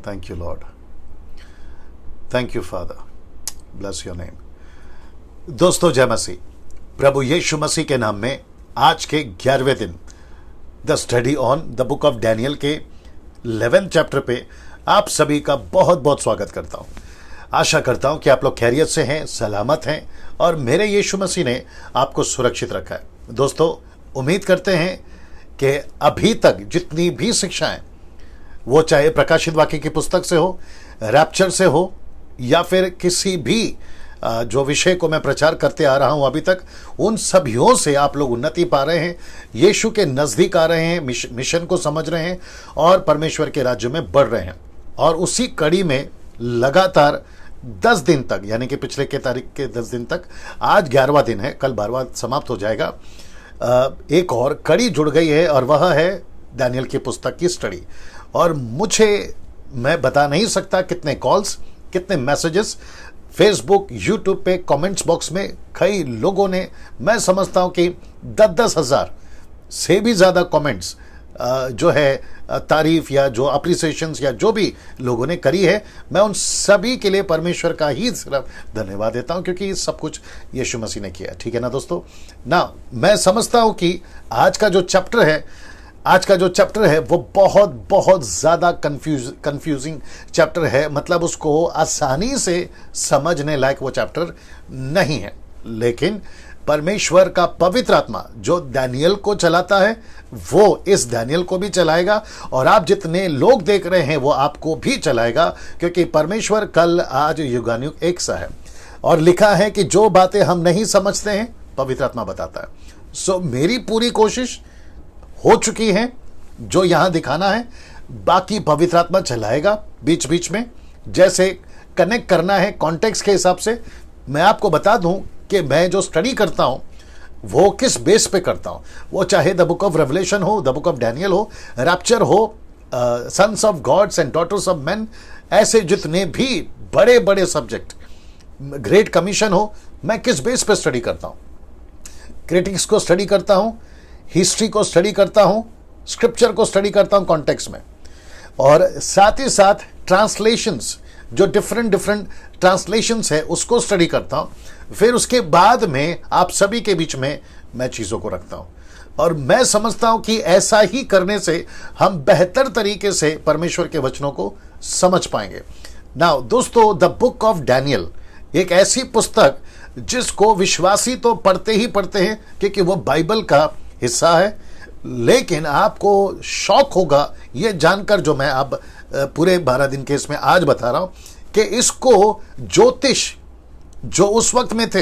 Thank you, Lord. Thank you, Father. Bless your name. दोस्तों, जय मसीह। प्रभु यीशु मसीह के नाम में आज के 11वें दिन the study on the book of Daniel के 11th चैप्टर पे आप सभी का बहुत बहुत स्वागत करता हूं। आशा करता हूं कि आप लोग खैरियत से हैं, सलामत हैं और मेरे यीशु मसीह ने आपको सुरक्षित रखा है। दोस्तों, उम्मीद करते हैं कि अभी तक जितनी भी शिक्षाएं, वो चाहे प्रकाशित वाक्य की पुस्तक से हो, रैप्चर से हो, या फिर किसी भी जो विषय को मैं प्रचार करते आ रहा हूं अभी तक, उन सभियों से आप लोग उन्नति पा रहे हैं, यीशु के नज़दीक आ रहे हैं, मिशन को समझ रहे हैं और परमेश्वर के राज्य में बढ़ रहे हैं। और उसी कड़ी में लगातार 10 दिन तक, यानी कि पिछले के तारीख के 10 दिन तक, आज 11वां दिन है, कल 12वां समाप्त हो जाएगा, एक और कड़ी जुड़ गई है और वह है डैनियल की पुस्तक की स्टडी। और मैं बता नहीं सकता कितने कॉल्स, कितने मैसेजेस फेसबुक, यूट्यूब पे कमेंट्स बॉक्स में कई लोगों ने, मैं समझता हूं कि 10-10 हज़ार से भी ज़्यादा कमेंट्स जो है तारीफ या जो अप्रिसिएशंस या जो भी लोगों ने करी है, मैं उन सभी के लिए परमेश्वर का ही सिर्फ धन्यवाद देता हूं, क्योंकि सब कुछ यीशु मसीह ने किया। ठीक है ना दोस्तों? ना मैं समझता हूं कि आज का जो चैप्टर है वो बहुत बहुत ज़्यादा कंफ्यूजिंग चैप्टर है। मतलब उसको आसानी से समझने लायक वो चैप्टर नहीं है, लेकिन परमेश्वर का पवित्र आत्मा जो डैनियल को चलाता है, वो इस डैनियल को भी चलाएगा और आप जितने लोग देख रहे हैं वो आपको भी चलाएगा, क्योंकि परमेश्वर कल आज युगानुयुग एक सा है। और लिखा है कि जो बातें हम नहीं समझते हैं पवित्र आत्मा बताता है। सो मेरी पूरी कोशिश हो चुकी है जो यहां दिखाना है, बाकी पवित्र आत्मा चलाएगा बीच बीच में, जैसे कनेक्ट करना है कॉन्टेक्स्ट के हिसाब से। मैं आपको बता दूं कि मैं जो स्टडी करता हूं वो किस बेस पे करता हूं, वो चाहे द बुक ऑफ रेवलेशन हो, द बुक ऑफ डैनियल हो, रैप्चर हो, sons of gods and daughters of man, ऐसे जितने भी बड़े बड़े सब्जेक्ट, ग्रेट कमीशन हो, मैं किस बेस पे स्टडी करता हूं? क्रिटिक्स को स्टडी करता हूं, हिस्ट्री को स्टडी करता हूं, स्क्रिप्चर को स्टडी करता हूं कॉन्टेक्स्ट में, और साथ ही साथ ट्रांसलेशंस, जो डिफरेंट ट्रांसलेशंस है उसको स्टडी करता हूं। फिर उसके बाद में आप सभी के बीच में मैं चीज़ों को रखता हूं, और मैं समझता हूं कि ऐसा ही करने से हम बेहतर तरीके से परमेश्वर के वचनों को समझ पाएंगे। नाउ दोस्तों, द बुक ऑफ डैनियल एक ऐसी पुस्तक जिसको विश्वासी तो पढ़ते ही पढ़ते हैं, क्योंकि वो बाइबल का हिस्सा है, लेकिन आपको शौक होगा ये जानकर, जो मैं अब पूरे 12 दिन के इसमें आज बता रहा हूं, कि इसको ज्योतिष जो उस वक्त में थे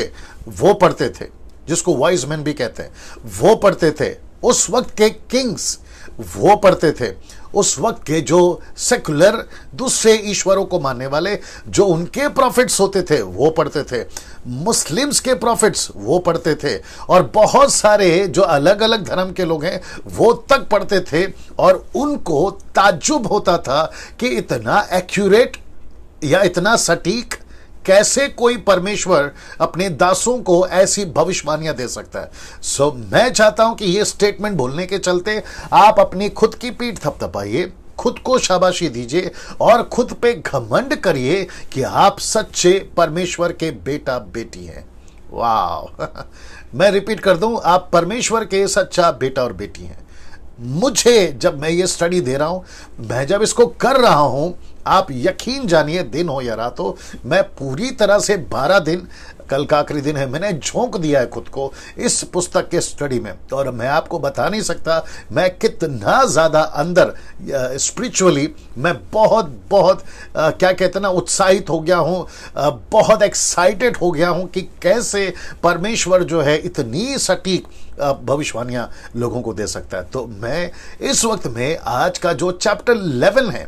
वो पढ़ते थे, जिसको वाइज मैन भी कहते हैं, वो पढ़ते थे। उस वक्त के किंग्स वो पढ़ते थे। उस वक्त के जो सेकुलर दूसरे ईश्वरों को मानने वाले जो उनके प्रॉफिट्स होते थे वो पढ़ते थे। मुस्लिम्स के प्रॉफिट्स वो पढ़ते थे, और बहुत सारे जो अलग अलग धर्म के लोग हैं वो तक पढ़ते थे। और उनको ताज्जुब होता था कि इतना एक्यूरेट या इतना सटीक कैसे कोई परमेश्वर अपने दासों को ऐसी भविष्यवाणियां दे सकता है। सो मैं चाहता हूं कि ये स्टेटमेंट बोलने के चलते आप अपनी खुद की पीठ थपथपाइए, खुद को शाबाशी दीजिए और खुद पे घमंड करिए कि आप सच्चे परमेश्वर के बेटा बेटी हैं। वाह मैं रिपीट कर दूं, आप परमेश्वर के सच्चा बेटा और बेटी हैं। मुझे जब मैं ये स्टडी दे रहा हूं, मैं जब इसको कर रहा हूं, आप यकीन जानिए, दिन हो या रात हो, मैं पूरी तरह से 12 दिन, कल का आखिरी दिन है, मैंने झोंक दिया है खुद को इस पुस्तक के स्टडी में। और मैं आपको बता नहीं सकता मैं कितना ज़्यादा अंदर स्पिरिचुअली मैं बहुत बहुत क्या कहते हैं ना, उत्साहित हो गया हूँ, बहुत एक्साइटेड हो गया हूँ कि कैसे परमेश्वर जो है इतनी सटीक भविष्यवाणियां लोगों को दे सकता है। तो मैं इस वक्त में आज का जो चैप्टर 11 है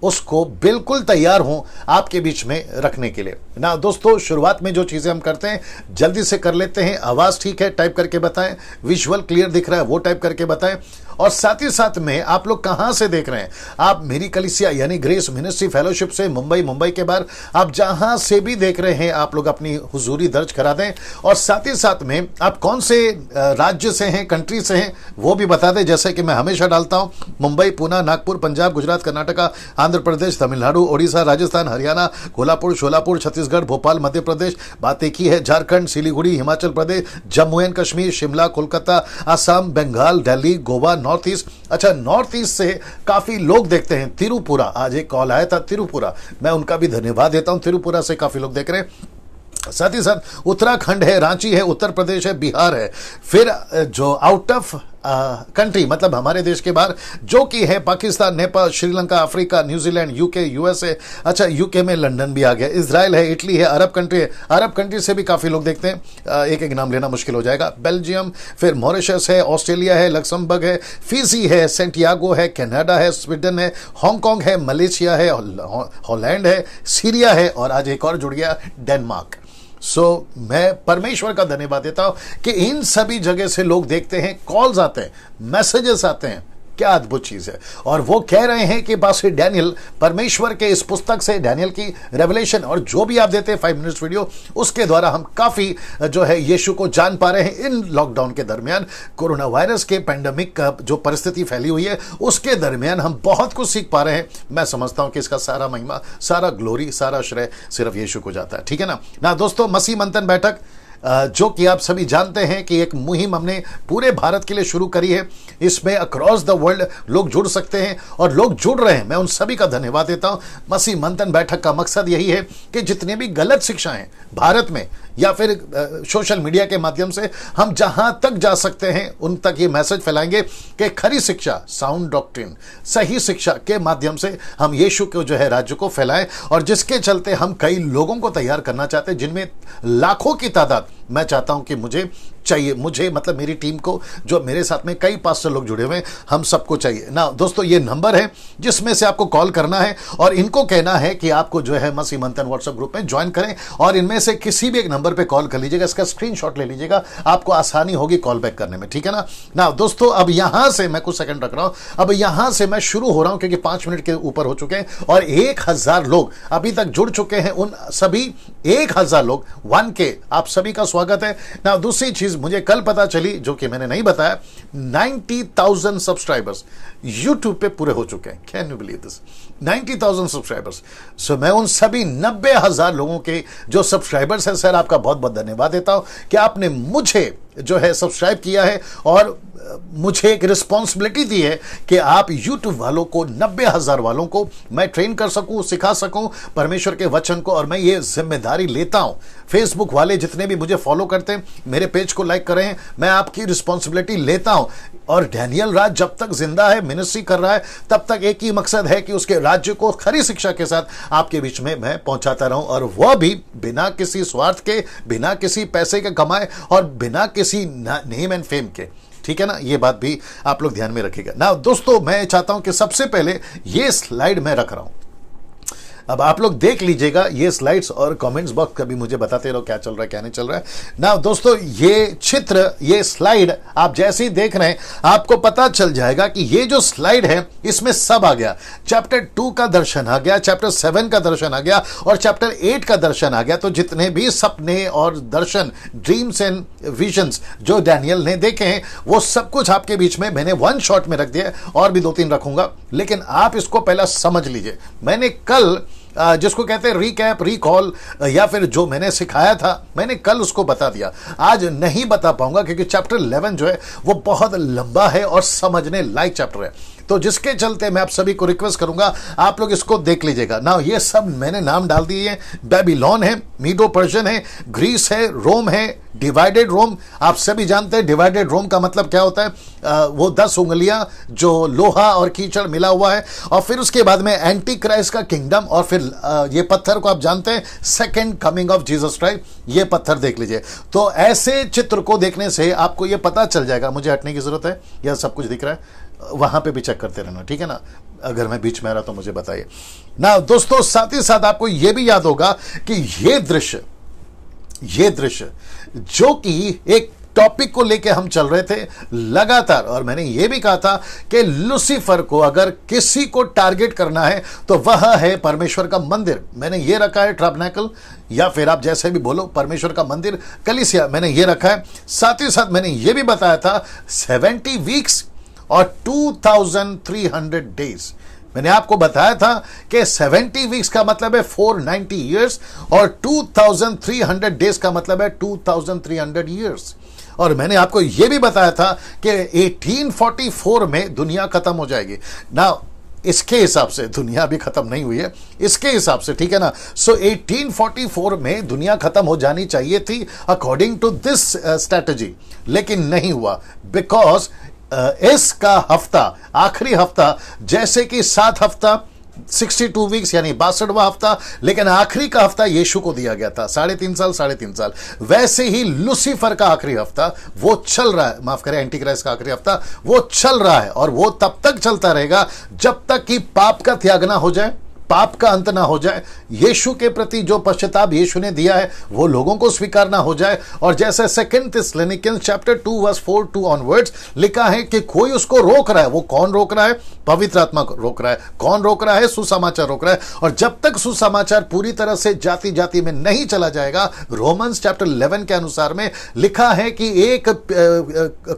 उसको बिल्कुल तैयार हूं आपके बीच में रखने के लिए ना। दोस्तों, शुरुआत में जो चीजें हम करते हैं जल्दी से कर लेते हैं। आवाज ठीक है टाइप करके बताएं, विजुअल क्लियर दिख रहा है वो टाइप करके बताएं, और साथ ही साथ में आप लोग कहां से देख रहे हैं। आप मेरी कलीसिया यानी ग्रेस मिनिस्ट्री फेलोशिप से मुंबई के बाहर आप जहां से भी देख रहे हैं आप लोग अपनी हुजूरी दर्ज करा दें, और साथ ही साथ में आप कौन से राज्य से हैं, कंट्री से हैं वो भी बता दें। जैसे कि मैं हमेशा डालता हूं मुंबई, पुणे, नागपुर, पंजाब, गुजरात, कर्नाटका, आंध्र प्रदेश, तमिलनाडु, ओडिशा, राजस्थान, हरियाणा, कोल्हापुर, शोलापुर, छत्तीसगढ़, भोपाल, मध्य प्रदेश, बात एक ही है, Jharkhand, Siliguri, Himachal Pradesh, Jammu and Kashmir, Shimla, Kolkata, Assam, Bengal, Delhi, Goa, north east. अच्छा, नॉर्थ ईस्ट से काफी लोग देखते हैं। तिरुपुरा, आज एक कॉल आया था तिरुपुरा, मैं उनका भी धन्यवाद देता हूं। तिरुपुरा से काफी लोग देख रहे हैं। साथ ही साथ उत्तराखंड है, रांची है, उत्तर प्रदेश है, बिहार है। फिर जो आउट ऑफ कंट्री, मतलब हमारे देश के बाहर, जो कि है Pakistan, Nepal, Sri Lanka, Africa, New Zealand, UK, USA. अच्छा, यूके में लंदन भी आ गया, इजराइल है, इटली है, अरब कंट्री है। अरब कंट्री से भी काफी लोग देखते हैं, एक एक नाम लेना मुश्किल हो जाएगा। बेल्जियम, फिर मॉरिशस है, ऑस्ट्रेलिया है, लक्समबर्ग है, फिजी है, सेंटियागो है, कनाडा है, स्वीडन है, हांगकांग है, मलेशिया है, हॉलैंड है, सीरिया है, और आज एक और जुड़ गया, डेनमार्क। मैं परमेश्वर का धन्यवाद देता हूं कि इन सभी जगह से लोग देखते हैं, कॉल्स आते हैं, मैसेजेस आते हैं। क्या अद्भुत चीज है। और वो कह रहे हैं कि पास्टर डैनियल, परमेश्वर के इस पुस्तक से, डैनियल की रेवलेशन, और जो भी आप देते हैं 5 मिनट्स वीडियो, उसके द्वारा हम काफी जो है यीशु को जान पा रहे हैं। इन लॉकडाउन के दरमियान, कोरोना वायरस के पैंडेमिक का जो परिस्थिति फैली हुई है, उसके दरमियान हम बहुत कुछ सीख पा रहे हैं। मैं समझता हूं कि इसका सारा महिमा, सारा ग्लोरी, सारा श्रेय सिर्फ यीशु को जाता है। ठीक है ना दोस्तों, मसीह मंथन बैठक, जो कि आप सभी जानते हैं कि एक मुहिम हमने पूरे भारत के लिए शुरू करी है। इसमें अक्रॉस द वर्ल्ड लोग जुड़ सकते हैं, और लोग जुड़ रहे हैं। मैं उन सभी का धन्यवाद देता हूं। मसीह मंथन बैठक का मकसद यही है कि जितने भी गलत शिक्षाएं भारत में या फिर सोशल मीडिया के माध्यम से हम जहां तक जा सकते हैं, उन तक ये मैसेज फैलाएंगे कि खरी शिक्षा, साउंड डॉक्ट्रिन, सही शिक्षा के माध्यम से हम यीशु के जो है राज्य को फैलाएं। और जिसके चलते हम कई लोगों को तैयार करना चाहते हैं, जिनमें लाखों की तादाद मैं चाहता हूं कि मुझे मतलब मेरी टीम को, जो मेरे साथ में कई पास्टर लोग जुड़े हुए हैं, हम सबको चाहिए ना दोस्तों। ये नंबर है जिसमें से आपको कॉल करना है, और इनको कहना है कि आपको जो है मसीह मंथन व्हाट्सएप ग्रुप में ज्वाइन करें, और इनमें से किसी भी एक नंबर पे कॉल कर लीजिएगा। इसका स्क्रीनशॉट ले लीजिएगा, आपको आसानी होगी कॉल बैक करने में। ठीक है ना दोस्तों, अब यहां से मैं कुछ सेकंड रख रहा हूं, अब यहां से मैं शुरू हो रहा हूं, क्योंकि 5 मिनट के ऊपर हो चुके हैं, और 1000 लोग अभी तक जुड़ चुके हैं। उन सभी 1000 लोग 1K, आप सभी का स्वागत है ना। दूसरी चीज मुझे कल पता चली, जो कि मैंने नहीं बताया, 90,000 सब्सक्राइबर्स यूट्यूब पे पूरे हो चुके हैं। Can you believe this? 90,000 subscribers. So मैं उन सभी 90,000 लोगों के जो सब्सक्राइबर्स हैं, सर आपका बहुत बहुत धन्यवाद देता हूं कि आपने मुझे जो है सब्सक्राइब किया है, और मुझे एक रिस्पॉन्सिबिलिटी दी है कि आप YouTube वालों को, 90,000 वालों को मैं ट्रेन कर सकूं, सिखा सकूं परमेश्वर के वचन को। और मैं ये जिम्मेदारी लेता हूं। फेसबुक वाले जितने भी मुझे फॉलो करते हैं, मेरे पेज को लाइक करें, मैं आपकी रिस्पॉन्सिबिलिटी लेता हूं। और डैनियल राज जब तक जिंदा है, मिनिस्ट्री कर रहा है, तब तक एक ही मकसद है कि उसके राज्य को खरी शिक्षा के साथ आपके बीच में मैं पहुंचाता रहूं, और वह भी बिना किसी स्वार्थ के, बिना किसी पैसे के कमाए, और बिना किसी नेम एंड फेम के। ठीक है ना, ये बात भी आप लोग ध्यान में रखिएगा ना दोस्तों। मैं चाहता हूं कि सबसे पहले ये स्लाइड मैं रख रहा हूं, अब आप लोग देख लीजिएगा ये स्लाइड्स, और कमेंट्स बॉक्स कभी मुझे बताते रहो क्या चल रहा है क्या नहीं चल रहा है ना दोस्तों। ये चित्र, ये स्लाइड आप जैसे ही देख रहे हैं, आपको पता चल जाएगा कि ये जो स्लाइड है, इसमें सब आ गया। चैप्टर 2 का दर्शन आ गया, चैप्टर 7 का दर्शन आ गया, और चैप्टर 8 का दर्शन आ गया। तो जितने भी सपने और दर्शन, ड्रीम्स एंड विजन्स जो डैनियल ने देखे हैं, वो सब कुछ आपके बीच में मैंने 1 शॉट में रख दिया। और भी 2-3 रखूंगा, लेकिन आप इसको पहला समझ लीजिए। मैंने कल जिसको कहते हैं रिकैप, रिकॉल, या फिर जो मैंने सिखाया था, मैंने कल उसको बता दिया। आज नहीं बता पाऊंगा, क्योंकि चैप्टर 11 जो है वो बहुत लंबा है और समझने लायक चैप्टर है। तो जिसके चलते मैं आप सभी को रिक्वेस्ट करूंगा, आप लोग इसको देख लीजिएगा ना। ये सब मैंने नाम डाल दिए हैं। बेबीलोन है, मीडो पर्शियन है, ग्रीस है, रोम है, डिवाइडेड रोम। आप सभी जानते हैं डिवाइडेड रोम का मतलब क्या होता है। वो 10 उंगलियां जो लोहा और कीचड़ मिला हुआ है, और फिर उसके बाद में एंटी क्राइस्ट का किंगडम, और फिर ये पत्थर को आप जानते हैं, second coming of Jesus Christ. ये पत्थर देख लीजिए। तो ऐसे चित्र को देखने से आपको ये पता चल जाएगा। मुझे हटने की जरूरत है, यह सब कुछ दिख रहा है, वहां पे भी चेक करते रहना। ठीक है ना, अगर मैं बीच में आ रहा तो मुझे बताइए ना दोस्तों। साथ ही साथ आपको यह भी याद होगा कि ये दृश्य जो कि एक टॉपिक को लेके हम चल रहे थे लगातार, और मैंने ये भी कहा था कि लूसीफर को अगर किसी को टारगेट करना है तो वह है परमेश्वर का मंदिर। मैंने ये रखा है टैबरनेकल, या फिर आप जैसे भी बोलो, परमेश्वर का मंदिर, कलीसिया, मैंने ये रखा है। साथ ही साथ मैंने ये भी बताया था 70 वीक्स और 2300 डेज। मैंने आपको बताया था कि 70 वीक्स का मतलब है 490 ईयर्स और 2300 डेज का मतलब है 2300 ईयर्स। और मैंने आपको यह भी बताया था कि 1844 में दुनिया खत्म हो जाएगी ना। इसके हिसाब से दुनिया भी खत्म नहीं हुई है, इसके हिसाब से, ठीक है ना। सो 1844 में दुनिया खत्म हो जानी चाहिए थी अकॉर्डिंग टू दिस स्ट्रैटेजी, लेकिन नहीं हुआ बिकॉज इसका हफ्ता, आखिरी हफ्ता, जैसे कि 7 हफ्ता 62 वीक्स यानी 62वां हफ्ता, लेकिन आखिरी का हफ्ता यीशु को दिया गया था, 3.5 साल। वैसे ही लूसीफर का आखिरी हफ्ता वो चल रहा है, माफ करें, एंटी क्राइस्ट का आखिरी हफ्ता वो चल रहा है, और वो तब तक चलता रहेगा जब तक कि पाप का त्याग ना हो जाए, पाप का अंत ना हो जाए, यीशु के प्रति जो पश्चाताप यीशु ने दिया है वो लोगों को स्वीकार ना हो जाए। और जैसे 2 थिस्सलुनीकियंस चैप्टर 2 वर्स 4 ऑनवर्ड्स लिखा है कि कोई उसको रोक रहा है, वो कौन रोक रहा है? पवित्र आत्मा रोक रहा है। कौन रोक रहा है? सुसमाचार रोक रहा है। और जब तक सुसमाचार पूरी तरह से जाति जाति में नहीं चला जाएगा, रोमन्स चैप्टर 11 के अनुसार में लिखा है कि एक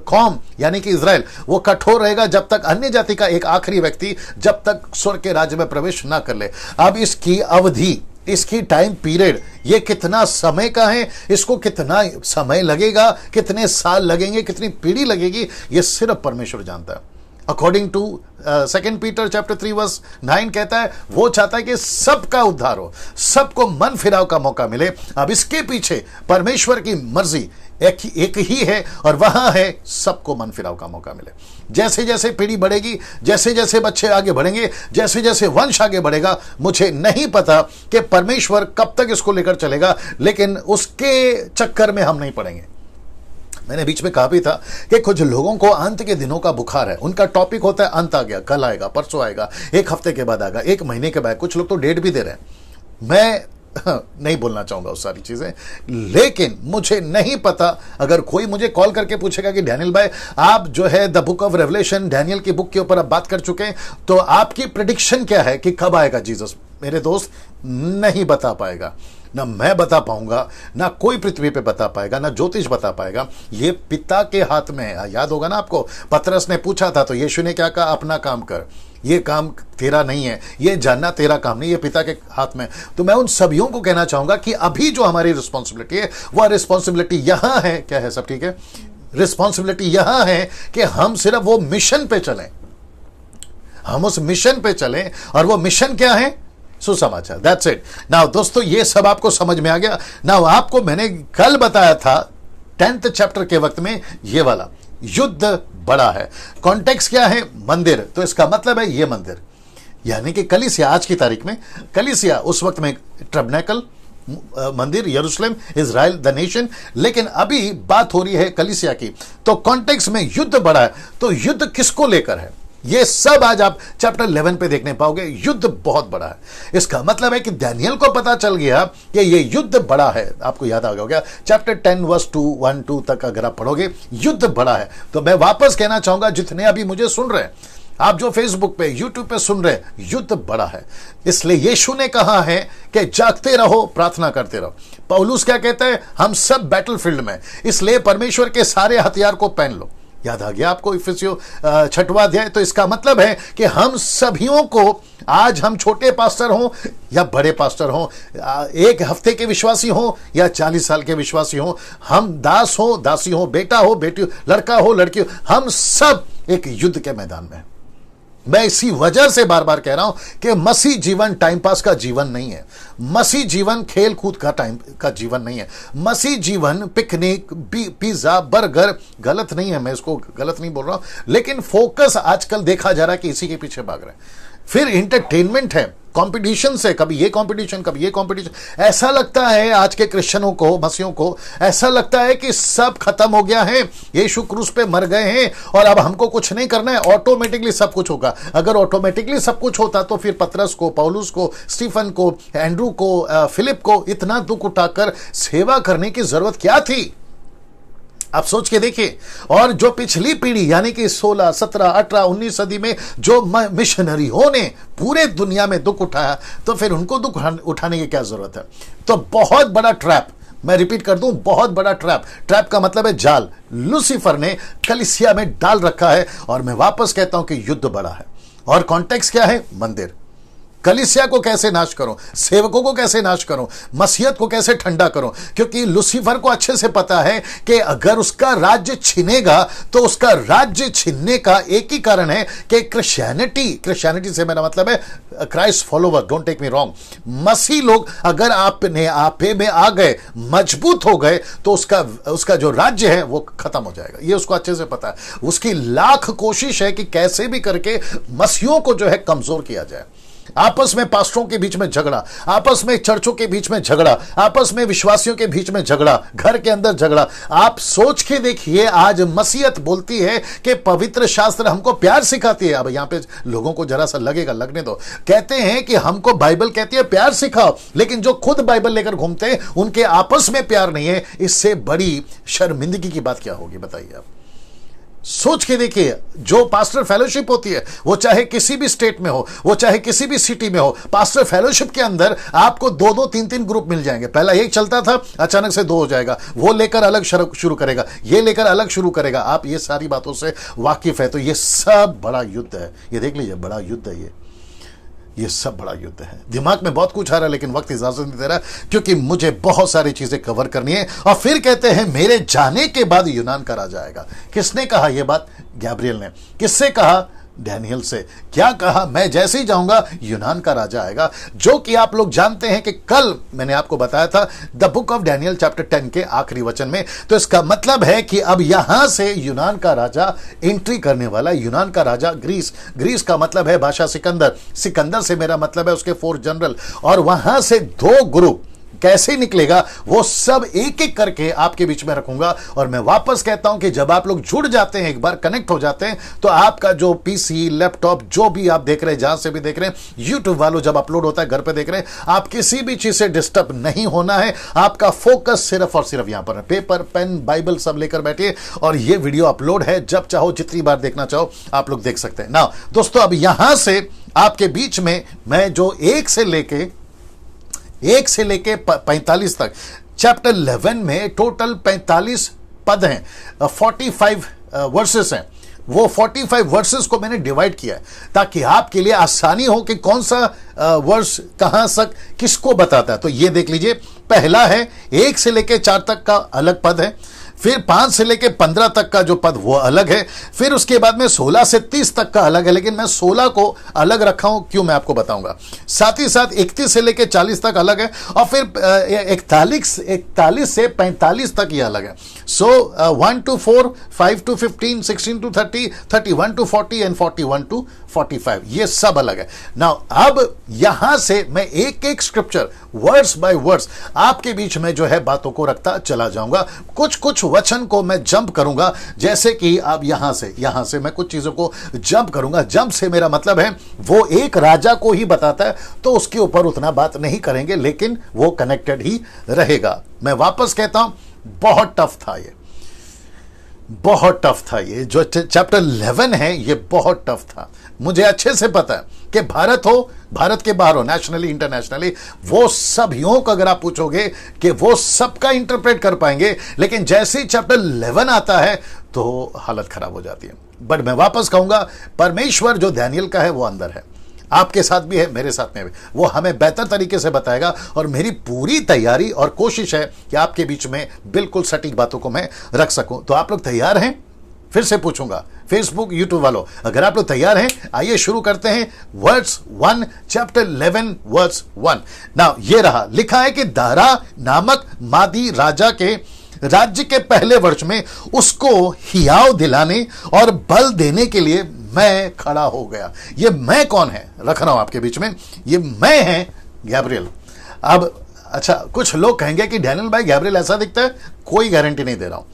कौम यानी कि इजराइल वो कठोर रहेगा जब तक अन्य जाति का एक आखिरी व्यक्ति जब तक स्वर्ग के राज्य में प्रवेश ना कर ले। अब इसकी अवधि, इसकी टाइम पीरियड, ये कितना समय का है, इसको कितना समय लगेगा, कितने साल लगेंगे, कितनी पीढ़ी लगेगी, ये सिर्फ परमेश्वर जानता है। According to 2 Peter chapter 3 verse 9 कहता है वो चाहता है कि सबका उद्धार हो, सबको मन फिराव का मौका मिले। अब इसके पीछे परमेश्वर की मर्जी एक ही है, और वहां है सबको मन फिराव का मौका मिले। जैसे जैसे पीढ़ी बढ़ेगी, जैसे जैसे बच्चे आगे बढ़ेंगे, जैसे जैसे वंश आगे बढ़ेगा, मुझे नहीं पता कि परमेश्वर कब तक इसको लेकर चलेगा, लेकिन उसके चक्कर में हम नहीं पड़ेंगे। मैंने बीच में कहा भी था कि कुछ लोगों को अंत के दिनों का बुखार है, उनका टॉपिक होता है अंत आ गया, कल आएगा, परसों आएगा, 1 हफ्ते के बाद आएगा, 1 महीने के बाद, कुछ लोग तो डेट भी दे रहे हैं। मैं नहीं बोलना चाहूंगा उस सारी चीजें, लेकिन मुझे नहीं पता, अगर कोई मुझे कॉल करके पूछेगा कि डैनियल भाई आप जो है the book of revelation, Daniel की बुक के ऊपर आप बात कर चुके हैं, तो आपकी प्रेडिक्शन क्या है कि कब आएगा जीसस? मेरे दोस्त, नहीं बता पाएगा, ना मैं बता पाऊंगा, ना कोई पृथ्वी पे बता पाएगा, ना ज्योतिष बता पाएगा। ये पिता के हाथ में है। याद होगा ना आपको, पतरस ने पूछा था तो यीशु ने क्या कहा? अपना काम कर, ये काम तेरा नहीं है, ये जानना तेरा काम नहीं, ये पिता के हाथ में। तो मैं उन सभियों को कहना चाहूंगा कि अभी जो हमारी रिस्पॉन्सिबिलिटी है, वह रिस्पॉन्सिबिलिटी यहां है, क्या है? सब ठीक है? रिस्पॉन्सिबिलिटी यहां है कि हम सिर्फ वो मिशन पे चलें, हम उस मिशन पे चलें, और वो मिशन क्या है? सुसमाचार। That's it. नाउ दोस्तों, ये सब आपको समझ में आ गया। नाउ आपको मैंने कल बताया था 10th चैप्टर के वक्त में ये वाला युद्ध बड़ा है। कॉन्टेक्स्ट क्या है? मंदिर। तो इसका मतलब है ये मंदिर, यानी कि कलीसिया, आज की तारीख में कलीसिया, उस वक्त में टैबरनेकल मंदिर, यरूशलेम, इजराइल द नेशन, लेकिन अभी बात हो रही है कलीसिया की। तो कॉन्टेक्स्ट में युद्ध बड़ा है, तो युद्ध किसको लेकर है? ये सब आज आप चैप्टर 11 पे देखने पाओगे। युद्ध बहुत बड़ा है। इसका मतलब है कि दानियल को पता चल गया कि ये युद्ध बड़ा है। आपको याद आ गया चैप्टर 10 वर्स 1-2 तक अगर आप पढ़ोगे, युद्ध बड़ा है। तो मैं वापस कहना चाहूंगा, जितने अभी मुझे सुन रहे हैं, आप जो फेसबुक पे, यूट्यूब पे सुन रहे हैं, युद्ध बड़ा है। इसलिए यीशु ने कहा है कि जागते रहो, प्रार्थना करते रहो। पौलुस क्या कहता है? हम सब बैटलफील्ड में, इसलिए परमेश्वर के सारे हथियार को पहन लो। याद आ गया आपको इफिसियों 6वां अध्याय? तो इसका मतलब है कि हम सभियों को, आज हम छोटे पास्टर हों या बड़े पास्टर हों, 1 हफ्ते के विश्वासी हों या 40 साल के विश्वासी हों, हम दास हो, दासी हो, बेटा हो, बेटी हो, लड़का हो, लड़की हो, हम सब एक युद्ध के मैदान में। मैं इसी वजह से बार बार कह रहा हूं कि मसीह जीवन टाइम पास का जीवन नहीं है। मसीह जीवन खेल कूद का टाइम का जीवन नहीं है। मसीह जीवन पिकनिक, पिज्जा, बर्गर, गलत नहीं है, मैं इसको गलत नहीं बोल रहा हूं, लेकिन फोकस आजकल देखा जा रहा है कि इसी के पीछे भाग रहे हैं। फिर इंटरटेनमेंट है, कंपटीशन से, कभी ये कंपटीशन, कभी ये कंपटीशन। ऐसा लगता है आज के क्रिश्चियनों को, मसीहों को ऐसा लगता है कि सब खत्म हो गया है, यीशु क्रूस पे मर गए हैं और अब हमको कुछ नहीं करना है, ऑटोमेटिकली सब कुछ होगा। अगर ऑटोमेटिकली सब कुछ होता तो फिर पतरस को, पौलुस को, स्टीफन को, एंड्रू को, फिलिप को इतना दुख उठाकर सेवा करने की जरूरत क्या थी? आप सोच के देखिए। और जो पिछली पीढ़ी यानी कि 16, 17, 18, 19 सदी में जो मिशनरियों ने पूरे दुनिया में दुख उठाया, तो फिर उनको दुख उठाने की क्या जरूरत है? तो बहुत बड़ा ट्रैप, मैं रिपीट कर दूं, बहुत बड़ा ट्रैप। ट्रैप का मतलब है जाल, लूसीफर ने कलीसिया में डाल रखा है। और मैं वापस कहता हूं कि युद्ध बड़ा है। और कॉन्टेक्स्ट क्या है? मंदिर। कलीसिया को कैसे नाश करूं, सेवकों को कैसे नाश करूं, मसीहत को कैसे ठंडा करूं, क्योंकि लूसीफर को अच्छे से पता है कि अगर उसका राज्य छिनेगा तो उसका राज्य छीनने का एक ही कारण है कि क्रिश्चियनिटी से मेरा मतलब है Christ follower, don't take me wrong, मसीह लोग अगर आपे में आ गए, मजबूत हो गए, तो उसका जो राज्य है वो खत्म हो जाएगा। ये उसको अच्छे से पता है। उसकी लाख कोशिश है कि कैसे भी करके मसीहों को जो है कमजोर किया जाए। आपस में पास्टरों के बीच में झगड़ा, आपस में चर्चों के बीच में झगड़ा, आपस में विश्वासियों के बीच में झगड़ा, घर के अंदर झगड़ा। आप सोच के देखिए, आज मसीहत बोलती है कि पवित्र शास्त्र हमको प्यार सिखाती है। अब यहां पे लोगों को जरा सा लगेगा, लगने दो। कहते हैं कि हमको बाइबल कहती है प्यार सिखाओ, लेकिन जो खुद बाइबल लेकर घूमते हैं उनके आपस में प्यार नहीं है। इससे बड़ी शर्मिंदगी की बात क्या होगी, बताइए आप। सोच के देखिए, जो पास्टर फेलोशिप होती है, वो चाहे किसी भी स्टेट में हो, वो चाहे किसी भी सिटी में हो, पास्टर फेलोशिप के अंदर आपको 2-2, 3-3 ग्रुप मिल जाएंगे। पहला एक चलता था, अचानक से 2 हो जाएगा, वो लेकर अलग शुरू करेगा, ये लेकर अलग शुरू करेगा। आप ये सारी बातों से वाकिफ है, तो ये सब बड़ा युद्ध है। ये देख लीजिए, बड़ा युद्ध है ये सब बड़ा युद्ध है। दिमाग में बहुत कुछ आ रहा है, लेकिन वक्त इजाजत नहीं दे रहा, क्योंकि मुझे बहुत सारी चीजें कवर करनी है। और फिर कहते हैं मेरे जाने के बाद यूनान का राजा आएगा। किसने कहा यह बात? गैब्रियल ने। किससे कहा? डैनियल से। क्या कहा? मैं जैसे ही जाऊंगा यूनान का राजा आएगा, जो कि आप लोग जानते हैं कि कल मैंने आपको बताया था the book of Daniel chapter 10 के आखिरी वचन में। तो इसका मतलब है कि अब यहां से यूनान का राजा एंट्री करने वाला। यूनान का राजा ग्रीस का मतलब है भाषा सिकंदर से मेरा मतलब है उसके 4 जनरल, और वहां से 2 ग्रुप कैसे निकलेगा वो सब एक एक करके आपके बीच में रखूंगा। और मैं वापस कहता हूं कि जब आप लोग जुड़ जाते हैं, एक बार कनेक्ट हो जाते हैं, तो आपका जो पीसी, लैपटॉप, जो भी आप देख रहे हैं, जहां से भी देख रहे हैं, यूट्यूब वालों जब अपलोड होता है घर पे देख रहे हैं, आप किसी भी चीज से डिस्टर्ब नहीं होना है। आपका फोकस सिर्फ और सिर्फ यहां पर है। पेपर, पेन, बाइबल सब लेकर बैठिए, और ये वीडियो अपलोड है, जब चाहो जितनी बार देखना चाहो आप लोग देख सकते हैं ना। दोस्तों, अब यहां से आपके बीच में मैं जो 1 से लेके 45 तक, चैप्टर 11 में टोटल 45 पद हैं, 45 वर्सेस हैं। वो 45 वर्सेस को मैंने डिवाइड किया है ताकि आपके लिए आसानी हो कि कौन सा वर्स कहां तक किसको बताता है। तो ये देख लीजिए, पहला है 1 से लेके 4 तक का अलग पद है, फिर 5 से लेके 15 तक का जो पद वो अलग है, फिर उसके बाद में 16 से 30 तक का अलग है, लेकिन मैं 16 को अलग रखा हूं, क्यों मैं आपको बताऊंगा। साथ ही साथ 31 से लेके 40 तक अलग है, और फिर 41 से 45 तक ये अलग है। सो 1 to 4, 5 to 15, 16 to 30, 31 to 40 and 41 to 45, ये सब अलग है। नाउ अब यहां से मैं एक एक स्क्रिप्चर वर्ड्स बाय वर्ड्स आपके बीच में जो है बातों को रखता चला जाऊंगा। कुछ वचन को मैं जंप करूंगा, जैसे कि अब यहां से मैं कुछ चीजों को जंप करूंगा। जंप से मेरा मतलब है वो एक राजा को ही बताता है, तो उसके ऊपर उतना बात नहीं करेंगे, लेकिन वो कनेक्टेड ही रहेगा। मैं वापस कहता हूं, बहुत टफ था ये जो चैप्टर 11 है, ये बहुत टफ था। मुझे अच्छे से पता है कि भारत के बाहर हो, नेशनली, इंटरनेशनली, वो सब योग को अगर आप पूछोगे कि वो सबका इंटरप्रेट कर पाएंगे, लेकिन जैसे ही चैप्टर 11 आता है तो हालत खराब हो जाती है। बट मैं वापस कहूंगा, परमेश्वर जो डैनियल का है वो अंदर है, आपके साथ भी है, मेरे साथ में भी। वो हमें बेहतर तरीके से बताएगा, और मेरी पूरी तैयारी और कोशिश है कि आपके बीच में बिल्कुल सटीक बातों को मैं रख सकूं। तो आप लोग तैयार हैं? फिर से पूछूंगा, फेसबुक, यूट्यूब वालों, अगर आप लोग तैयार हैं, आइए शुरू करते हैं। Words 1, chapter 11, words 1। नाउ ये रहा, लिखा है कि दारा नामक मादी राजा के राज्य के पहले वर्ष में उसको हियाव दिलाने और बल देने के लिए मैं खड़ा हो गया। ये मैं कौन है? रख रहा हूं आपके बीच में, ये मैं है गैब्रियल। अब अच्छा, कुछ लोग कहेंगे कि डैनियल भाई गैब्रियल ऐसा दिखता है। कोई गारंटी नहीं दे रहा हूं,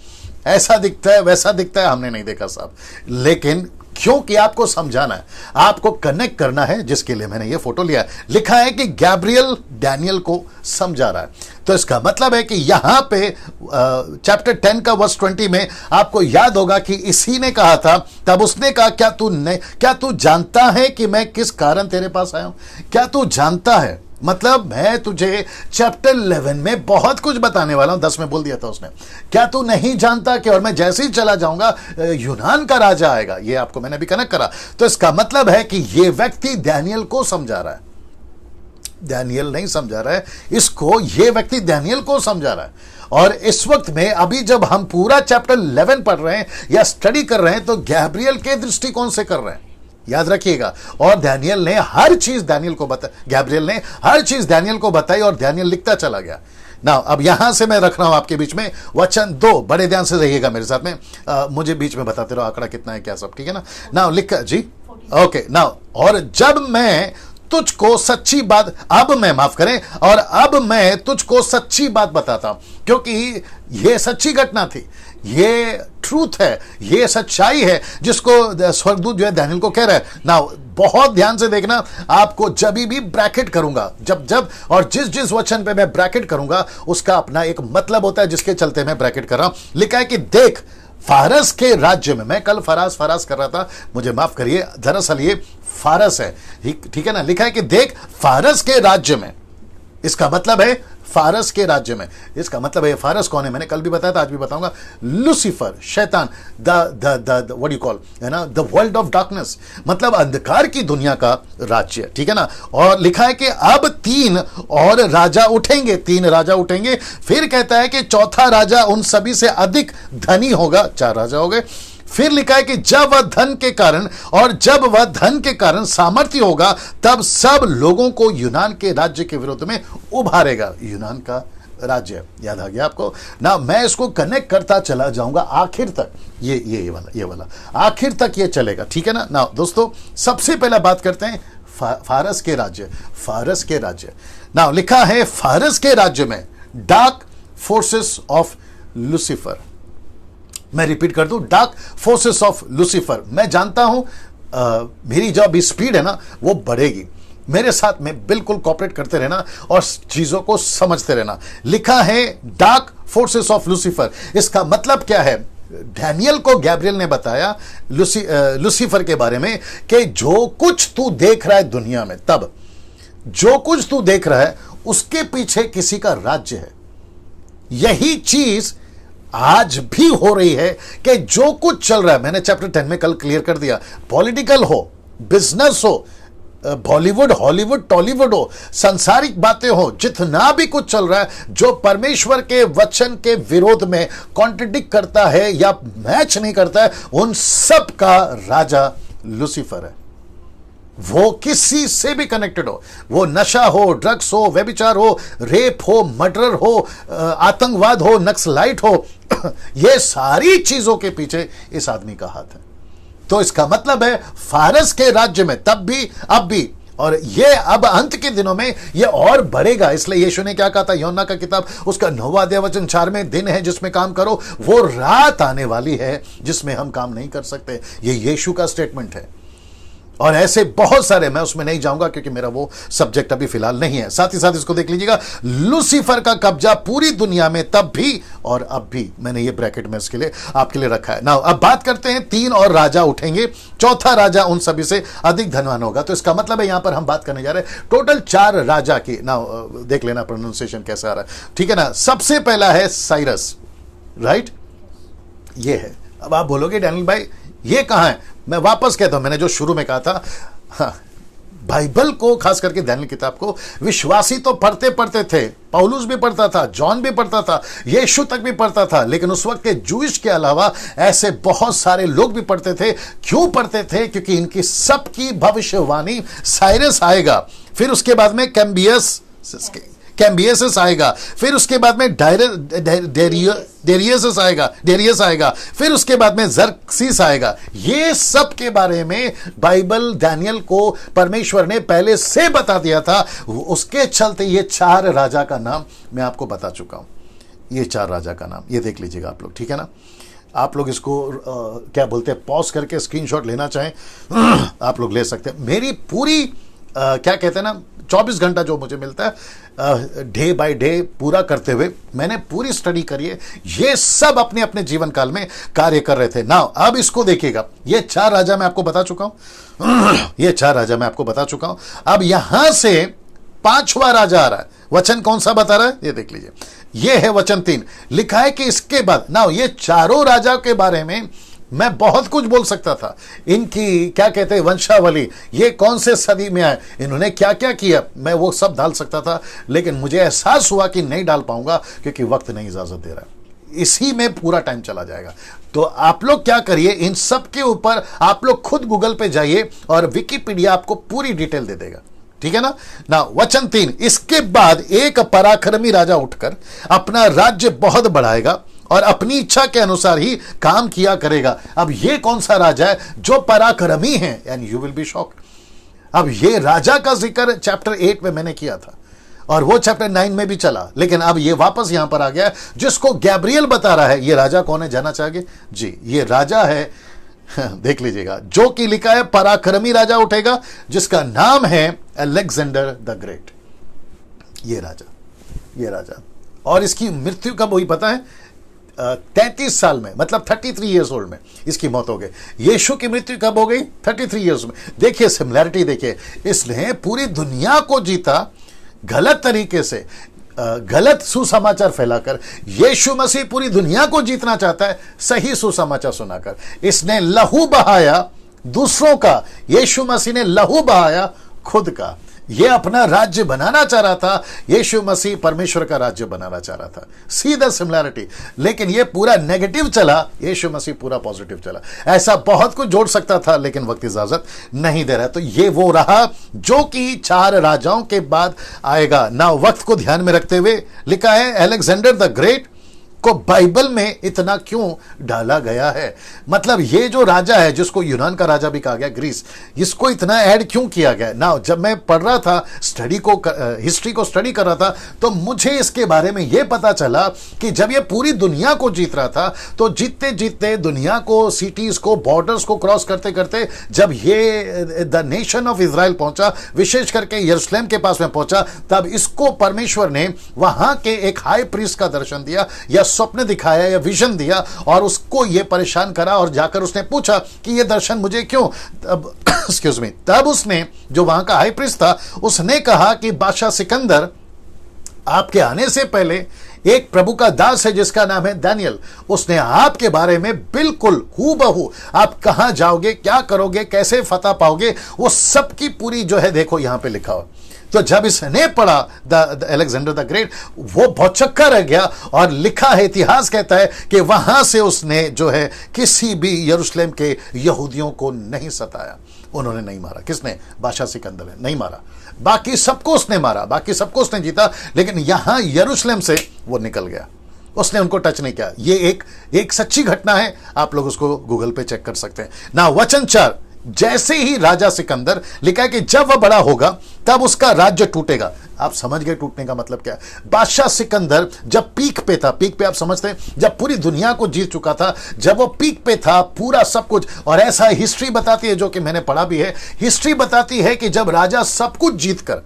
ऐसा दिखता है वैसा दिखता है, हमने नहीं देखा साहब, लेकिन क्योंकि आपको समझाना है, आपको कनेक्ट करना है, जिसके लिए मैंने ये फोटो लिया है। लिखा है कि गैब्रियल डैनियल को समझा रहा है। तो इसका मतलब है कि यहां पे चैप्टर 10 का वर्स 20 में आपको याद होगा कि इसी ने कहा था, तब उसने कहा, क्या तू जानता है कि मैं किस कारण तेरे पास आया हूं? क्या तू जानता है मतलब मैं तुझे चैप्टर 11 में बहुत कुछ बताने वाला हूं। 10 में बोल दिया था उसने, क्या तू नहीं जानता कि और मैं जैसे ही चला जाऊंगा यूनान का राजा आएगा। ये आपको मैंने अभी कनेक्ट करा। तो इसका मतलब है कि ये व्यक्ति दानियल को समझा रहा है, दानियल नहीं समझा रहा है इसको, ये व्यक्ति दानियल को समझा रहा है। और इस वक्त में अभी जब हम पूरा चैप्टर 11 पढ़ रहे हैं या स्टडी कर रहे हैं तो गैब्रियल के दृष्टिकोण से कर रहे हैं, याद रखिएगा। और दानियल ने हर चीज दानियल को बताई, गैब्रियल ने हर चीज दानियल को बताई और दानियल लिखता चला गया ना। अब यहां से मैं रख रहा हूं आपके बीच में वचन 2, बड़े ध्यान से रहिएगा मेरे साथ में, मुझे बीच में बताते रहो आंकड़ा कितना है क्या सब, ठीक है ना। नाउ लिख जी, ओके नाउ। और जब मैं तुझको सच्ची बात, अब मैं माफ करें, और अब मैं तुझको सच्ची बात बताता हूं, क्योंकि यह सच्ची घटना थी, ये ट्रूथ है, ये सच्चाई है जिसको स्वर्गदूत जो है दानियल को कह रहा है ना। बहुत ध्यान से देखना, आपको जब भी ब्रैकेट करूंगा, जब और जिस वचन पे मैं ब्रैकेट करूंगा उसका अपना एक मतलब होता है जिसके चलते मैं ब्रैकेट कर रहा हूं। लिखा है कि देख फारस के राज्य में, मैं कल फरास कर रहा था, मुझे माफ करिए, दरअसल ये फारस है, ठीक है ना। लिखा है कि देख फारस के राज्य में, इसका मतलब है फारस के राज्य में, इसका मतलब है फारस कौन है, मैंने कल भी बताया था, आज भी बताऊंगा। लूसीफर, शैतान, द व्हाट यू कॉल, है ना, द वर्ल्ड ऑफ डार्कनेस, मतलब अंधकार की दुनिया का राज्य, ठीक है ना। और लिखा है कि अब 3 और राजा उठेंगे, 3 राजा उठेंगे। फिर कहता है कि चौथा राजा उन सभी से अधिक धनी होगा, 4 राजा हो गए। फिर लिखा है कि जब वह धन के कारण, और जब वह धन के कारण सामर्थ्य होगा, तब सब लोगों को यूनान के राज्य के विरोध में उभारेगा। यूनान का राज्य याद आ गया आपको ना। मैं इसको कनेक्ट करता चला जाऊंगा आखिर तक, ये वाला आखिर तक ये चलेगा, ठीक है ना। ना दोस्तों, सबसे पहला बात करते हैं फारस के राज्य, फारस के राज्य। ना लिखा है फारस के राज्य में डार्क फोर्सेस ऑफ लूसीफर। मैं रिपीट कर दूं, डार्क फोर्सेस ऑफ लूसीफर। मैं जानता हूं मेरी जो अभी स्पीड है ना वो बढ़ेगी, मेरे साथ में बिल्कुल कोऑपरेट करते रहना और चीजों को समझते रहना। लिखा है डार्क फोर्सेस ऑफ लूसीफर, इसका मतलब क्या है? डैनियल को गैब्रियल ने बताया लूसीफर के बारे में कि जो कुछ तू देख रहा है दुनिया में, तब जो कुछ तू देख रहा है उसके पीछे किसी का राज्य है। यही चीज आज भी हो रही है कि जो कुछ चल रहा है, मैंने चैप्टर 10 में कल क्लियर कर दिया, पॉलिटिकल हो, बिजनेस हो, बॉलीवुड, हॉलीवुड, टॉलीवुड हो, सांसारिक बातें हो, जितना भी कुछ चल रहा है जो परमेश्वर के वचन के विरोध में कॉन्ट्रडिक्ट करता है या मैच नहीं करता है, उन सब का राजा लूसीफर है। वो किसी से भी कनेक्टेड हो, वो नशा हो, ड्रग्स हो, व्यभिचार हो, रेप हो, मर्डर हो, आतंकवाद हो, नक्सलाइट हो, ये सारी चीजों के पीछे इस आदमी का हाथ है। तो इसका मतलब है फारस के राज्य में तब भी, अब भी, और ये अब अंत के दिनों में ये और बढ़ेगा। इसलिए यीशु ने क्या कहा था, यूहन्ना का किताब उसका 9वां अध्याय वचन 4 में, दिन है जिसमें काम करो, वो रात आने वाली है जिसमें हम काम नहीं कर सकते। ये यीशु का स्टेटमेंट है। और ऐसे बहुत सारे, मैं उसमें नहीं जाऊंगा क्योंकि मेरा वो सब्जेक्ट अभी फिलहाल नहीं है। साथ ही साथ इसको देख लीजिएगा, लूसीफर का कब्जा पूरी दुनिया में तब भी और अब भी। मैंने ये ब्रैकेट में इसके लिए आपके लिए रखा है ना। अब बात करते हैं 3 और राजा उठेंगे, चौथा राजा उन सभी से अधिक धनवान होगा। तो इसका मतलब है यहां पर हम बात करने जा रहे हैं टोटल 4 राजा की ना। देख लेना प्रोनाउंसिएशन कैसा आ रहा है, ठीक है ना। सबसे पहला है साइरस, राइट, ये है। अब आप बोलोगे डैनियल भाई ये कहां है? मैं वापस कहता हूं, मैंने जो शुरू में कहा था, हाँ, बाइबल को, खास करके दानियल किताब को विश्वासी तो पढ़ते थे, पौलुस भी पढ़ता था, जॉन भी पढ़ता था, यीशु तक भी पढ़ता था, लेकिन उस वक्त के जूइश के अलावा ऐसे बहुत सारे लोग भी पढ़ते थे। क्यों पढ़ते थे? क्योंकि इनकी सबकी भविष्यवाणी साइरस आएगा, फिर उसके बाद में कैम्बियस आएगा, फिर उसके बाद में डेरियस आएगा, फिर उसके बाद में जर्क्सिस आएगा। ये सब के बारे में बाइबल दानियल को परमेश्वर ने पहले से बता दिया था। उसके चलते ये 4 राजा का नाम मैं आपको बता चुका हूं। ये 4 राजा का नाम ये देख लीजिएगा आप लोग, ठीक है ना। आप लोग इसको क्या बोलते हैं, पॉज करके स्क्रीनशॉट लेना चाहें आप लोग ले सकते हैं। मेरी पूरी क्या कहते हैं ना, 24 घंटा जो मुझे मिलता है डे बाय डे पूरा करते हुए मैंने पूरी स्टडी करी है। ये सब अपने अपने जीवन काल में कार्य कर रहे थे ना। अब इसको देखिएगा, ये 4 राजा मैं आपको बता चुका हूं, ये 4 राजा मैं आपको बता चुका हूं। अब यहां से पांचवा राजा आ रहा है। वचन कौन सा बता रहा है ये देख लीजिए, ये है वचन 3। लिखा है कि इसके बाद ना, ये चारों राजा के बारे में मैं बहुत कुछ बोल सकता था, इनकी क्या कहते हैं वंशावली, ये कौन से सदी में आए, इन्होंने क्या क्या किया, मैं वो सब डाल सकता था, लेकिन मुझे एहसास हुआ कि नहीं डाल पाऊंगा क्योंकि वक्त नहीं इजाजत दे रहा। इसी में पूरा टाइम चला जाएगा। तो आप लोग क्या करिए, इन सब के ऊपर आप लोग खुद गूगल पे जाइए और विकिपीडिया आपको पूरी डिटेल दे देगा, ठीक है ना। वचन 3, इसके बाद एक पराक्रमी राजा उठकर अपना राज्य बहुत बढ़ाएगा और अपनी इच्छा के अनुसार ही काम किया करेगा। अब ये कौन सा राजा है जो पराक्रमी है, and you will be shocked. अब ये राजा का जिक्र चैप्टर 8 में मैंने किया था और वो चैप्टर 9 में भी चला, लेकिन अब ये वापस यहां पर आ गया, जिसको गैब्रियल बता रहा है। ये राजा कौन है, जाना चाहोगे जी? ये राजा है, देख लीजिएगा, जो कि लिखा है पराक्रमी राजा उठेगा जिसका नाम है अलेक्जेंडर द ग्रेट। ये राजा, और इसकी मृत्यु कब हुई पता है? 33 साल में, मतलब 33 ईयर्स ओल्ड में इसकी मौत हो गई। यीशु की मृत्यु कब हो गई? 33 ईयर्स में। देखिए सिमिलैरिटी, देखिए, इसने पूरी दुनिया को जीता गलत तरीके से, गलत सुसमाचार फैलाकर। यीशु मसीह पूरी दुनिया को जीतना चाहता है सही सुसमाचार सुनाकर। इसने लहू बहाया दूसरों का, यीशु मसीह ने लहू बहाया खुद का। यह अपना राज्य बनाना चाह रहा था, यीशु मसीह परमेश्वर का राज्य बनाना चाह रहा था। सीधा सिमिलैरिटी, लेकिन यह पूरा नेगेटिव चला, यीशु मसीह पूरा पॉजिटिव चला। ऐसा बहुत कुछ जोड़ सकता था, लेकिन वक्त इजाजत नहीं दे रहा। तो ये वो रहा जो कि 4 राजाओं के बाद आएगा ना। वक्त को ध्यान में रखते हुए लिखा है अलेक्जेंडर द ग्रेट को बाइबल में इतना क्यों डाला गया है? मतलब ये जो राजा है, जिसको यूनान का राजा भी कहा गया, ग्रीस, इसको इतना ऐड क्यों किया गया ना? जब मैं पढ़ रहा था, हिस्ट्री को स्टडी कर रहा था, तो मुझे इसके बारे में यह पता चला कि जब ये पूरी दुनिया को जीत रहा था, तो जीतते जीतते दुनिया को, सिटीज को, बॉर्डर्स को क्रॉस करते करते जब ये द नेशन ऑफ इजराइल पहुंचा, विशेष करके यरूशलेम के पास में पहुंचा, तब इसको परमेश्वर ने वहां के एक हाई प्रीस्ट का दर्शन दिया या स्वप्न दिखाया या विजन दिया, और उसको ये परेशान करा, और जाकर उसने पूछा कि ये दर्शन मुझे क्यों? तब एक्सक्यूज मी, तब उसने, जो वहां का हाई प्रीस्ट था, उसने कहा कि बादशाह सिकंदर, आपके आने से पहले एक प्रभु का दास है जिसका नाम है दानियल, उसने आपके बारे में बिल्कुल हूबहू आप कहां जाओगे, क्या करोगे, कैसे फतह पाओगे, वो सब की पूरी जो है देखो यहां पे लिखा हुआ। तो जब इसने पढ़ा अलेक्जेंडर द ग्रेट, वो भौचक्का रह गया, और लिखा है, इतिहास कहता है कि वहां से उसने जो है किसी भी यरूशलेम के यहूदियों को नहीं सताया। उन्होंने नहीं मारा। किसने? बादशाह सिकंदर ने नहीं मारा। बाकी सबको उसने मारा, बाकी सबको उसने जीता, लेकिन यहां यरूशलेम से वो निकल गया, उसने उनको टच नहीं किया। ये एक सच्ची घटना है, आप लोग उसको गूगल पे चेक कर सकते हैं ना। वचन 4, जैसे ही राजा सिकंदर, लिखा है कि जब वह बड़ा होगा तब उसका राज्य टूटेगा। आप समझ गए टूटने का मतलब क्या है? बादशाह सिकंदर जब पीक पे था, पीक पे आप समझते हैं, जब पूरी दुनिया को जीत चुका था, जब वो पीक पे था, पूरा सब कुछ, और ऐसा हिस्ट्री बताती है, जो कि मैंने पढ़ा भी है, हिस्ट्री बताती है कि जब राजा सब कुछ जीतकर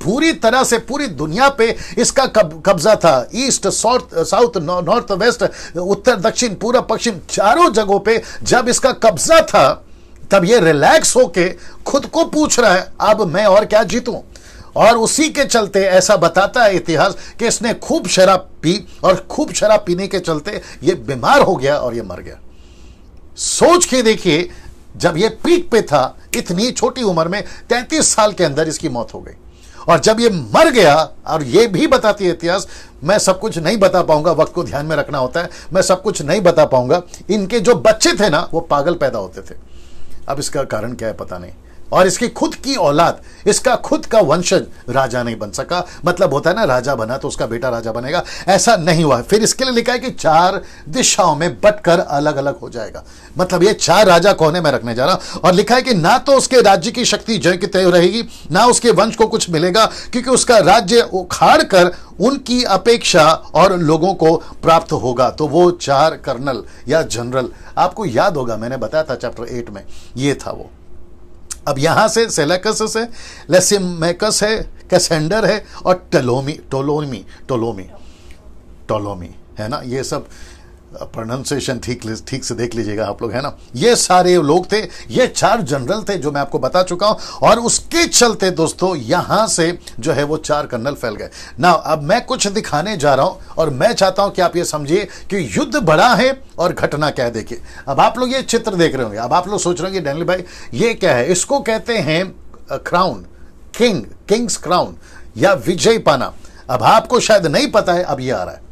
पूरी तरह से पूरी दुनिया पे इसका कब्जा था, ईस्ट, साउथ, नॉर्थ, वेस्ट, उत्तर, दक्षिण, पूर्व, पश्चिम, चारों जगहों पे जब इसका कब्जा था, तब ये रिलैक्स होके खुद को पूछ रहा है अब मैं और क्या जीतूं। और उसी के चलते ऐसा बताता है इतिहास कि इसने खूब शराब पी, और खूब शराब पीने के चलते ये बीमार हो गया और ये मर गया। सोच के देखिए, जब ये पीक पे था, इतनी छोटी उम्र में 33 साल के अंदर इसकी मौत हो गई, और जब ये मर गया, और ये भी बताती है इतिहास, मैं सब कुछ नहीं बता पाऊंगा, वक्त को ध्यान में रखना होता है, मैं सब कुछ नहीं बता पाऊंगा। इनके जो बच्चे थे ना, वो पागल पैदा होते थे। अब इसका कारण क्या है पता नहीं, और इसकी खुद की औलाद, इसका खुद का वंशज राजा नहीं बन सका। मतलब होता है ना, राजा बना तो उसका बेटा राजा बनेगा, ऐसा नहीं हुआ। फिर इसके लिए लिखा है कि 4 दिशाओं में बटकर अलग अलग हो जाएगा। मतलब ये 4 राजा कौन है मैं रखने जा रहा हूं, और लिखा है कि ना तो उसके राज्य की शक्ति जय की तय रहेगी, ना उसके वंश को कुछ मिलेगा, क्योंकि उसका राज्य उखाड़ कर उनकी अपेक्षा और लोगों को प्राप्त होगा। तो वो 4 कर्नल या जनरल, आपको याद होगा मैंने बताया था चैप्टर 8 में, ये था वो। अब यहां से सेलेकस है, लेसिमेकस है, कैसेंडर है, और टोलोमी है ना, ये सब प्रोनाउंसिएशन ठीक से देख लीजिएगा आप लोग, है ना। ये सारे लोग थे, ये 4 जनरल थे जो मैं आपको बता चुका हूं, और उसके चलते दोस्तों यहां से जो है वो 4 कर्नल फैल गए ना। अब मैं कुछ दिखाने जा रहा हूं और मैं चाहता हूं कि आप ये समझिए कि युद्ध बड़ा है और घटना क्या है। देखिए, अब आप लोग ये चित्र देख रहे होंगे, अब आप लोग सोच रहे होंगे डैनियल भाई ये क्या है, इसको कहते हैं क्राउन, किंग्स क्राउन या विजय पाना। अब आपको शायद नहीं पता है, अब ये आ रहा है।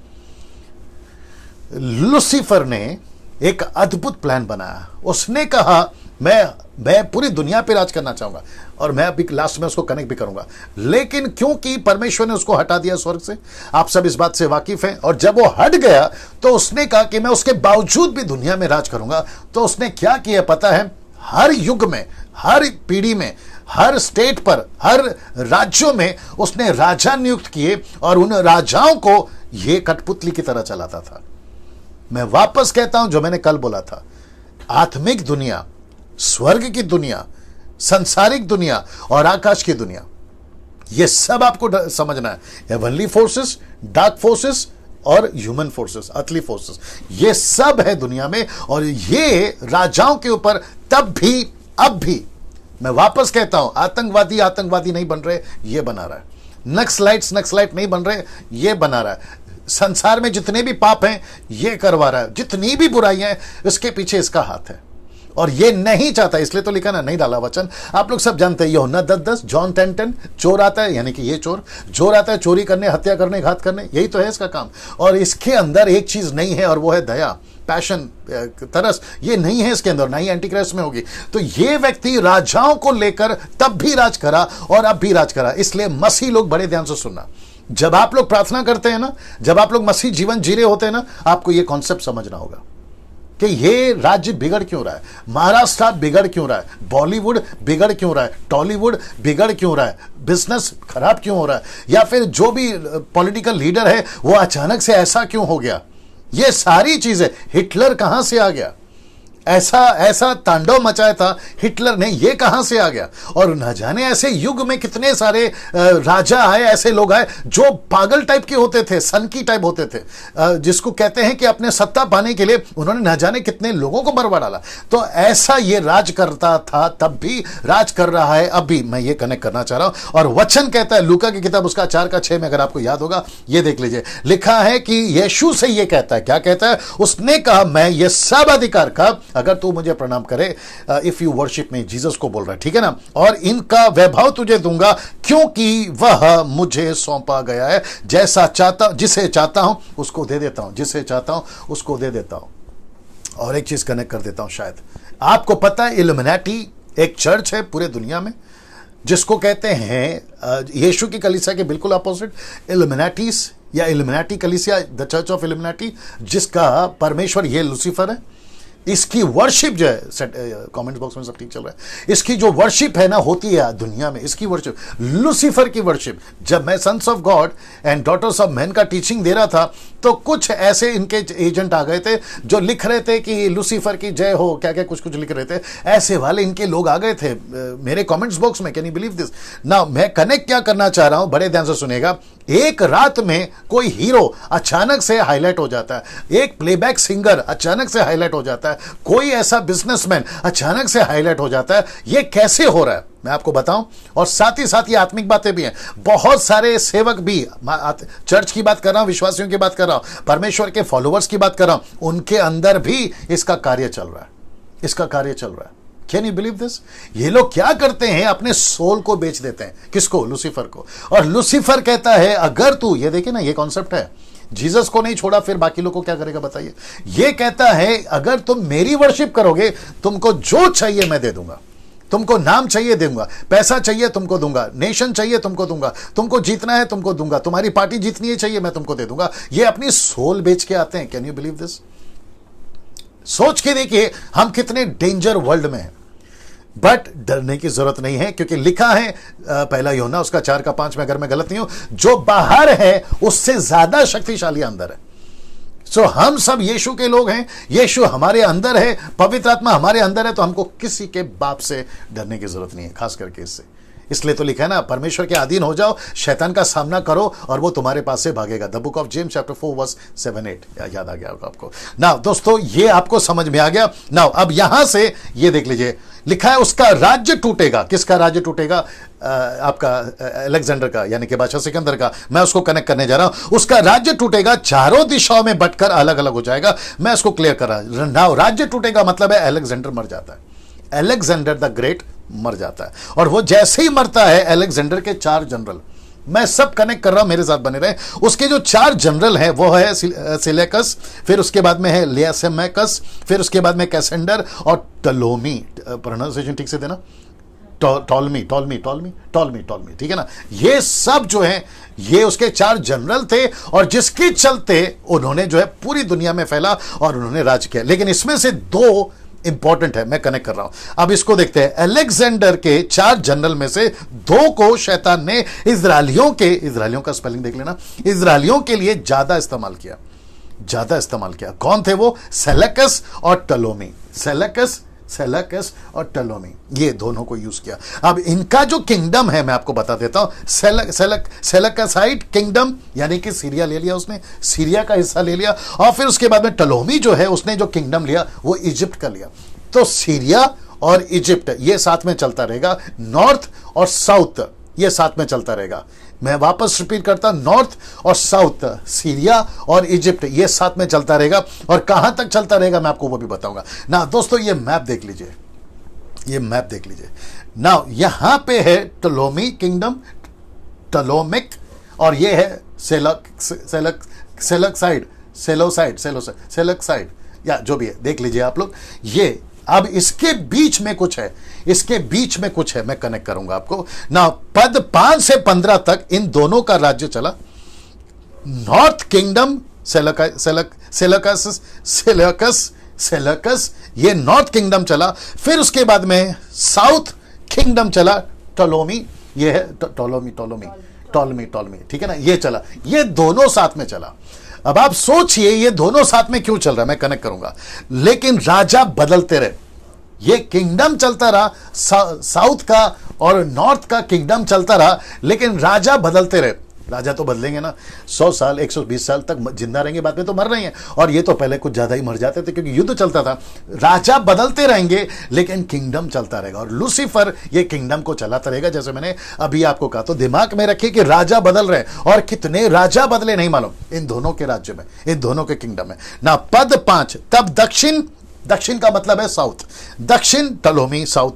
लूसीफर ने एक अद्भुत प्लान बनाया। उसने कहा मैं पूरी दुनिया पे राज करना चाहूंगा, और मैं अभी लास्ट में उसको कनेक्ट भी करूंगा। लेकिन क्योंकि परमेश्वर ने उसको हटा दिया स्वर्ग से, आप सब इस बात से वाकिफ हैं, और जब वो हट गया तो उसने कहा कि मैं उसके बावजूद भी दुनिया में राज करूंगा। तो उसने क्या किया पता है, हर युग में, हर पीढ़ी में, हर स्टेट पर, हर राज्यों में उसने राजा नियुक्त किए, और उन राजाओं को यह कठपुतली की तरह चलाता था। मैं वापस कहता हूं जो मैंने कल बोला था, आत्मिक दुनिया, स्वर्ग की दुनिया, सांसारिक दुनिया और आकाश की दुनिया, यह सब आपको समझना है। हेवनली फोर्सेस, डार्क फोर्सेस और ह्यूमन फोर्सेस, अर्थली फोर्सेस, ये सब है दुनिया में, और ये राजाओं के ऊपर तब भी अब भी, मैं वापस कहता हूं, आतंकवादी नहीं बन रहे, ये बना रहा है। नक्सलाइट नहीं बन रहे, ये बना रहा है। संसार में जितने भी पाप हैं ये करवा रहा है, जितनी भी बुराइयां हैं इसके पीछे इसका हाथ है, और ये नहीं चाहता, इसलिए तो लिखा ना, नहीं डाला वचन। आप लोग सब जानते हैं, यूहन्ना 10:10, जॉन 10:10, चोर आता है, यानी कि ये चोर आता है चोरी करने, हत्या करने, घात करने, यही तो है इसका काम। और इसके अंदर एक चीज नहीं है, और वो है दया, पैशन, तरस, ये नहीं है इसके अंदर, ना ही एंटीक्राइस्ट में होगी। तो ये व्यक्ति राजाओं को लेकर तब भी राज करा और अब भी राज करा। इसलिए मसीह लोग बड़े ध्यान से सुनना, जब आप लोग प्रार्थना करते हैं ना, जब आप लोग मसीह जीवन जी रहे होते हैं ना, आपको ये कॉन्सेप्ट समझना होगा कि ये राज्य बिगड़ क्यों रहा है, महाराष्ट्र बिगड़ क्यों रहा है, बॉलीवुड बिगड़ क्यों रहा है, टॉलीवुड बिगड़ क्यों रहा है, बिजनेस खराब क्यों हो रहा है, या फिर जो भी पॉलिटिकल लीडर है वो अचानक से ऐसा क्यों हो गया। ये सारी चीजें, हिटलर कहां से आ गया, ऐसा तांडव मचाया था हिटलर ने, ये कहां से आ गया। और न जाने ऐसे युग में कितने सारे राजा आए, ऐसे लोग आए जो पागल टाइप के होते थे, सनकी टाइप होते थे, जिसको कहते हैं कि अपने सत्ता पाने के लिए उन्होंने न जाने कितने लोगों को मरवा डाला। तो ऐसा ये राज करता था, तब भी राज कर रहा है, अब भी। मैं ये कनेक्ट करना चाह रहा हूं, और वचन कहता है, लूका की किताब उसका 4:6 में, अगर आपको याद होगा, ये देख लीजिए, लिखा है कि यीशु से ये कहता है, क्या कहता है, उसने कहा मैं ये सब अधिकार का, अगर तू मुझे प्रणाम करे, if you worship me, Jesus को बोल रहा है, ठीक है ना, और इनका वैभव तुझे दूंगा, क्योंकि वह मुझे सौंपा गया है। जैसा चाहता, जिसे चाहता हूं उसको दे देता हूं, जिसे चाहता हूं उसको दे देता हूं। और एक चीज कनेक्ट कर देता हूं, शायद आपको पता है, इल्यूमिनाटी एक चर्च है पूरे दुनिया में, जिसको कहते हैं यीशु की कलीसिया के बिल्कुल अपोजिट, इल्यूमिनाटीज या इल्यूमिनाटी कलीसिया, द चर्च ऑफ इल्यूमिनाटी, जिसका परमेश्वर ये लूसीफर है। इसकी वर्शिप जो है, कमेंट बॉक्स में सब ठीक चल रहा है, इसकी जो वर्शिप है ना, होती है दुनिया में, इसकी वर्शिप, लूसीफर की वर्शिप। जब मैं sons of God and daughters of man का टीचिंग दे रहा था, तो कुछ ऐसे इनके एजेंट आ गए थे जो लिख रहे थे कि लूसीफर की जय हो, क्या क्या कुछ लिख रहे थे, ऐसे वाले इनके लोग आ गए थे मेरे कमेंट्स बॉक्स में। Can you believe this? ना मैं कनेक्ट क्या करना चाह रहा हूं, बड़े ध्यान से सुनेगा। एक रात में कोई हीरो अचानक से हाईलाइट हो जाता है, एक प्लेबैक सिंगर अचानक से हाईलाइट हो जाता है, कोई ऐसा बिजनेसमैन अचानक से हाईलाइट हो जाता है। ये कैसे हो रहा है मैं आपको बताऊं, और साथ ही साथ ये आत्मिक बातें भी हैं। बहुत सारे सेवक भी, चर्च की बात कर रहा हूं, विश्वासियों की बात कर रहा हूं, परमेश्वर के फॉलोअर्स की बात कर रहा हूं, उनके अंदर भी इसका कार्य चल रहा है, इसका कार्य चल रहा है। Can you believe this? ये लोग क्या करते हैं, अपने सोल को बेच देते हैं। किसको? लूसीफर को। और लूसीफर कहता है, अगर तू, ये देखिए ना, ये कॉन्सेप्ट है, जीसस को नहीं छोड़ा फिर बाकी लोग को क्या करेगा बताइए। ये कहता है, अगर तुम मेरी वर्शिप करोगे, तुमको जो चाहिए मैं दे दूंगा, तुमको नाम चाहिए दूंगा, पैसा चाहिए तुमको दूंगा, नेशन चाहिए तुमको दूंगा, तुमको जीतना है तुमको दूंगा, तुम्हारी पार्टी जीतनी है चाहिए मैं तुमको दे दूंगा। ये अपनी सोल बेच के आते हैं। Can you believe this? सोच के देखिए हम कितने डेंजर वर्ल्ड में हैं। बट डरने की जरूरत नहीं है, क्योंकि लिखा है पहला यूहन्ना उसका 4:5 में, अगर मैं गलत नहीं हूं, जो बाहर है उससे ज्यादा शक्तिशाली अंदर है। सो हम सब यीशु के लोग हैं, यीशु हमारे अंदर है, पवित्र आत्मा हमारे अंदर है, तो हमको किसी के बाप से डरने की जरूरत नहीं है, खास करके इससे। इसलिए तो लिखा है ना, परमेश्वर के अधीन हो जाओ, शैतान का सामना करो और वो तुम्हारे पास से भागेगा। The book of James chapter 4 verse 7-8 याद आ गया होगा आपको। नाउ दोस्तों, ये आपको समझ में आ गया। नाउ अब यहां से ये देख लीजिए, लिखा है उसका राज्य टूटेगा। किसका राज्य टूटेगा? आपका अलेक्जेंडर का, यानी कि बादशाह सिकंदर का। मैं उसको कनेक्ट करने जा रहा हूं। उसका राज्य टूटेगा, चारों दिशाओं में बंटकर अलग अलग हो जाएगा। मैं इसको क्लियर कर रहा हूं। नाउ राज्य टूटेगा मतलब है अलेक्जेंडर मर जाता है, अलेक्जेंडर द ग्रेट मर जाता है। और वो जैसे ही मरता है, अलेक्जेंडर के 4 जनरल, मैं सब कनेक्ट कर रहा हूं, मेरे साथ बने रहे। उसके जो 4 जनरल हैं वो है सिलेकस, फिर उसके बाद में है लियासेमेकस, फिर उसके बाद में कैसेंडर और टलोमी। प्रोनाउंसिएशन ठीक से देना, टॉलमी, ठीक है ना। ये सब जो है, ये उसके 4 जनरल थे और जिसके चलते उन्होंने जो है पूरी दुनिया में फैला और उन्होंने राज किया। लेकिन इसमें से 2 इंपॉर्टेंट है, मैं कनेक्ट कर रहा हूं। अब इसको देखते हैं। अलेक्जेंडर के 4 जनरल में से 2 को शैतान ने इजरायलियों का स्पेलिंग देख लेना, इजरायलियों के लिए ज्यादा इस्तेमाल किया। कौन थे वो? सेलेकस और टलोमी। सेलेकस और टलोमी, ये दोनों को यूज किया। अब इनका जो किंगडम है मैं आपको बता देता हूं। सेलेकसाइड किंगडम, यानी कि सीरिया ले लिया उसने, सीरिया का हिस्सा ले लिया। और फिर उसके बाद में टलोमी जो है, उसने जो किंगडम लिया वो इजिप्ट का लिया। तो सीरिया और इजिप्ट ये साथ में चलता रहेगा, नॉर्थ और साउथ ये साथ में चलता रहेगा। मैं वापस रिपीट करता, नॉर्थ और साउथ, सीरिया और इजिप्ट ये साथ में चलता रहेगा। और कहां तक चलता रहेगा मैं आपको वो भी बताऊंगा ना। दोस्तों, ये मैप देख लीजिए, ना यहां पे है टलोमी किंगडम, टलोमिक, और ये है सेलेक्साइड, या जो भी है देख लीजिए आप लोग। ये अब इसके बीच में कुछ है, मैं कनेक्ट करूंगा आपको ना। पद 5 से 15 तक इन दोनों का राज्य चला। नॉर्थ किंगडम सेलेकस, ये नॉर्थ किंगडम चला। फिर उसके बाद में साउथ किंगडम चला, टोलोमी, ये है टोलोमी, ठीक है ना, ये चला। ये दोनों साथ में चला। अब आप सोचिए ये दोनों साथ में क्यों चल रहा है, मैं कनेक्ट करूंगा। लेकिन राजा बदलते रहे, ये किंगडम चलता रहा, साउथ का और नॉर्थ का किंगडम चलता रहा, लेकिन राजा बदलते रहे। राजा तो बदलेंगे ना, 100 साल 120 साल तक जिंदा रहेंगे, बाद में तो मर रहे हैं। और ये तो पहले कुछ ज्यादा ही मर जाते थे क्योंकि युद्ध चलता था। राजा बदलते रहेंगे लेकिन किंगडम चलता रहेगा। और लूसीफर ये किंगडम को चलाता रहेगा। जैसे मैंने अभी आपको कहा, तो दिमाग में रखिए कि राजा बदल रहे हैं, और कितने राजा बदले नहीं मालूम इन दोनों के राज्य में, इन दोनों के किंगडम में ना। पद 5, तब दक्षिण का मतलब है साउथ, दक्षिण टलोमी, साउथ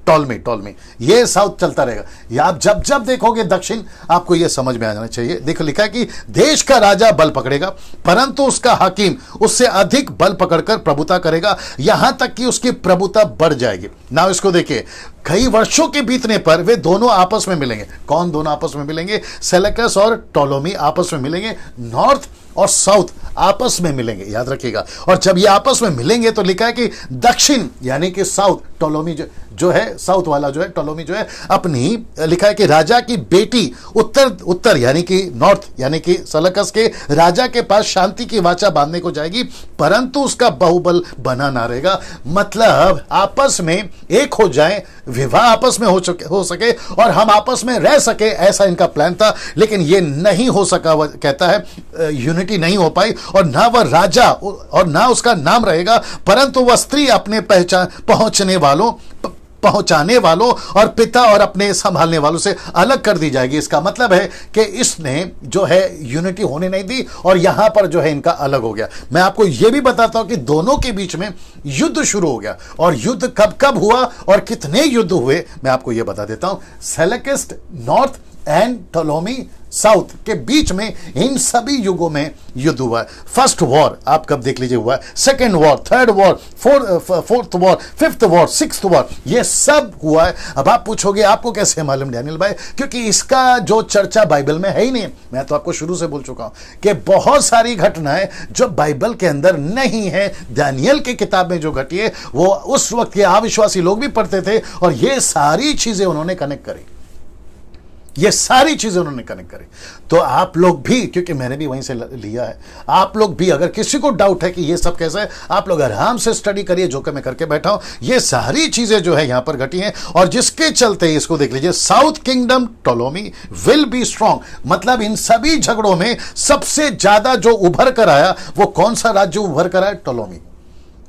टोलमी, ये साउथ चलता रहेगा। या आप जब जब देखोगे दक्षिण, आपको ये समझ में आ जाना चाहिए। देखो लिखा है कि देश का राजा बल पकड़ेगा, परंतु उसका हाकिम उससे अधिक बल पकड़कर प्रभुता करेगा, यहां तक कि उसकी प्रभुता बढ़ जाएगी। ना इसको देखिए, कई वर्षों के बीतने पर वे दोनों आपस में मिलेंगे। कौन दोनों आपस में मिलेंगे? सेलेकस और टोलोमी आपस में मिलेंगे, नॉर्थ और साउथ आपस में मिलेंगे, याद रखिएगा। और जब ये आपस में मिलेंगे तो लिखा है कि दक्षिण यानी कि साउथ, टोलोमी जो है साउथ वाला जो है, टोलोमी जो है अपनी, लिखा है कि राजा की बेटी उत्तर यानी कि नॉर्थ यानी कि सेलेकस के राजा के पास शांति की वाचा बांधने को जाएगी, परंतु उसका बाहुबल बना ना रहेगा। मतलब आपस में एक हो जाए, विवाह आपस में हो सके और हम आपस में रह सके, ऐसा इनका प्लान था। लेकिन ये नहीं हो सका, वह कहता है यूनिटी नहीं हो पाई। और ना वह राजा और ना उसका नाम रहेगा, परंतु वह स्त्री अपने पहुंचाने वालों और पिता और अपने संभालने वालों से अलग कर दी जाएगी। इसका मतलब है कि इसने जो है यूनिटी होने नहीं दी और यहां पर जो है इनका अलग हो गया। मैं आपको यह भी बताता हूं कि दोनों के बीच में युद्ध शुरू हो गया। और युद्ध कब कब हुआ और कितने युद्ध हुए मैं आपको यह बता देता हूं। सेलेकस्ट नॉर्थ एंड टोलोमी साउथ के बीच में इन सभी युगों में युद्ध हुआ है। फर्स्ट वॉर आप कब देख लीजिए हुआ है, second war, third war, fourth war, fifth war, sixth war, ये सब हुआ है। अब आप पूछोगे आपको कैसे मालूम डैनियल भाई? क्योंकि इसका जो चर्चा बाइबल में है ही नहीं। मैं तो आपको शुरू से बोल चुका हूं कि बहुत सारी घटनाएं जो बाइबल के अंदर नहीं है, दानियल की किताब में जो घटी है वो उस वक्त के अविश्वासी लोग भी पढ़ते थे और ये सारी चीजें उन्होंने कनेक्ट करी। ये सारी चीजें उन्होंने कनेक्ट करी। तो आप लोग भी, क्योंकि मैंने भी वहीं से लिया है, आप लोग भी अगर किसी को डाउट है कि ये सब कैसा है, आप लोग आराम से स्टडी करिए, जो कि मैं करके बैठा हूं। ये सारी चीजें जो है यहां पर घटी हैं, और जिसके चलते इसको देख लीजिए, south kingdom Ptolemy will be strong. मतलब इन सभी झगड़ों में सबसे ज्यादा जो उभर कर आया, वो कौन सा राज्य उभर कर आया? टोलोमी।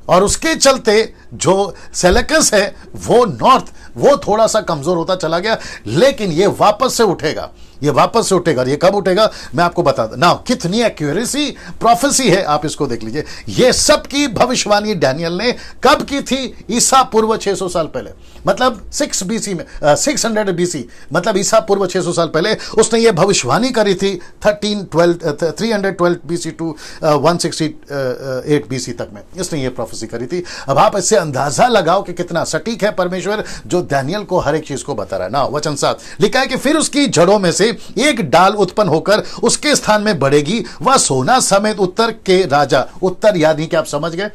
और उसके चलते जो सेलेकस है वो नॉर्थ, वो थोड़ा सा कमजोर होता चला गया, लेकिन ये वापस से उठेगा, ये वापस से उठेगा। ये कब उठेगा मैं आपको बता दूं ना। कितनी एक्यूरेसी प्रोफेसी है, आप इसको देख लीजिए। ये सब की भविष्यवाणी डैनियल ने कब की थी? ईसा पूर्व 600 साल पहले, मतलब 6 बीसी में, 600 बीसी, मतलब ईसा पूर्व 600 साल पहले उसने ये भविष्यवाणी करी थी। 312 बीसी टू 168 बीसी तक में इसने ये प्रोफेसी करी थी। अब आप इससे अंदाजा लगाओ कि कितना सटीक है परमेश्वर, जो डैनियल को हर एक चीज को बता रहा है ना। वचन 7 लिखा है कि फिर उसकी जड़ों में से एक डाल उत्पन्न होकर उसके स्थान में बढ़ेगी, वह सोना समेत उत्तर के राजा, उत्तर यानी कि आप समझ गए,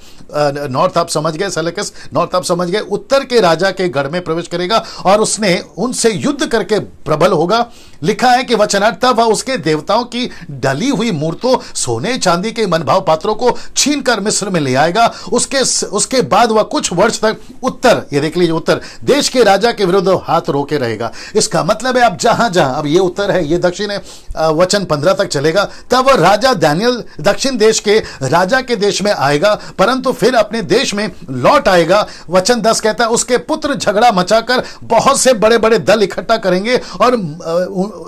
नॉर्थ आप समझ गए, सेलेकस नॉर्थ आप समझ गए, उत्तर के राजा के गढ़ में प्रवेश करेगा और उसने उनसे युद्ध करके प्रबल होगा। लिखा है कि वचनार्थ वह उसके देवताओं की डली हुई मूर्तों, सोने चांदी के मनभाव पात्रों को छीनकर मिस्र में ले आएगा। उसके बाद वह कुछ वर्ष तक उत्तर, ये देख लीजिए, उत्तर देश के राजा के विरुद्ध हाथ रोके रहेगा। इसका मतलब है अब जहां जहां, अब ये उत्तर है, ये दक्षिण है, वचन 15 तक चलेगा। तब वह राजा डैनियल दक्षिण देश के राजा के देश में आएगा, परंतु फिर अपने देश में लौट आएगा। वचन 10 कहता है उसके पुत्र झगड़ा मचाकर बहुत से बड़े बड़े दल इकट्ठा करेंगे और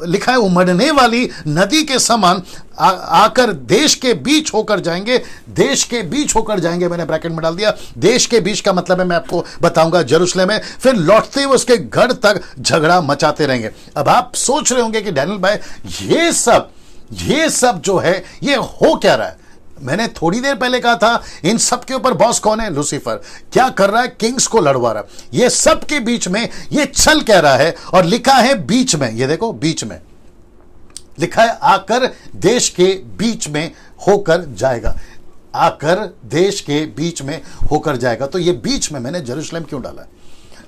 लिखा है उमड़ने वाली नदी के समान आकर देश के बीच होकर जाएंगे। देश के बीच होकर जाएंगे, मैंने ब्रैकेट में डाल दिया। देश के बीच का मतलब है, मैं आपको बताऊंगा, यरूशलेम में। फिर लौटते हुए उसके घर तक झगड़ा मचाते रहेंगे। अब आप सोच रहे होंगे कि डैनियल भाई ये सब जो है ये हो क्या रहा है? मैंने थोड़ी देर पहले कहा था इन सब के ऊपर बॉस कौन है? लूसीफर। क्या कर रहा है? किंग्स को लड़वा रहा है। ये सब के बीच में ये चल कह रहा है, और लिखा है बीच में, ये देखो बीच में लिखा है आकर देश के बीच में होकर जाएगा, आकर देश के बीच में होकर जाएगा। तो ये बीच में मैंने यरूशलेम क्यों डाला है?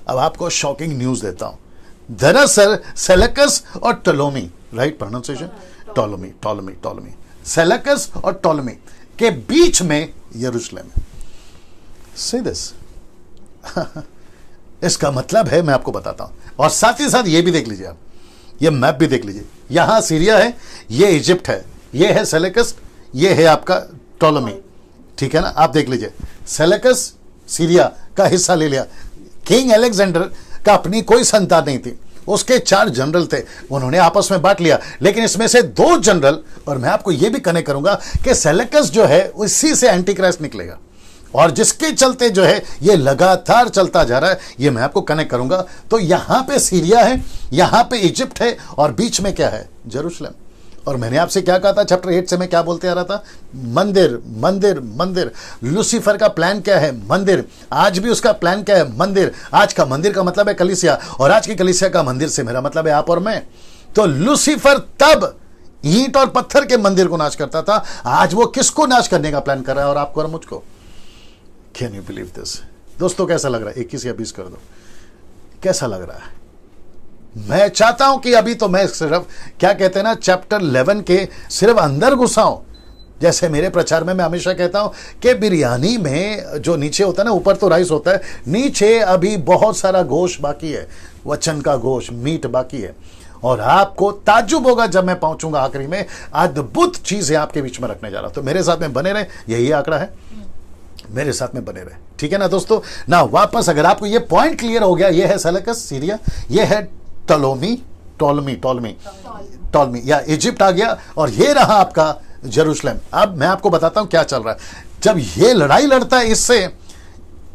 अब आपको शॉकिंग न्यूज देता हूं। दरअसल सेलेकस और टोलोमी, राइट प्रोनाउंसिएशन, टोलोमी, सेलेकस और टोलोमी के बीच में यरूशलेम है। सी दिस इसका मतलब है, मैं आपको बताता हूं, और साथ ही साथ ये भी देख लीजिए आप, ये मैप भी देख लीजिए। यहां सीरिया है, ये इजिप्ट है, ये है सेलेकस, ये है आपका टोलोमी, ठीक है ना। आप देख लीजिए, सेलेकस सीरिया का हिस्सा ले लिया। किंग अलेक्जेंडर का अपनी कोई संतान नहीं थी, उसके 4 जनरल थे, उन्होंने आपस में बांट लिया। लेकिन इसमें से 2 जनरल, और मैं आपको यह भी कनेक्ट करूंगा कि सेलेकस जो है उसी से एंटी क्राइस्ट निकलेगा, और जिसके चलते जो है ये लगातार चलता जा रहा है, ये मैं आपको कनेक्ट करूंगा। तो यहां पे सीरिया है, यहां पे इजिप्ट है, और बीच में क्या है? यरूशलेम। और मैंने आपसे क्या कहा था चैप्टर 8 से, मैं क्या बोलते आ रहा था? मंदिर, मंदिर, मंदिर। लूसीफर का प्लान क्या है? मंदिर। आज भी उसका प्लान क्या है? मंदिर। आज का मंदिर का मतलब है कलीसिया, और आज की कलीसिया का मंदिर से मेरा मतलब है आप और मैं। तो लूसीफर तब ईंट और पत्थर के मंदिर को नाश करता था, आज वो किसको नाश करने का प्लान कर रहा है? और आपको और मुझको। Can you believe this? दोस्तों कैसा लग रहा है? 21 या 20 कर दो। कैसा लग रहा है? मैं चाहता हूं कि अभी तो मैं सिर्फ, क्या कहते हैं ना, चैप्टर 11 के सिर्फ अंदर घुसा हूं। जैसे मेरे प्रचार में मैं हमेशा कहता हूं कि बिरयानी में जो नीचे होता है ना, ऊपर तो राइस होता है, नीचे अभी बहुत सारा गोश्त बाकी है, वचन का गोश्त, मीट बाकी है। और आपको ताज्जुब होगा जब मैं पहुंचूंगा आखिरी में, अद्भुत चीजें आपके बीच में रखने जा रहा हूं। तो मेरे साथ में बने रहे, यही आंकड़ा है, मेरे साथ में बने रहे, ठीक है ना दोस्तों ना। वापस अगर आपको ये पॉइंट क्लियर हो गया, ये है सेलेकस सीरिया, ये है टोलोमी या इजिप्ट आ गया, और ये रहा आपका यरूशलेम। अब मैं आपको बताता हूं क्या चल रहा है। जब ये लड़ाई लड़ता है इससे,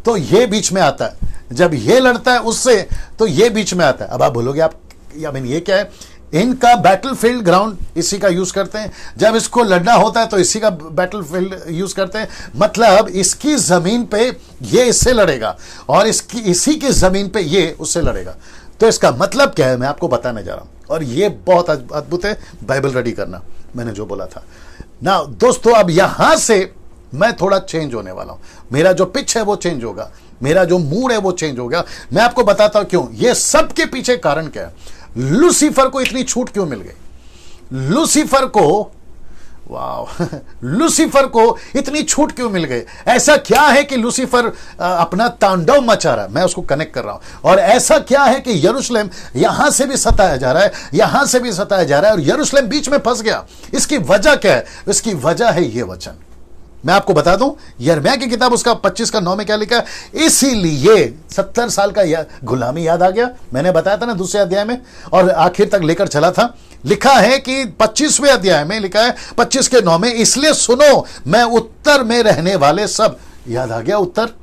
तो ये बीच में आता है, जब ये लड़ता है उससे, तो ये बीच में आता है। अब आप बोलोगे आप, ये क्या है? इनका बैटलफील्ड ग्राउंड इसी का यूज करते हैं, जब इसको लड़ना होता है तो इसी का बैटलफील्ड यूज करते हैं। मतलब इसकी जमीन पे ये इससे लड़ेगा, और इसी की जमीन पे ये उससे लड़ेगा। तो इसका मतलब क्या है मैं आपको बताने जा रहा हूं, और ये बहुत अद्भुत है। बाइबल रेडी करना, मैंने जो बोला था ना दोस्तों। अब यहां से मैं थोड़ा चेंज होने वाला हूं, मेरा जो पिच है वो चेंज होगा, मेरा जो मूड है वो चेंज होगा। मैं आपको बताता हूं क्यों। ये सब के पीछे कारण क्या है? लूसीफर को इतनी छूट क्यों मिल गई? लूसीफर को, वाह, लूसीफर को इतनी छूट क्यों मिल गई? ऐसा क्या है कि लूसीफर अपना तांडव मचा रहा है? मैं उसको कनेक्ट कर रहा हूं। और ऐसा क्या है कि यरूशलेम यहां से भी सताया जा रहा है, यहां से भी सताया जा रहा है, और यरूशलेम बीच में फंस गया? इसकी वजह क्या है? इसकी वजह है यह वचन। मैं आपको बता दूं, यिर्मयाह की किताब उसका 25:9 में क्या लिखा है? इसीलिए 70 साल का गुलामी याद आ गया। मैंने बताया था ना दूसरे अध्याय में, और आखिर तक लेकर चला था। लिखा है कि 25वें अध्याय में लिखा है 25:9 में, इसलिए सुनो, मैं उत्तर में रहने वाले सब, याद आ गया उत्तर,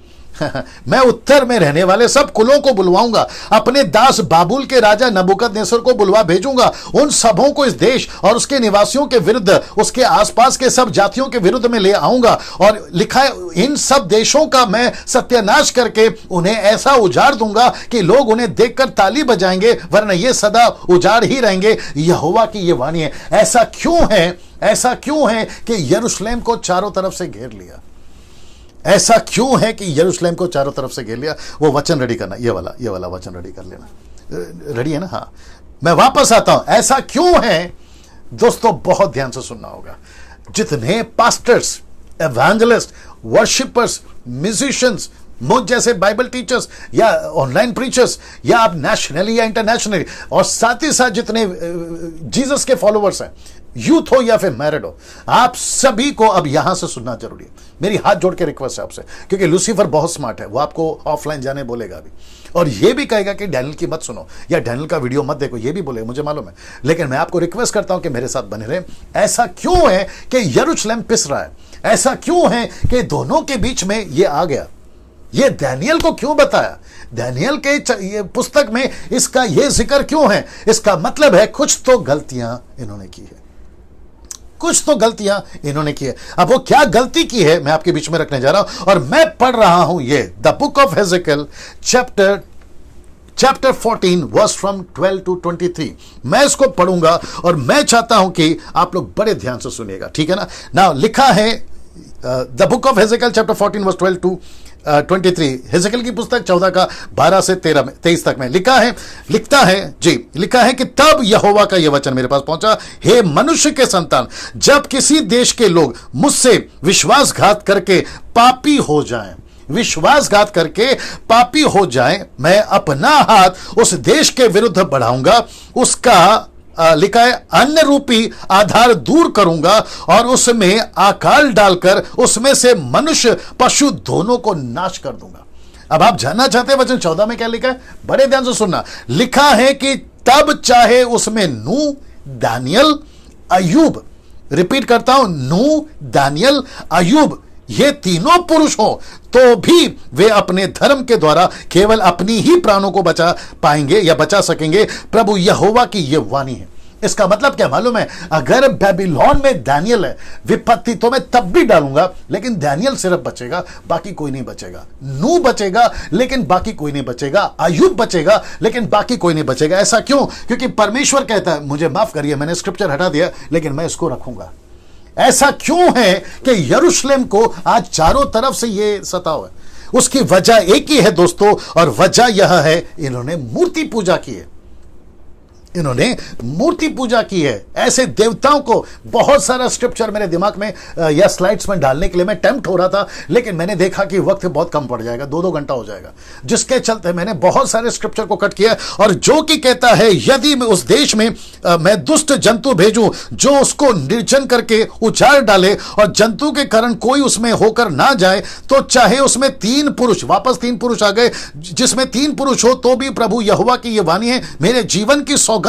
मैं उत्तर में रहने वाले सब कुलों को बुलवाऊंगा, अपने दास बाबुल के राजा नबूकदनेस्सर को बुलवा भेजूंगा, उन सबों को इस देश और उसके निवासियों के विरुद्ध, उसके आसपास के सब जातियों के विरुद्ध में ले आऊंगा। और लिखा है, इन सब देशों का मैं सत्यानाश करके उन्हें ऐसा उजाड़ दूंगा कि लोग उन्हें देखकर ताली बजाएंगे, वरना ये सदा उजाड़ ही रहेंगे। यहोवा की ये वाणी है। ऐसा क्यों है? ऐसा क्यों है कि यरूशलेम को चारों तरफ से घेर लिया? ऐसा क्यों है कि यरूशलेम को चारों तरफ से घेर लिया? वो वचन रेडी करना, ये वाला वचन रेडी कर लेना। रेडी है ना? हाँ, मैं वापस आता हूं। ऐसा क्यों है दोस्तों? बहुत ध्यान से सुनना होगा। जितने पास्टर्स, एवेंजलिस्ट, वर्शिपर्स, म्यूजिशियंस, मुझ जैसे बाइबल टीचर्स या ऑनलाइन प्रीचर्स, या आप नेशनली या इंटरनेशनली, और साथ ही साथ जितने जीसस के फॉलोवर्स हैं, यूथ हो या फिर मैरिड हो, आप सभी को अब यहां से सुनना जरूरी है। मेरी हाथ जोड़ के रिक्वेस्ट है आपसे, क्योंकि लूसीफर बहुत स्मार्ट है, वो आपको ऑफलाइन जाने बोलेगा अभी, और ये भी कहेगा कि डैनियल की मत सुनो या डैनियल का वीडियो मत देखो, ये भी बोलेगा, मुझे मालूम है। लेकिन मैं आपको रिक्वेस्ट करता हूं कि मेरे साथ बने रहें। ऐसा क्यों है कि यरूशलेम पिस रहा है? ऐसा क्यों है कि दोनों के बीच में ये आ गया? ये डैनियल को क्यों बताया? डैनियल के ये पुस्तक में इसका ये जिक्र क्यों है? इसका मतलब है कुछ तो गलतियां इन्होंने की है, कुछ तो गलतियां इन्होंने की है। अब वो क्या गलती की है मैं आपके बीच में रखने जा रहा हूं, और मैं पढ़ रहा हूं ये the book of Ezekiel chapter 14 verse from 12 to 23। मैं इसको पढ़ूंगा और मैं चाहता हूं कि आप लोग बड़े ध्यान से सुनिएगा, ठीक है ना? नाउ लिखा है the book of Ezekiel chapter 14 verse 12 to 23, Ezekiel की पुस्तक 14 का 12 से 23 तक में लिखा है कि तब यहोवा का यह वचन मेरे पास पहुंचा, हे मनुष्य के संतान, जब किसी देश के लोग मुझसे विश्वासघात करके पापी हो जाएं, विश्वासघात करके पापी हो जाएं, मैं अपना हाथ उस देश के विरुद्ध बढ़ाऊंगा, उसका लिखा है अन्न रूपी आधार दूर करूंगा, और उसमें अकाल डालकर उसमें से मनुष्य पशु दोनों को नाश कर दूंगा। अब आप जानना चाहते हैं वचन 14 में क्या लिखा है? बड़े ध्यान से सुनना। लिखा है कि तब चाहे उसमें नूह, दानियल, अय्यूब, रिपीट करता हूं, नूह, दानियल, अय्यूब, ये तीनों पुरुष हो तो भी वे अपने धर्म के द्वारा केवल अपनी ही प्राणों को बचा पाएंगे या बचा सकेंगे। प्रभु यहोवा की यह वाणी है। इसका मतलब क्या मालूम है? अगर बेबीलोन में दानियल है, विपत्ति तो मैं तब भी डालूंगा, लेकिन दानियल सिर्फ बचेगा, बाकी कोई नहीं बचेगा। नूह बचेगा लेकिन बाकी कोई नहीं बचेगा। अय्यूब बचेगा लेकिन बाकी कोई नहीं बचेगा। ऐसा क्यों? क्योंकि परमेश्वर कहता है, मुझे माफ करिए मैंने स्क्रिप्चर हटा दिया, लेकिन मैं इसको रखूंगा। ऐसा क्यों है कि यरूशलेम को आज चारों तरफ से ये सताव है? उसकी वजह एक ही है दोस्तों, और वजह यह है, इन्होंने मूर्ति पूजा की है। इन्होंने मूर्ति पूजा की है। ऐसे देवताओं को, बहुत सारा स्क्रिप्चर मेरे दिमाग में या स्लाइड्स में डालने के लिए मैं टेम्प्ट हो रहा था, लेकिन मैंने देखा कि वक्त बहुत कम पड़ जाएगा, 2-2 घंटा हो जाएगा, जिसके चलते मैंने बहुत सारे स्क्रिप्चर को कट किया। और जो कि कहता है, यदि मैं उस देश में मैं दुष्ट जंतु भेजूं जो उसको निर्जन करके उजाड़ डाले, और जंतु के कारण कोई उसमें होकर ना जाए, तो चाहे उसमें 3 पुरुष, वापस 3 पुरुष आ गए, जिसमें 3 पुरुष हो तो भी प्रभु यहोवा की यह वाणी है, मेरे जीवन की सौगंध,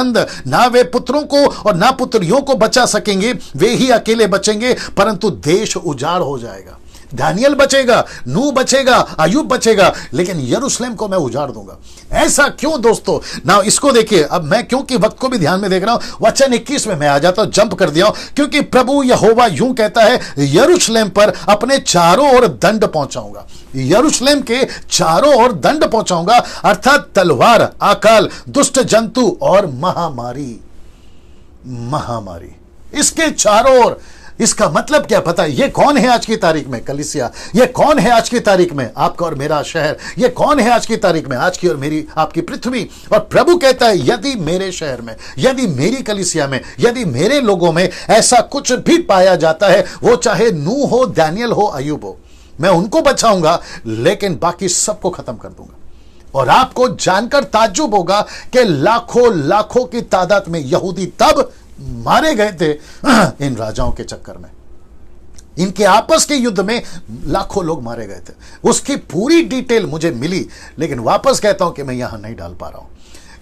ना वे पुत्रों को और ना पुत्रियों को बचा सकेंगे, वे ही अकेले बचेंगे, परंतु देश उजाड़ हो जाएगा। दानियल बचेगा, नूह बचेगा, अय्यूब बचेगा, लेकिन यरूशलेम को मैं उजाड़ दूंगा। ऐसा क्यों दोस्तों? ना इसको देखिए, अब मैं क्योंकि वक्त को भी ध्यान में देख रहा हूं, वचन 21 में मैं आ जाता हूं, जंप कर दिया हूं, क्योंकि प्रभु यहोवा यूं कहता है, यरूशलेम पर अपने चारों ओर दंड पहुंचाऊंगा। यरूशलेम के चारों ओर दंड पहुंचाऊंगा, अर्थात तलवार, अकाल, दुष्ट जंतु और महामारी। इसके चारों ओर इसका मतलब क्या पता है? ये कौन है आज की तारीख में कलीसिया? ये कौन है आज की तारीख में आपका और मेरा शहर? ये कौन है आज की तारीख में आज की और मेरी आपकी पृथ्वी? और प्रभु कहता है यदि मेरे शहर में, यदि मेरी कलीसिया में, यदि मेरे लोगों में ऐसा कुछ भी पाया जाता है, वो चाहे नूह हो, दानियल हो, अय्यूब हो, मैं उनको बचाऊंगा, लेकिन बाकी सबको खत्म कर दूंगा। और आपको जानकर ताज्जुब होगा कि लाखों लाखों की तादाद में यहूदी तब मारे गए थे इन राजाओं के चक्कर में। इनके आपस के युद्ध में लाखों लोग मारे गए थे। उसकी पूरी डिटेल मुझे मिली, लेकिन वापस कहता हूं कि मैं यहां नहीं डाल पा रहा हूं,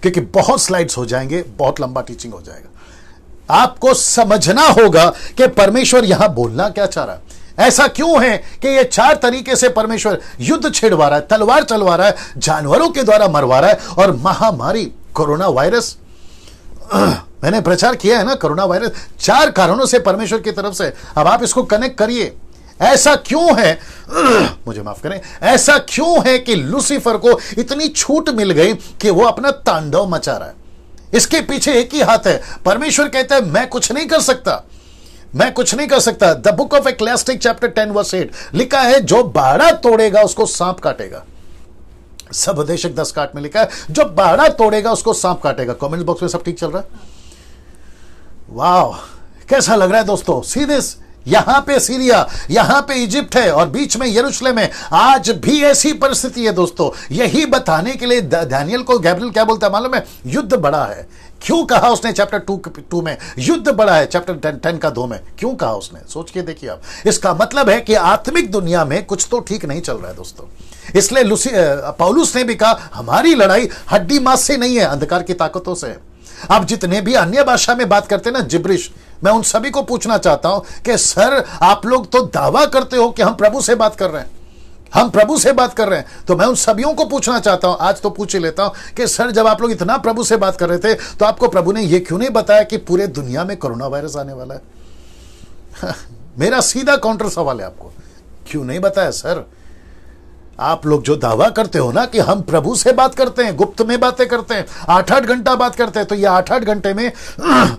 क्योंकि बहुत स्लाइड्स हो जाएंगे, बहुत लंबा टीचिंग हो जाएगा। आपको समझना होगा कि परमेश्वर यहां बोलना क्या चाह रहा है। ऐसा क्यों है कि ये 4 तरीके से परमेश्वर युद्ध छिड़वा रहा है, तलवार चलवा रहा है, जानवरों के द्वारा मरवा रहा है, और महामारी कोरोना वायरस मैंने प्रचार किया है ना, कोरोना वायरस 4 कारणों से परमेश्वर की तरफ से। अब आप इसको कनेक्ट करिए। ऐसा क्यों है मुझे माफ करें, ऐसा क्यों है कि लूसीफर को इतनी छूट मिल गई कि वो अपना तांडव मचा रहा है? इसके पीछे एक ही हाथ है। परमेश्वर कहता है मैं कुछ नहीं कर सकता, मैं कुछ नहीं कर सकता। The book of Ecclesiastic chapter 10 verse 8 लिखा है, जो बाड़ा तोड़ेगा उसको सांप काटेगा। सब उपदेशक 10:8 में लिखा है, जो बाड़ा तोड़ेगा उसको सांप काटेगा। कमेंट बॉक्स में सब ठीक चल रहा है? वाह, कैसा लग रहा है दोस्तों? सीधे यहां पे सीरिया, यहां पे इजिप्ट है और बीच में यरूशलेम है। आज भी ऐसी परिस्थिति है दोस्तों। यही बताने के लिए दानियल को गैब्रियल क्या बोलता है मालूम है? युद्ध बड़ा है। क्यों कहा उसने चैप्टर 2 में युद्ध बड़ा है? चैप्टर 10 का 2 में क्यों कहा उसने? सोच के देखिए आप। इसका मतलब है कि आत्मिक दुनिया में कुछ तो ठीक नहीं चल रहा है दोस्तों। इसलिए पौलुस ने भी कहा हमारी लड़ाई हड्डी मांस से नहीं है, अंधकार की ताकतों से है। अब जितने भी अन्य भाषा में बात करते हैं ना, जिब्रिश, मैं उन सभी को पूछना चाहता हूं कि सर आप लोग तो दावा करते हो कि हम प्रभु से बात कर रहे हैं, हम प्रभु से बात कर रहे हैं, तो मैं उन सभियों को पूछना चाहता हूं, आज तो पूछ ही लेता हूं कि सर जब आप लोग इतना प्रभु से बात कर रहे थे तो आपको प्रभु ने यह क्यों नहीं बताया कि पूरे दुनिया में कोरोना वायरस आने वाला है? मेरा सीधा काउंटर सवाल है आपको, क्यों नहीं बताया सर? आप लोग जो दावा करते हो ना कि हम प्रभु से बात करते हैं, गुप्त में बातें करते हैं, 8-8 घंटा बात करते हैं, तो ये 8-8 घंटे में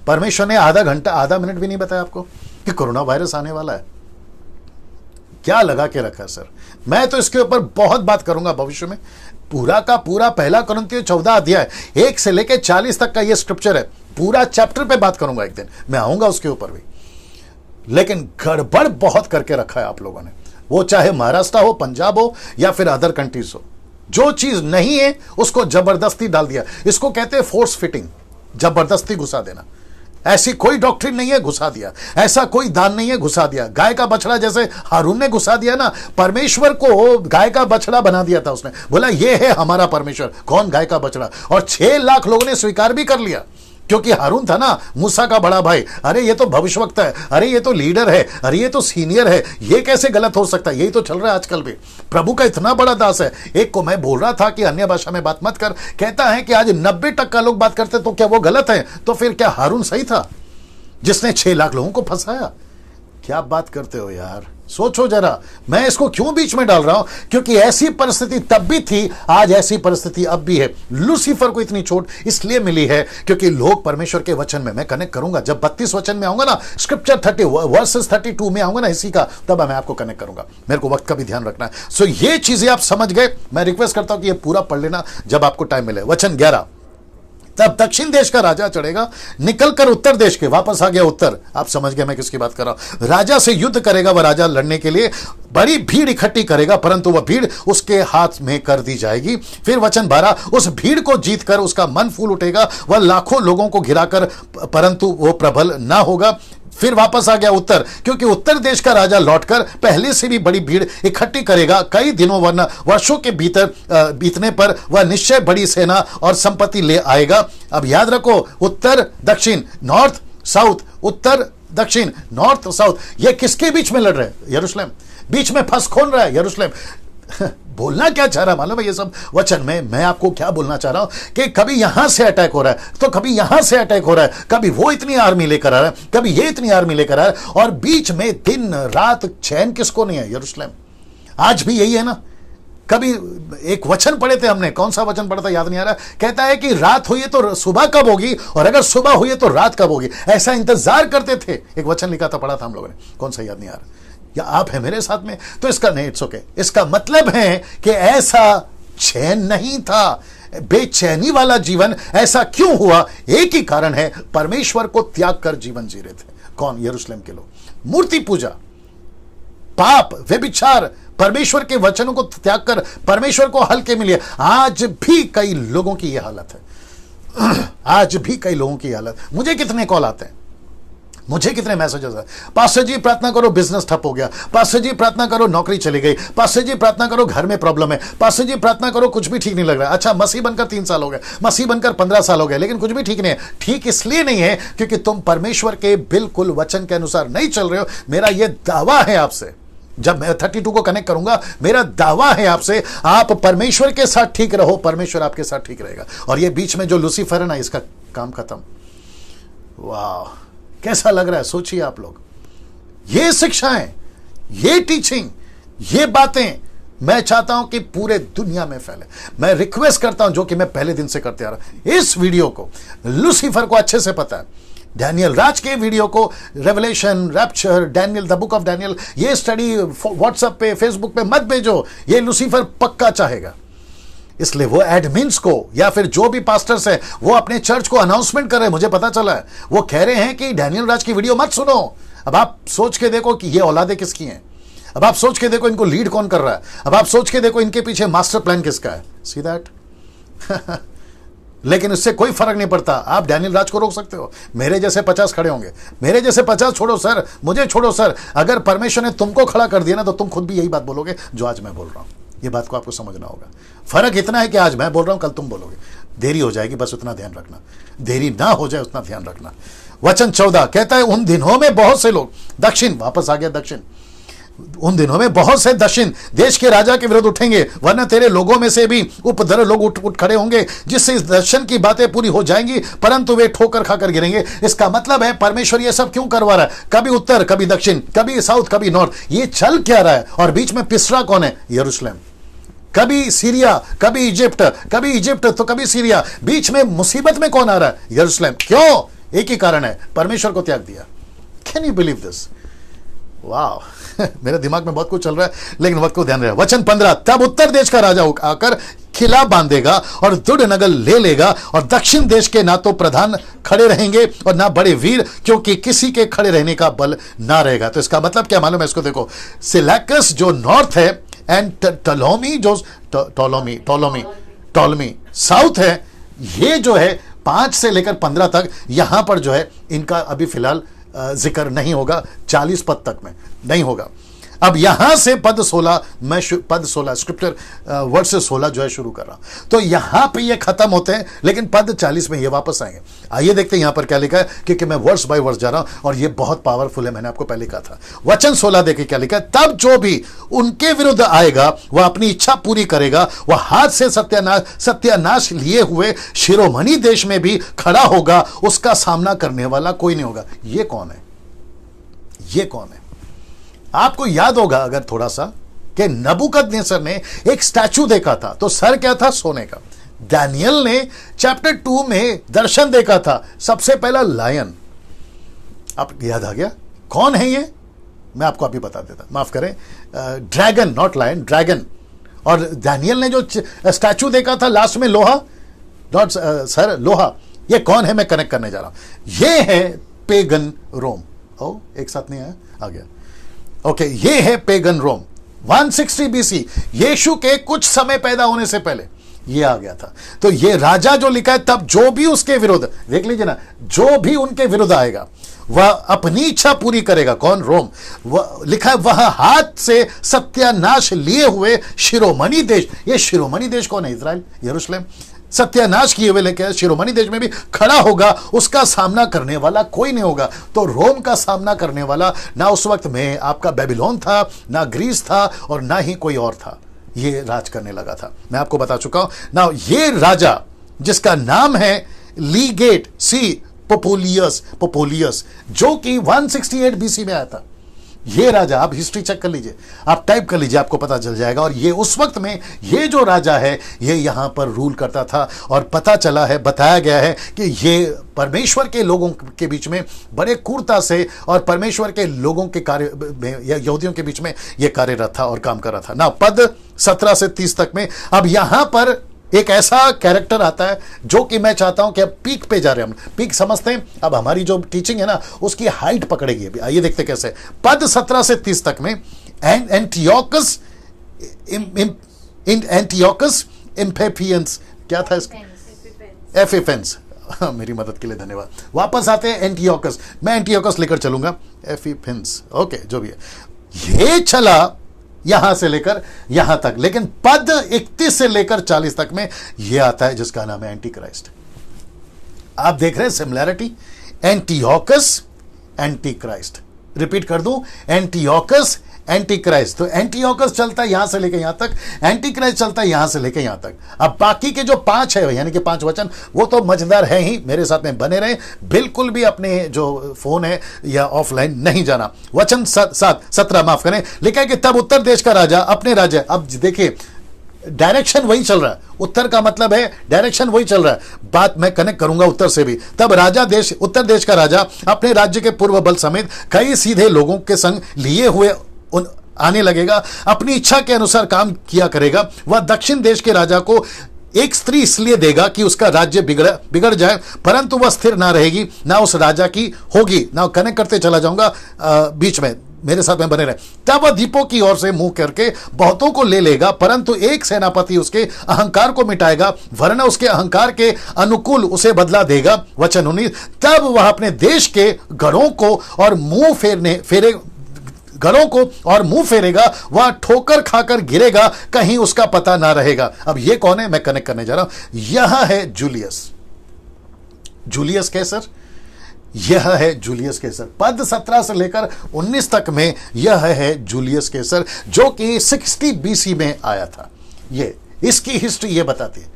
परमेश्वर ने आधा घंटा, आधा मिनट भी नहीं बताया आपको कि कोरोना वायरस आने वाला है? क्या लगा के रखा है सर? मैं तो इसके ऊपर बहुत बात करूंगा भविष्य में। पूरा का पूरा 1 कुरिन्थियों 14 अध्याय 1 से लेकर 40 तक का ये स्क्रिप्चर है, पूरा चैप्टर पे बात करूंगा। एक दिन मैं आऊंगा उसके ऊपर भी। लेकिन गड़बड़ बहुत करके रखा है आप लोगों ने, वो चाहे महाराष्ट्र हो, पंजाब हो या फिर अदर कंट्रीज हो। जो चीज नहीं है उसको जबरदस्ती डाल दिया। इसको कहते हैं फोर्स फिटिंग, जबरदस्ती घुसा देना। ऐसी कोई डॉक्ट्रिन नहीं है, घुसा दिया। ऐसा कोई दान नहीं है, घुसा दिया। गाय का बछड़ा जैसे हारून ने घुसा दिया ना, परमेश्वर को गाय का बछड़ा बना दिया था उसने, बोला ये है हमारा परमेश्वर। कौन? गाय का बछड़ा। और 6 लाख लोगों ने स्वीकार भी कर लिया, क्योंकि हारून था ना मूसा का बड़ा भाई। अरे ये तो भविष्यवक्ता है, अरे ये तो लीडर है, अरे ये तो सीनियर है, ये कैसे गलत हो सकता है? यही तो चल रहा है आजकल भी। प्रभु का इतना बड़ा दास है। एक को मैं बोल रहा था कि अन्य भाषा में बात मत कर, कहता है कि आज 90% लोग बात करते, तो क्या वो गलत है? तो फिर क्या हारून सही था जिसने 6 लाख लोगों को फंसाया? क्या बात करते हो यार, सोचो जरा। मैं इसको क्यों बीच में डाल रहा हूं? क्योंकि ऐसी परिस्थिति तब भी थी, आज ऐसी परिस्थिति अब भी है। लूसीफर को इतनी छूट इसलिए मिली है क्योंकि लोग परमेश्वर के वचन में, मैं कनेक्ट करूंगा जब 32 वचन में आऊंगा ना, स्क्रिप्चर 30 वर्सेस 32 में आऊंगा ना इसी का, तब मैं आपको कनेक्ट करूंगा। मेरे को वक्त का भी ध्यान रखना है। सो ये चीजें आप समझ गए। मैं रिक्वेस्ट करता हूं कि ये पूरा पढ़ लेना जब आपको टाइम मिले। वचन 11, तब दक्षिण देश का राजा चढ़ेगा, निकलकर उत्तर देश के, वापस आ गया उत्तर। आप समझ गए मैं किसकी बात कर रहा हूं। राजा से युद्ध करेगा, वह राजा लड़ने के लिए बड़ी भीड़ इकट्ठी करेगा, परंतु वह भीड़ उसके हाथ में कर दी जाएगी। फिर वचन 12, उस भीड़ को जीतकर उसका मन फूल उठेगा, वह लाखों लोगों को घिराकर, परंतु वो प्रबल ना होगा। फिर वापस आ गया उत्तर, क्योंकि उत्तर देश का राजा लौटकर पहले से भी बड़ी भीड़ इकट्ठी करेगा कई दिनों वरना वर्षों के बीतने पर वह निश्चय बड़ी सेना और संपत्ति ले आएगा। अब याद रखो, उत्तर दक्षिण, नॉर्थ साउथ, उत्तर दक्षिण, नॉर्थ साउथ, ये किसके बीच में लड़ रहे हैं? यरूशलेम। बीच में फंस कौन रहा है? यरूशलेम। बोलना क्या चाह रहा मालूम है? ये सब वचन में मैं आपको क्या बोलना चाह रहा हूं कि कभी यहां से अटैक हो रहा है, तो कभी यहां से अटैक हो रहा है, कभी वो इतनी आर्मी लेकर आ रहा है, कभी ये इतनी आर्मी लेकर आ रहा है, और बीच में दिन रात चैन किसको नहीं है? यरूशलेम। आज भी यही है ना, कभी एक वचन पढ़े थे हमने, कौन सा वचन पढ़ा था याद नहीं आ रहा, कहता है कि रात हुई तो सुबह कब होगी, और अगर सुबह हुई तो रात कब होगी, ऐसा इंतजार करते थे। एक वचन लिखा था, पढ़ा था हम लोगों ने, कौन सा याद नहीं आ रहा, या आप है मेरे साथ में, तो इसका नहीं, इट्स ओके, इसका मतलब है कि ऐसा चैन नहीं था, बेचैनी वाला जीवन ऐसा क्यों हुआ? एक ही कारण है, परमेश्वर को त्याग कर जीवन जी रहे थे। कौन? यरूशलेम के लोग। मूर्ति पूजा, पाप, व्यभिचार, परमेश्वर के वचनों को त्याग कर परमेश्वर को हल्के में लिया। आज भी कई लोगों की यह हालत है। आज भी कई लोगों की हालत। मुझे कितने कॉल आते हैं, मुझे कितने मैसेजेस है, पास्टर जी प्रार्थना करो बिजनेस ठप हो गया, पास्टर जी प्रार्थना करो नौकरी चली गई, पास्टर जी प्रार्थना करो घर में प्रॉब्लम है, पास्टर जी प्रार्थना करो कुछ भी ठीक नहीं लग रहा। अच्छा, मसीह बनकर 3 साल हो गए, मसीह बनकर 15 साल हो गए, लेकिन कुछ भी ठीक नहीं है। ठीक इसलिए नहीं है क्योंकि तुम परमेश्वर के बिल्कुल वचन के अनुसार नहीं चल रहे हो। मेरा यह दावा है आपसे, जब मैं 32 को कनेक्ट करूंगा, मेरा दावा है आपसे, आप परमेश्वर के साथ ठीक रहो, परमेश्वर आपके साथ ठीक रहेगा। और ये बीच में जो लूसीफर है ना, इसका काम खत्म। वाह, कैसा लग रहा है? सोचिए आप लोग, ये शिक्षाएं, ये टीचिंग, ये बातें मैं चाहता हूं कि पूरे दुनिया में फैले। मैं रिक्वेस्ट करता हूं, जो कि मैं पहले दिन से करते आ रहा, इस वीडियो को लूसीफर को अच्छे से पता है, डैनियल राज के वीडियो को, revelation, rapture, Daniel, the book of Daniel, ये स्टडी व्हाट्सएप पे, फेसबुक पे मत भेजो, ये लूसीफर पक्का चाहेगा। इसलिए वो एडमिन्स को या फिर जो भी पास्टर्स है, वो अपने चर्च को अनाउंसमेंट कर रहे हैं। मुझे पता चला है, वो कह रहे हैं कि डैनियल राज की वीडियो मत सुनो। अब आप सोच के देखो कि ये औलादे किसकी हैं। अब आप सोच के देखो इनको लीड कौन कर रहा है। अब आप सोच के देखो इनके पीछे मास्टर प्लान किसका है। See that. लेकिन इससे कोई फर्क नहीं पड़ता। आप डैनियल राज को रोक सकते हो, मेरे जैसे 50 खड़े होंगे, मेरे जैसे 50 छोड़ो सर, मुझे छोड़ो सर। अगर परमेश्वर ने तुमको खड़ा कर दिया ना, तो तुम खुद भी यही बात बोलोगे जो आज मैं बोल रहा हूं। ये बात को आपको समझना होगा। फर्क इतना है कि आज मैं बोल रहा हूं, कल तुम बोलोगे। देरी हो जाएगी, बस उतना ध्यान रखना, देरी ना हो जाए उतना ध्यान रखना। वचन 14 कहता है, उन दिनों में बहुत से लोग दक्षिण, वापस आ गया दक्षिण, उन दिनों में बहुत से दक्षिण देश के राजा के विरुद्ध उठेंगे, वरना तेरे लोगों में से भी उपद्रव लोग उठ खड़े होंगे, जिससे इस दर्शन की बातें पूरी हो जाएंगी, परंतु वे ठोकर खाकर गिरेंगे। इसका मतलब है परमेश्वर ये सब क्यों करवा रहा है? कभी उत्तर, कभी दक्षिण, कभी साउथ, कभी नॉर्थ, ये चल क्या रहा है? और बीच में पिसरा कौन है? यरूशलेम। कभी सीरिया, कभी इजिप्ट, कभी इजिप्ट तो कभी सीरिया, बीच में मुसीबत में कौन आ रहा है? यरूशलेम। क्यों? एक ही कारण है, परमेश्वर को त्याग दिया। Can you believe this? वाह, मेरे दिमाग में बहुत कुछ चल रहा है, लेकिन वक्त को ध्यान रहे। वचन 15, तब उत्तर देश का राजा आकर किला बांधेगा और दुड नगर ले लेगा, और दक्षिण देश के ना तो प्रधान खड़े रहेंगे और ना बड़े वीर, क्योंकि किसी के खड़े रहने का बल ना रहेगा। तो इसका मतलब क्या मालूम है? इसको देखो, सिलैकस जो नॉर्थ है एंड टोलोमी जो टोलोमी साउथ है, ये जो है 5 से लेकर 15 तक, यहां पर जो है इनका अभी फिलहाल जिक्र नहीं होगा, 40 पद तक में नहीं होगा। अब यहां से पद 16, मैं पद 16 स्क्रिप्चर वर्ष 16 जो है शुरू कर रहा हूं, तो यहां पे ये खत्म होते हैं, लेकिन पद 40 में ये वापस आएंगे। आइए देखते हैं यहां पर क्या लिखा है, क्योंकि मैं वर्ष बाय वर्ष जा रहा हूं और ये बहुत पावरफुल है, मैंने आपको पहले कहा था। वचन 16 देखिए क्या लिखा है, तब जो भी उनके विरुद्ध आएगा वह अपनी इच्छा पूरी करेगा, वह हाथ से सत्यानाश लिए हुए शिरोमणि देश में भी खड़ा होगा, उसका सामना करने वाला कोई नहीं होगा। ये कौन है? ये कौन है? आपको याद होगा अगर थोड़ा सा, कि नबूकदनेस्सर ने एक स्टैचू देखा था, तो सर क्या था? सोने का। डैनियल ने चैप्टर 2 में दर्शन देखा था, सबसे पहला लायन। आप याद आ गया कौन है ये? मैं आपको अभी बता देता, माफ करें, ड्रैगन, नॉट लायन, ड्रैगन। और डैनियल ने जो स्टैचू देखा था लास्ट में, लोहा, नॉट सर, लोहा। ये कौन है? मैं कनेक्ट करने जा रहा हूं। ये है पेगन रोम। ओ, एक साथ नहीं आया, आ गया। ओके, ये है पेगन रोम। 160 BC, यीशु के कुछ समय पैदा होने से पहले ये आ गया था। तो ये राजा जो लिखा है, तब जो भी उसके विरुद्ध, देख लीजिए ना, जो भी उनके विरुद्ध आएगा वह अपनी इच्छा पूरी करेगा। कौन? रोम। वह लिखा है, वह हाथ से सत्यानाश लिए हुए शिरोमणि देश। ये शिरोमणि देश कौन है? इजराइल, यरूशलेम। सत्यानाश किए हुए लेके शिरोमणि देश में भी खड़ा होगा, उसका सामना करने वाला कोई नहीं होगा। तो रोम का सामना करने वाला ना उस वक्त में आपका बेबीलोन था, ना ग्रीस था, और ना ही कोई और था। ये राज करने लगा था, मैं आपको बता चुका हूं ना। ये राजा जिसका नाम है लीगेट सी पोपोलियस, जो कि 168 BC में आया था। ये राजा, आप हिस्ट्री चेक कर लीजिए, आप टाइप कर लीजिए, आपको पता चल जाएगा। और ये उस वक्त में ये जो राजा है ये यहां पर रूल करता था। और पता चला है, बताया गया है कि ये परमेश्वर के लोगों के बीच में बड़े क्रूरता से और परमेश्वर के लोगों के कार्य में या यहूदियों के बीच में ये कार्यरत था और काम कर रहा था ना। पद 17 से 30 तक में अब यहां पर एक ऐसा कैरेक्टर आता है जो कि मैं चाहता हूं कि अब पीक पे जा रहे हैं, हम पीक समझते हैं। अब हमारी जो टीचिंग है ना उसकी हाइट पकड़ेगी अभी। आइए देखते कैसे। पद 17 से 30 तक में एंटियोकस इम्फेफियंस, क्या था इसका? एफिफेंस। मेरी मदद के लिए धन्यवाद। वापस आते हैं एंटियोकस, मैं एंटियोकस लेकर चलूंगा, एफिफेंस, ओके जो भी है। ये चला यहां से लेकर यहां तक, लेकिन पद 31 से लेकर 40 तक में यह आता है जिसका नाम है एंटी क्राइस्ट। आप देख रहे हैं similarity, Antiochus anti Christ. Repeat कर दूं, एंटियोकस एंटी क्राइस्ट। तो एंटियोकस चलता है यहां से लेकर यहां तक, एंटी क्राइस्ट चलता है यहां से लेकर यहां तक। अब बाकी के जो 5 है यानी कि 5 वचन, वो तो मजेदार है ही, मेरे साथ में बने रहे, बिल्कुल भी अपने जो फोन है या ऑफलाइन नहीं जाना। वचन 17 माफ करें, लिखा है कि तब उत्तर देश का राजा अपने राज्य, अब देखिए डायरेक्शन वही चल रहा है, उत्तर का मतलब है डायरेक्शन वही चल रहा है, बात मैं कनेक्ट करूंगा उत्तर से भी। तब उत्तर देश का राजा अपने राज्य के पूर्व बल समेत कई सीधे लोगों के संग लिए हुए आने लगेगा, अपनी इच्छा के अनुसार काम किया करेगा। वह दक्षिण देश के राजा को एक स्त्री इसलिए देगा कि उसका राज्य बिगड़ जाए, परंतु वह स्थिर ना रहेगी, ना उस राजा की होगी। ना कनेक्ट करते चला जाऊंगा बीच में, मेरे साथ में बने रहे। तब वह द्वीपों की ओर से मुंह करके बहुतों को ले लेगा, परंतु एक सेनापति उसके अहंकार को मिटाएगा, वरना उसके अहंकार के अनुकूल उसे बदला देगा। वचन 19, तब वह अपने देश के गढ़ों को और मुंह फेरेगा, वह ठोकर खाकर गिरेगा, कहीं उसका पता ना रहेगा। अब ये कौन है, मैं कनेक्ट करने जा रहा हूं। यह है जूलियस कैसर, यह है जूलियस कैसर। पद 17 से लेकर 19 तक में यह है जूलियस कैसर, जो कि 60 BC में आया था। ये इसकी हिस्ट्री ये बताती है,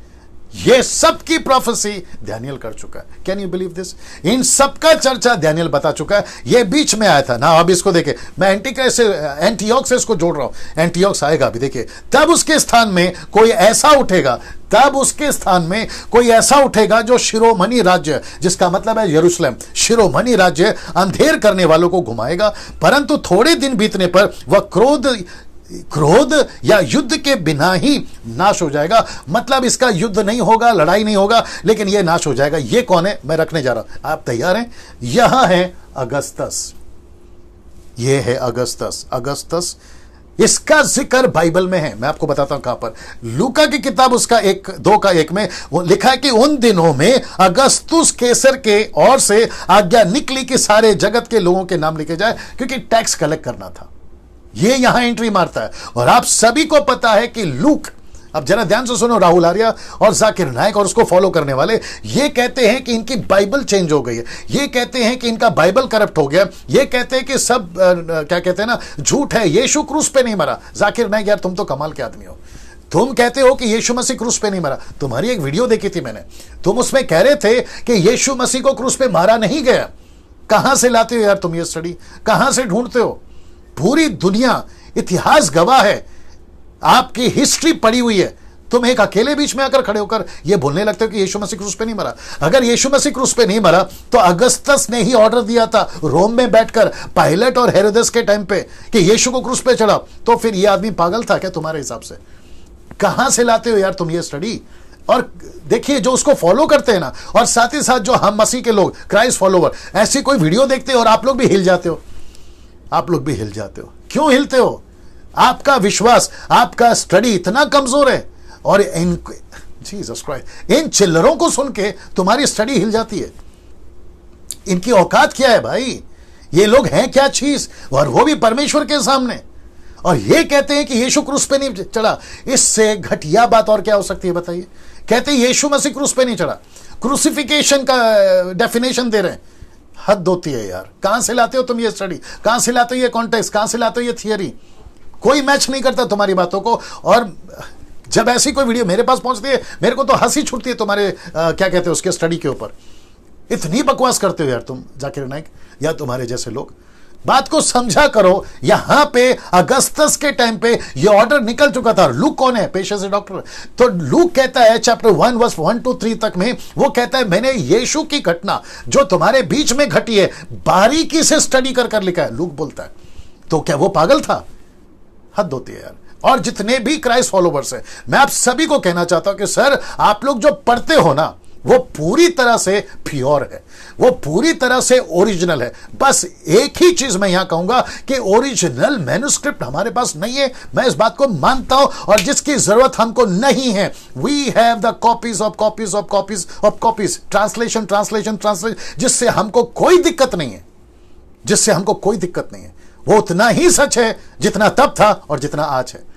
ये सबकी प्रोफेसी दानियल कर चुका है। Can you believe this? इन सबका चर्चा दानियल बता चुका है। ये बीच में आया था ना। अब इसको देखे, मैं एंटियोक्स से इसको जोड़ रहा हूं। एंटियोक्स आएगा अभी, देखिए। तब उसके स्थान में कोई ऐसा उठेगा जो शिरोमणि राज्य, जिसका मतलब है यरूशलेम, शिरोमणि राज्य अंधेर करने वालों को घुमाएगा, परंतु थोड़े दिन बीतने पर वह क्रोध या युद्ध के बिना ही नाश हो जाएगा। मतलब इसका युद्ध नहीं होगा, लड़ाई नहीं होगा, लेकिन यह नाश हो जाएगा। यह कौन है, मैं रखने जा रहा हूं, आप तैयार हैं? यह है अगस्तस। यह है अगस्तस। इसका जिक्र बाइबल में है, मैं आपको बताता हूं कहां पर। लूका की किताब उसका 2:1 में वो लिखा है कि उन दिनों में अगस्तुस कैसर के ओर से आज्ञा निकली कि सारे जगत के लोगों के नाम लिखे जाए, क्योंकि टैक्स कलेक्ट करना था। ये यहां एंट्री मारता है। और आप सभी को पता है कि लूक, अब जरा ध्यान से सुनो, राहुल आर्या और जाकिर नायक और उसको फॉलो करने वाले, ये कहते हैं कि इनकी बाइबल चेंज हो गई है, ये कहते हैं कि इनका बाइबल करप्ट हो गया, ये कहते हैं कि सब क्या कहते हैं ना, झूठ है, यीशु क्रूस पे नहीं मरा। जाकिर नायक, यार तुम तो कमाल के आदमी हो, तुम कहते हो कि यीशु मसीह क्रूस पे नहीं मरा। तुम्हारी एक वीडियो देखी थी मैंने, तुम उसमें कह रहे थे कि यीशु मसीह को क्रूस पे मारा नहीं गया। कहां से लाते हो यार तुम ये स्टडी, कहां से ढूंढते हो? पूरी दुनिया, इतिहास गवाह है, आपकी हिस्ट्री पड़ी हुई है। तुम एक अकेले बीच में आकर खड़े होकर यह बोलने लगते हो कि यीशु मसीह क्रूस पे नहीं मरा। अगर यीशु मसीह क्रूस पे नहीं मरा तो अगस्तस ने ही ऑर्डर दिया था रोम में बैठकर, पायलट और हेरोदेस के टाइम पे, कि यीशु को क्रूस पे चढ़ा। तो फिर यह आदमी पागल था क्या तुम्हारे हिसाब से? कहां से लाते हो यार तुम ये स्टडी? और देखिए, जो उसको फॉलो करते हैं ना, और साथ ही साथ जो हम मसीह के लोग, क्राइस्ट फॉलोवर, ऐसी कोई वीडियो देखते हो और आप लोग भी हिल जाते हो। क्यों हिलते हो? आपका विश्वास, आपका स्टडी इतना कमजोर है, और जीसस क्राइस्ट, इन चिल्लरों को सुन के तुम्हारी स्टडी हिल जाती है। इनकी औकात क्या है भाई? ये लोग हैं क्या चीज, और वो भी परमेश्वर के सामने, और ये कहते हैं कि यीशु क्रूस पे नहीं चढ़ा। इससे घटिया बात और क्या हो सकती है बताइए? कहते हैं यीशु मसीह क्रूस पे नहीं चढ़ा, क्रूसिफिकेशन का डेफिनेशन दे रहे हैं। हद होती है यार। कहां से लाते हो तुम ये स्टडी, कहां से लाते हो ये कॉन्टेक्स्ट, कहां से लाते हो ये थियरी? कोई मैच नहीं करता तुम्हारी बातों को। और जब ऐसी कोई वीडियो मेरे पास पहुंचती है, मेरे को तो हंसी छूटती है तुम्हारे क्या कहते हैं उसके स्टडी के ऊपर। इतनी बकवास करते हो यार तुम, जाकिर नाइक या तुम्हारे जैसे लोग। बात को समझा करो। यहां पे अगस्तस के टाइम पे ये ऑर्डर निकल चुका था। लूक कौन है? पेशे से डॉक्टर। तो लूक कहता है चैप्टर 1 वर्स 1 to 3 तक में, वो कहता है मैंने यीशु की घटना जो तुम्हारे बीच में घटी है बारीकी से स्टडी कर कर लिखा है। लूक बोलता है तो क्या वो पागल था? हद होती है यार। और जितने भी क्राइस्ट फॉलोवर्स हैं, मैं आप सभी को कहना चाहता हूं कि सर आप लोग जो पढ़ते हो ना वो पूरी तरह से प्योर है, वो पूरी तरह से ओरिजिनल है। बस एक ही चीज मैं यहां कहूंगा कि ओरिजिनल मैन्युस्क्रिप्ट हमारे पास नहीं है, मैं इस बात को मानता हूं, और जिसकी जरूरत हमको नहीं है। We have the copies of copies of copies of copies, translation translation translation, जिससे हमको कोई दिक्कत नहीं है, जिससे हमको कोई दिक्कत नहीं है। वो उतना ही सच है जितना तब था और जितना आज है।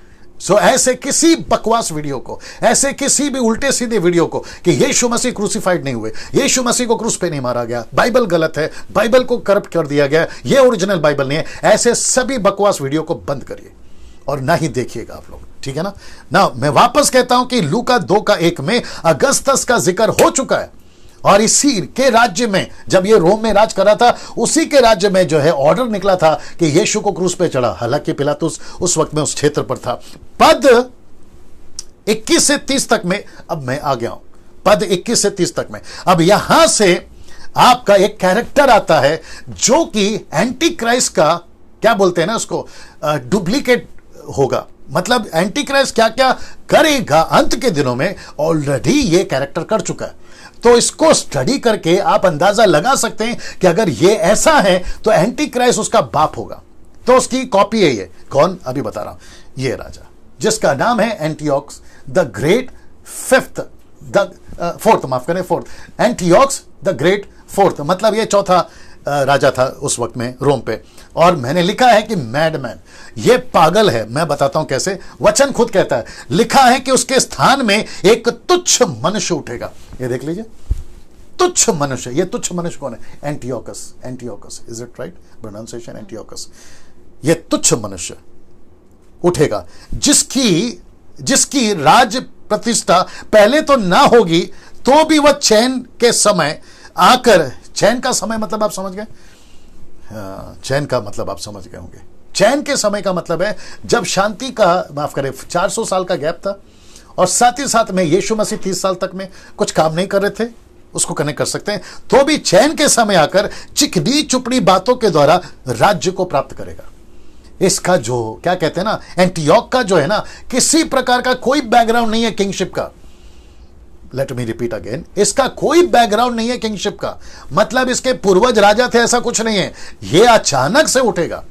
सो ऐसे किसी बकवास वीडियो को, ऐसे किसी भी उल्टे सीधे वीडियो को कि यीशु मसीह क्रूसिफाइड नहीं हुए, यीशु मसीह को क्रूस पे नहीं मारा गया, बाइबल गलत है, बाइबल को करप्ट कर दिया गया, ये ओरिजिनल बाइबल नहीं है, ऐसे सभी बकवास वीडियो को बंद करिए और ना ही देखिएगा आप लोग, ठीक है ना। ना मैं वापस कहता हूं कि लूका 2:1 में अगस्तस का जिक्र हो चुका है, और इसी के राज्य में जब ये रोम में राज कर रहा था, उसी के राज्य में जो है ऑर्डर निकला था कि यीशु को क्रूस पे चढ़ा। हालांकि पिलातुस उस वक्त में उस क्षेत्र पर था। पद 21 से 30 तक में अब मैं आ गया हूं, पद 21 से 30 तक में। अब यहां से आपका एक कैरेक्टर आता है जो कि एंटी क्राइस्ट का, क्या बोलते हैं ना उसको, डुप्लीकेट होगा। मतलब एंटी क्राइस्ट क्या क्या करेगा अंत के दिनों में, ऑलरेडी ये कैरेक्टर कर चुका है। तो इसको स्टडी करके आप अंदाजा लगा सकते हैं कि अगर ये ऐसा है तो एंटी क्राइस्ट उसका बाप होगा। तो उसकी कॉपी है ये। कौन? अभी बता रहा हूं। ये राजा जिसका नाम है एंटियोक्स द ग्रेट फोर्थ, माफ करें, फोर्थ, एंटियोक्स द ग्रेट फोर्थ। मतलब ये चौथा राजा था उस वक्त में रोम पे। और मैंने लिखा है कि मैडमैन, ये पागल है। मैं बताता हूं कैसे। वचन खुद कहता है, लिखा है कि उसके स्थान में एक तुच्छ मनुष्य उठेगा। ये देख लीजिए, तुच्छ मनुष्य। ये तुच्छ मनुष्य कौन है? Antiochus. Antiochus, is it right pronunciation? Antiochus. ये तुच्छ मनुष्य उठेगा जिसकी राज प्रतिष्ठा पहले तो ना होगी, तो भी वह चैन के समय आकर, चैन का समय मतलब आप समझ गए, चैन का मतलब आप समझ गए होंगे। चैन के समय का मतलब है जब शांति का, माफ करें, 400 साल का गैप था, और साथ ही साथ में यीशु मसीह 30 साल तक में कुछ काम नहीं कर रहे थे, उसको कनेक्ट कर सकते हैं। तो भी चैन के समय आकर चिकनी चुपड़ी बातों के द्वारा राज्य को प्राप्त करेगा। इसका जो क्या कहते हैं ना, एंटियोक का जो है ना, किसी प्रकार का कोई बैकग्राउंड नहीं है किंगशिप का। लेट मी रिपीट अगेन, इसका कोई बैकग्राउंड नहीं है किंगशिप का। मतलब इसके पूर्वज राजा थे ऐसा कुछ नहीं है। ये अचानक से उठेगा,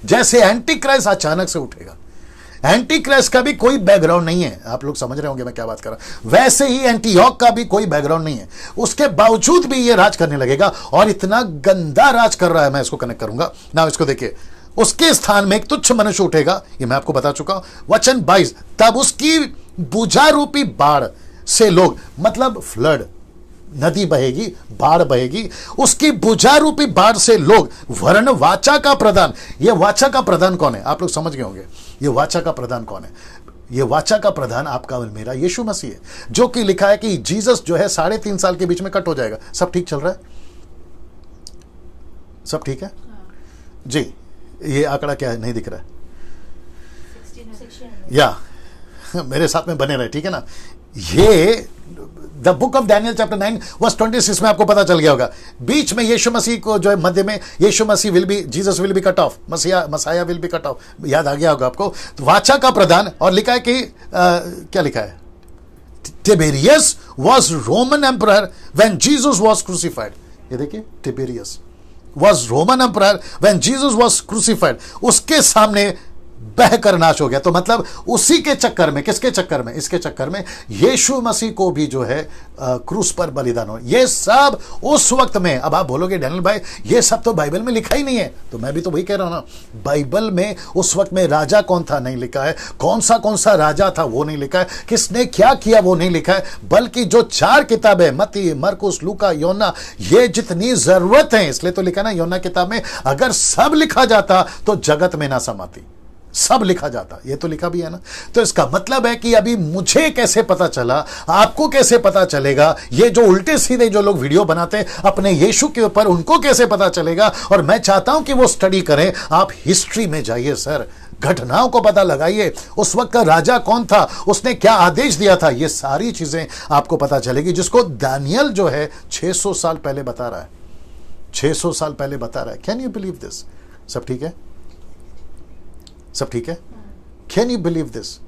जैसे एंटी क्राइस्ट अचानक से उठेगा। एंटी क्राइस्ट का भी कोई बैकग्राउंड नहीं है। आप लोग समझ रहे होंगे मैं क्या बात कर रहा हूं। वैसे ही एंटियोक का भी कोई बैकग्राउंड नहीं है, उसके बावजूद भी ये राज करने लगेगा, और इतना गंदा राज कर रहा है। मैं इसको कनेक्ट करूंगा ना। इसको देखिए, उसके स्थान में एक तुच्छ मनुष्य उठेगा, ये मैं आपको बता चुका हूं। वचन 22, तब उसकी बुझा रूपी बाढ़ से लोग, मतलब फ्लड, नदी बहेगी, बाढ़ बहेगी, उसकी बुझा रूपी बाढ़ से लोग वर्ण वाचा का प्रधान। ये वाचा का प्रधान कौन है? आप लोग समझ गए होंगे ये वाचा का प्रधान कौन है। ये वाचा का प्रधान आपका और मेरा यीशु मसीह है, जो कि लिखा है कि जीसस जो है 3.5 साल के बीच में कट हो जाएगा। सब ठीक चल रहा है? सब ठीक है जी? ये आंकड़ा क्या है, नहीं दिख रहा है? या मेरे साथ में बने रहे, ठीक है ना। ये the book of Daniel chapter 9 verse 26 में आपको पता चल गया होगा। बीच में यीशु मसीह को जो है मध्य में, यीशु मसीह will be, Jesus will be cut off, Messiah will be cut off. याद आ गया होगा आपको। तो वाचा का प्रधान, और लिखा है कि क्या लिखा है? Tiberius was Roman emperor when Jesus was crucified. ये देखिए, Tiberius was Roman emperor when Jesus was crucified. उसके सामने बहकर नाश हो गया। तो मतलब उसी के चक्कर में, किसके चक्कर में? इसके चक्कर में यीशु मसीह को भी जो है क्रूस पर बलिदान हो। ये सब उस वक्त में। अब आप बोलोगे डैनियल भाई ये सब तो बाइबल में लिखा ही नहीं है, तो मैं भी तो वही कह रहा हूं ना। बाइबल में उस वक्त में राजा कौन था नहीं लिखा है, कौन सा राजा था वो नहीं लिखा है, किसने क्या किया वो नहीं लिखा है। बल्कि जो 4 किताबें, मत्ती, मरकुस, लूका, योना, ये जितनी जरूरत है, इसलिए तो लिखा ना योना किताब में, अगर सब लिखा जाता तो जगत में ना समाती। सब लिखा जाता, ये तो लिखा भी है ना। तो इसका मतलब है कि अभी मुझे कैसे पता चला, आपको कैसे पता चलेगा, ये जो उल्टे सीधे जो लोग वीडियो बनाते हैं अपने यीशु के ऊपर, उनको कैसे पता चलेगा। और मैं चाहता हूं कि वो स्टडी करें। आप हिस्ट्री में जाइए सर, घटनाओं को पता लगाइए, उस वक्त का राजा कौन था, उसने क्या आदेश दिया था, ये सारी चीजें आपको पता चलेगी, जिसको दानियल जो है 600 साल पहले बता रहा है, 600 साल पहले बता रहा है। Can you believe this? सब ठीक है? सब ठीक है? Can you believe this?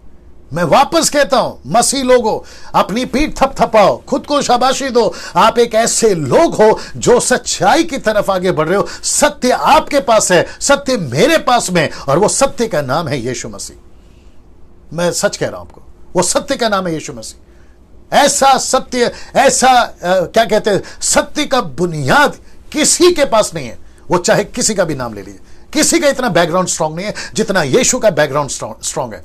मैं वापस कहता हूं, मसीह लोगों, अपनी पीठ थपथपाओ, खुद को शाबाशी दो। आप एक ऐसे लोग हो जो सच्चाई की तरफ आगे बढ़ रहे हो। सत्य आपके पास है, सत्य मेरे पास में, और वो सत्य का नाम है यीशु मसीह। मैं सच कह रहा हूं आपको, वो सत्य का नाम है यीशु मसीह। ऐसा सत्य, ऐसा क्या कहते हैं, सत्य का बुनियाद किसी के पास नहीं है। वो चाहे किसी का भी नाम ले लीजिए, किसी का इतना बैकग्राउंड स्ट्रांग नहीं है जितना यीशु का बैकग्राउंड स्ट्रांग है।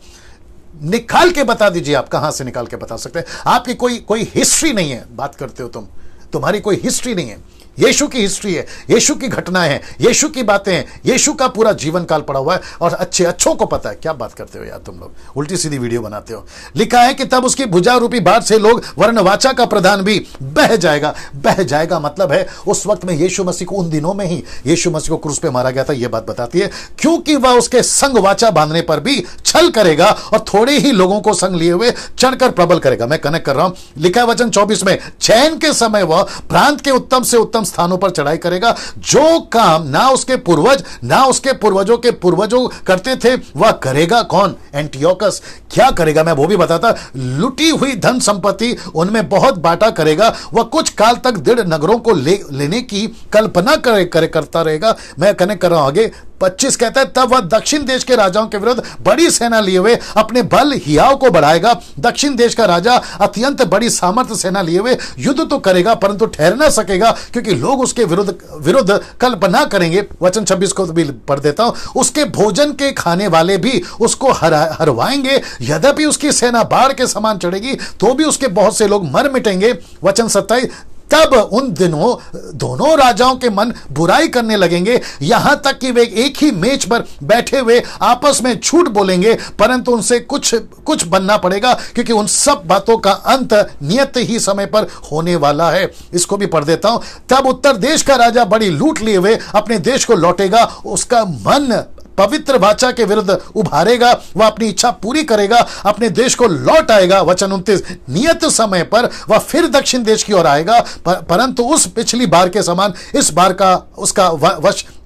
निकाल के बता दीजिए, आप कहां से निकाल के बता सकते हैं? आपकी कोई हिस्ट्री नहीं है। बात करते हो तुम्हारी कोई हिस्ट्री नहीं है। यीशु की हिस्ट्री है, यीशु की घटनाएं हैं, यीशु की बातें हैं, यीशु का पूरा जीवन काल पड़ा हुआ है, और अच्छों को पता है। क्या बात करते हो यार तुम लोग, उल्टी सीधी वीडियो बनाते हो। लिखा है कि तब उसकी भुजा रूपी बाढ़ से लोग वर्ण वाचा का प्रधान भी बह जाएगा। बह जाएगा मतलब है उस वक्त में यीशु मसीह को, उन दिनों में ही यीशु मसीह को क्रूस पे मारा गया था। यह बात बताती है, क्योंकि वह उसके संग वाचा बांधने पर भी छल करेगा और थोड़े ही लोगों को संग लिए हुए चढ़कर प्रबल करेगा। मैं कनेक्ट कर रहा हूं, लिखा है वचन 24 में, चैन के समय वह प्रांत के उत्तम से उत्तम स्थानों पर चढ़ाई करेगा। जो काम ना उसके पूर्वज ना उसके पूर्वजों के पूर्वजों करते थे, वह करेगा कौन? एंटियोकस। क्या करेगा मैं वो भी बताता। लुटी हुई धन संपत्ति उनमें बहुत बांटा करेगा। वह कुछ काल तक दृढ़ नगरों को लेने की कल्पना करता रहेगा। मैं कनेक्ट कर रहा हूं आगे। 25 कहता है, तब वह दक्षिण देश के राजाओं के विरुद्ध बड़ी सेना लिए हुए अपने बल हियाव को बढ़ाएगा। दक्षिण देश का राजा अत्यंत बड़ी सामर्थ्य सेना लिए हुए युद्ध तो करेगा, परंतु ठहर ना सकेगा, क्योंकि लोग उसके विरुद्ध कल्पना करेंगे। वचन 26 को भी पढ़ देता हूं। उसके भोजन के खाने वाले भी उसको हरवाएंगे। यद्यपि उसकी सेना बाढ़ के समान चढ़ेगी, तो भी उसके बहुत से लोग मर मिटेंगे। वचन 27, तब उन दिनों दोनों राजाओं के मन बुराई करने लगेंगे, यहां तक कि वे एक ही मेज पर बैठे हुए आपस में झूठ बोलेंगे, परंतु उनसे कुछ बनना पड़ेगा, क्योंकि उन सब बातों का अंत नियत ही समय पर होने वाला है। इसको भी पढ़ देता हूं। तब उत्तर देश का राजा बड़ी लूट लिए हुए अपने देश को लौटेगा। उसका मन पवित्र वाचा के विरुद्ध उभारेगा। वह अपनी इच्छा पूरी करेगा, अपने देश को लौट आएगा। वचन 29, नियत समय पर वह फिर दक्षिण देश की ओर आएगा, परंतु उस पिछली बार के समान इस बार का उसका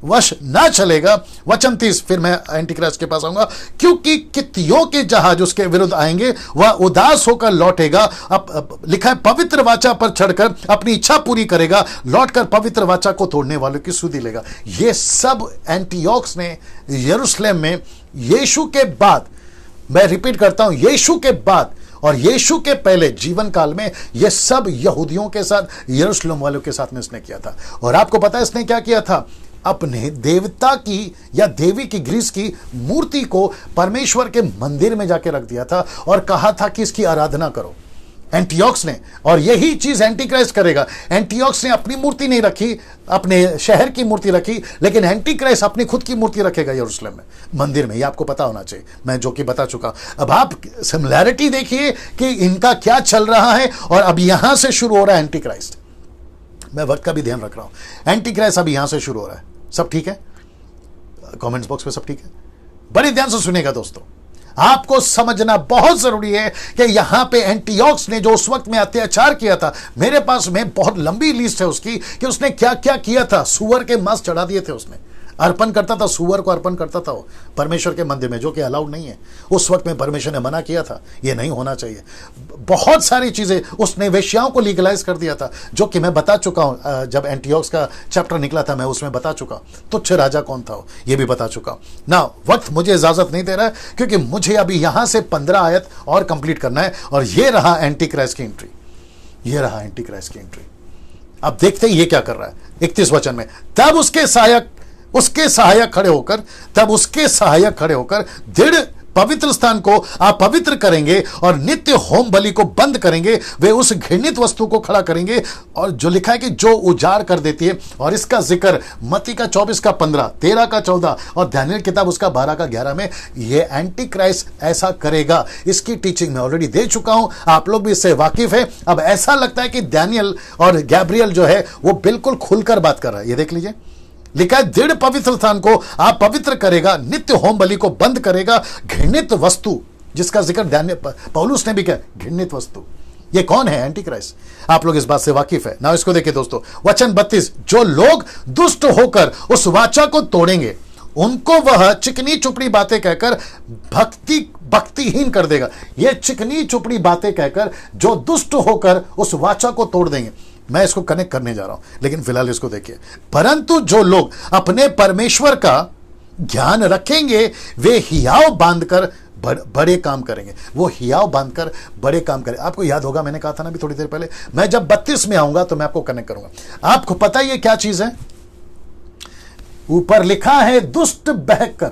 वश ना चलेगा। वचन 30, फिर मैं एंटीक्राइस्ट के पास आऊंगा। क्योंकि कित्तियों के जहाज उसके विरुद्ध आएंगे, वह उदास होकर लौटेगा। अब लिखा है, पवित्र वाचा पर चढ़कर अपनी इच्छा पूरी करेगा, लौटकर पवित्र वाचा को तोड़ने वालों की सुधि लेगा। ये सब एंटियोक्स ने यरूशलेम में यीशु के बाद, मैं रिपीट करता हूं, यीशु के बाद और यीशु के पहले जीवन काल में यह सब यहूदियों के साथ, यरूशलेम वालों के साथ में इसने किया था। और आपको पता है इसने क्या किया था? अपने देवता की या देवी की ग्रीस की मूर्ति को परमेश्वर के मंदिर में जाके रख दिया था और कहा था कि इसकी आराधना करो, एंटियोक्स ने। और यही चीज एंटीक्राइस्ट करेगा। एंटियोक्स ने अपनी मूर्ति नहीं रखी, अपने शहर की मूर्ति रखी, लेकिन एंटीक्राइस्ट अपनी खुद की मूर्ति रखेगा यरूशलेम में, मंदिर में। ये आपको पता होना चाहिए, मैं जो कि बता चुका। अब आप सिमिलैरिटी देखिए कि इनका क्या चल रहा है, और अब यहां से शुरू हो रहा है एंटीक्राइस्ट। मैं वक्त का भी ध्यान रख रहा हूं। एंटीक्राइस्ट अब यहां से शुरू हो रहा है। सब ठीक है? कमेंट्स बॉक्स में सब ठीक है? बड़े ध्यान से सुनेगा दोस्तों, आपको समझना बहुत जरूरी है कि यहां पे एंटियोक्स ने जो उस वक्त में अत्याचार किया था, मेरे पास में बहुत लंबी लिस्ट है उसकी कि उसने क्या क्या किया था। सुअर के मांस चढ़ा दिए थे उसने, अर्पण करता था, सुअर को अर्पण करता था वो परमेश्वर के मंदिर में, जो कि अलाउड नहीं है। उस वक्त में परमेश्वर ने मना किया था, ये नहीं होना चाहिए। बहुत सारी चीजें उसने वेश्याओं को लीगलाइज कर दिया था, जो कि मैं बता चुका हूं। जब एंटियोक्स का चैप्टर निकला था मैं उसमें बता चुका। तुच्छ राजा कौन था ये भी बता चुका ना। वक्त मुझे इजाजत नहीं दे रहा है, क्योंकि मुझे अभी यहां से 15 आयत और कंप्लीट करना है। और ये रहा एंटीक्राइस्ट की एंट्री, ये रहा एंटीक्राइस्ट की एंट्री। अब देखते हैं ये क्या कर रहा है। 31 वचन में, तब उसके सहायक खड़े होकर दृढ़ पवित्र स्थान को आप पवित्र करेंगे और नित्य होम बलि को बंद करेंगे, वे उस घृणित वस्तु को खड़ा करेंगे। और जो लिखा है कि जो उजाड़ कर देती है, और इसका जिक्र मत्ती का 24 का 15, 13 का 14 और दानियल किताब उसका 12 का 11 में ये एंटी क्राइस्ट ऐसा करेगा। इसकी टीचिंग मैं ऑलरेडी दे चुका हूं, आप लोग भी इससे वाकिफ है। अब ऐसा लगता है कि दानियल और गैब्रियल जो है वो बिल्कुल खुलकर बात कर रहा है। ये देख लीजिए, लिखा है दृढ़ पवित्र स्थान को आप पवित्र करेगा, नित्य होम बलि को बंद करेगा, घृणित वस्तु, जिसका जिक्र पौलुस ने भी किया, घृणित वस्तु। ये कौन है? Anti Christ. आप लोग इस बात से वाकिफ है ना। इसको देखिए दोस्तों, वचन 32, जो लोग दुष्ट होकर उस वाचा को तोड़ेंगे उनको वह चिकनी चुपड़ी बातें कहकर भक्तिहीन कर देगा। ये चिकनी चुपड़ी बातें कहकर जो दुष्ट होकर उस वाचा को तोड़ देंगे। मैं इसको कनेक्ट करने जा रहा हूं, लेकिन फिलहाल इसको देखिए। परंतु जो लोग अपने परमेश्वर का ध्यान रखेंगे वे हियाव बांधकर बड़े काम करेंगे। वो हियाव बांधकर बड़े काम करें। आपको याद होगा, मैंने कहा था ना अभी थोड़ी देर पहले, मैं जब 32 में आऊंगा तो मैं आपको कनेक्ट करूंगा। आपको पता है ये क्या चीज है? ऊपर लिखा है दुष्ट बहकर,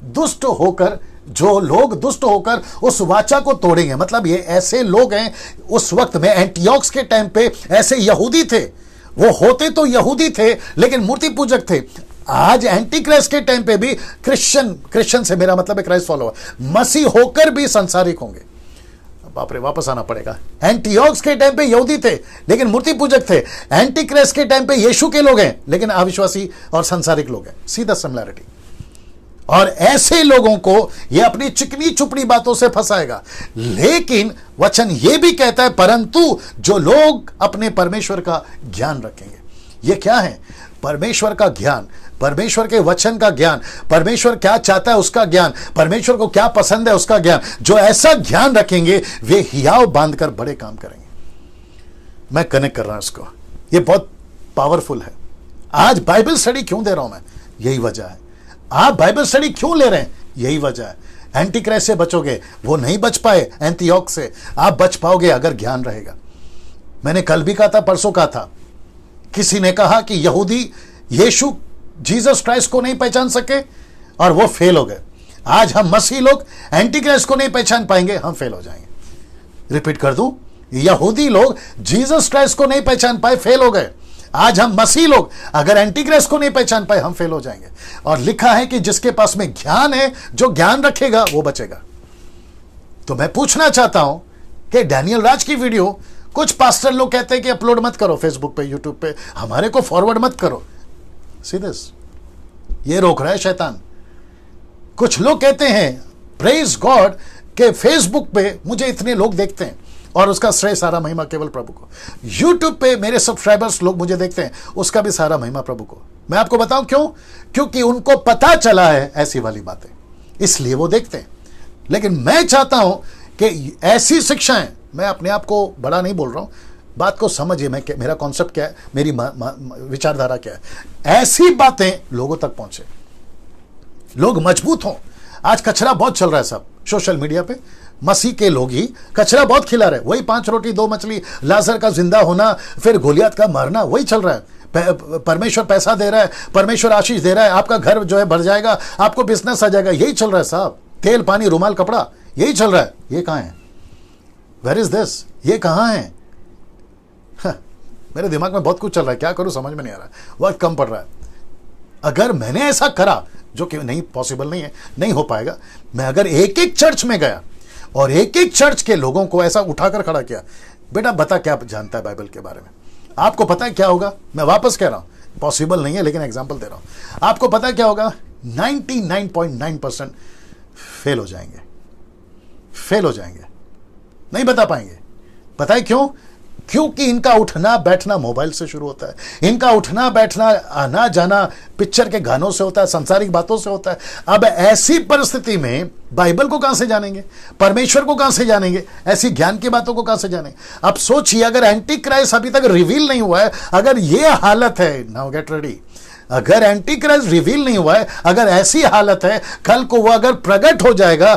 दुष्ट होकर, जो लोग दुष्ट होकर उस वाचा को तोड़ेंगे। मतलब ये ऐसे लोग हैं, उस वक्त में एंटियोक्स के टाइम पे ऐसे यहूदी थे, वो होते तो यहूदी थे लेकिन मूर्ति पूजक थे। आज एंटी क्राइस्ट के टाइम पे भी क्रिश्चियन से मेरा मतलब है क्राइस्ट फॉलोअर, मसीह होकर भी संसारिक होंगे। बाप रे, वापस आना पड़ेगा। एंटियोक्स के टाइम पे यहूदी थे लेकिन मूर्ति पूजक थे। एंटी क्राइस्ट के टाइम पे यीशु के लोग हैं लेकिन अविश्वासी और संसारिक लोग हैं। सीधा सिमिलैरिटी। और ऐसे लोगों को यह अपनी चिकनी चुपड़ी बातों से फंसाएगा। लेकिन वचन यह भी कहता है परंतु जो लोग अपने परमेश्वर का ज्ञान रखेंगे। यह क्या है? परमेश्वर का ज्ञान, परमेश्वर के वचन का ज्ञान, परमेश्वर क्या चाहता है उसका ज्ञान, परमेश्वर को क्या पसंद है उसका ज्ञान। जो ऐसा ज्ञान रखेंगे वे हियाव बांधकर बड़े काम करेंगे। मैं कनेक्ट कर रहा हूं इसको, यह बहुत पावरफुल है। आज बाइबल स्टडी क्यों दे रहा हूं मैं? यही वजह है। आप बाइबल स्टडी क्यों ले रहे हैं? यही वजह है। एंटी क्राइस्ट से बचोगे, वो नहीं बच पाए एंटियोक से, आप बच पाओगे अगर ज्ञान रहेगा। मैंने कल भी कहा था, परसों कहा था, किसी ने कहा कि यहूदी यीशु जीसस क्राइस्ट को नहीं पहचान सके और वो फेल हो गए। आज हम मसीह लोग एंटी क्राइस्ट को नहीं पहचान पाएंगे, हम फेल हो जाएंगे। रिपीट कर दूं, यहूदी लोग जीसस क्राइस्ट को नहीं पहचान पाए, फेल हो गए। आज हम मसीह लोग अगर एंटी क्राइस्ट को नहीं पहचान पाए, हम फेल हो जाएंगे। और लिखा है कि जिसके पास में ज्ञान है, जो ज्ञान रखेगा वो बचेगा। तो मैं पूछना चाहता हूं कि डैनियल राज की वीडियो कुछ पास्टर लोग कहते हैं कि अपलोड मत करो फेसबुक पे, यूट्यूब पे, हमारे को फॉरवर्ड मत करो। सीधे ये रोक रहा है शैतान। कुछ लोग कहते हैं प्रेज गॉड के फेसबुक पे मुझे इतने लोग देखते हैं और उसका श्रेय सारा महिमा केवल प्रभु को। यूट्यूब पे मेरे सब्सक्राइबर्स लोग मुझे देखते हैं, उसका भी सारा महिमा प्रभु को। मैं आपको बताऊं क्यों? क्योंकि उनको पता चला है ऐसी वाली बातें, इसलिए वो देखते हैं। लेकिन मैं चाहता हूं कि ऐसी शिक्षाएं, मैं अपने आप को बड़ा नहीं बोल रहा हूं, बात को समझिए, मेरा कॉन्सेप्ट क्या है, मेरी विचारधारा क्या है। ऐसी बातें लोगों तक पहुंचे, लोग मजबूत हों। आज कचरा बहुत चल रहा है सब सोशल मीडिया पे, मसीह के लोग ही कचरा बहुत खिला रहे हैं। वही 5 रोटी 2 मछली, लाजर का जिंदा होना, फिर गोलियत का मरना, वही चल रहा है। परमेश्वर पैसा दे रहा है, परमेश्वर आशीष दे रहा है, आपका घर जो है भर जाएगा, आपको बिजनेस आ जाएगा, यही चल रहा है साहब। तेल पानी रुमाल कपड़ा, यही चल रहा है। ये कहां है? Where is this? ये कहां है? मेरे दिमाग में बहुत कुछ चल रहा है, क्या करूं समझ में नहीं आ रहा, वक्त कम पड़ रहा है। अगर मैंने ऐसा करा, जो कि नहीं, पॉसिबल नहीं है, नहीं हो पाएगा, मैं अगर एक एक चर्च में गया और एक एक चर्च के लोगों को ऐसा उठाकर खड़ा किया, बेटा बता क्या जानता है बाइबल के बारे में, आपको पता है क्या होगा? मैं वापस कह रहा हूं, पॉसिबल नहीं है लेकिन एग्जांपल दे रहा हूं। आपको पता है क्या होगा? 99.9% फेल हो जाएंगे, फेल हो जाएंगे, नहीं बता पाएंगे। पता है क्यों? क्योंकि इनका उठना बैठना मोबाइल से शुरू होता है, इनका उठना बैठना आना जाना पिक्चर के गानों से होता है, संसारिक बातों से होता है। अब ऐसी परिस्थिति में बाइबल को कहां से जानेंगे? परमेश्वर को कहां से जानेंगे? ऐसी ज्ञान की बातों को कहां से जानेंगे? अब सोचिए, अगर एंटी क्राइस्ट अभी तक रिवील नहीं हुआ है, अगर यह हालत है, नाउ गेट रेडी, अगर एंटी क्राइस्ट रिवील नहीं हुआ है, अगर ऐसी हालत है, कल को वो अगर प्रकट हो जाएगा,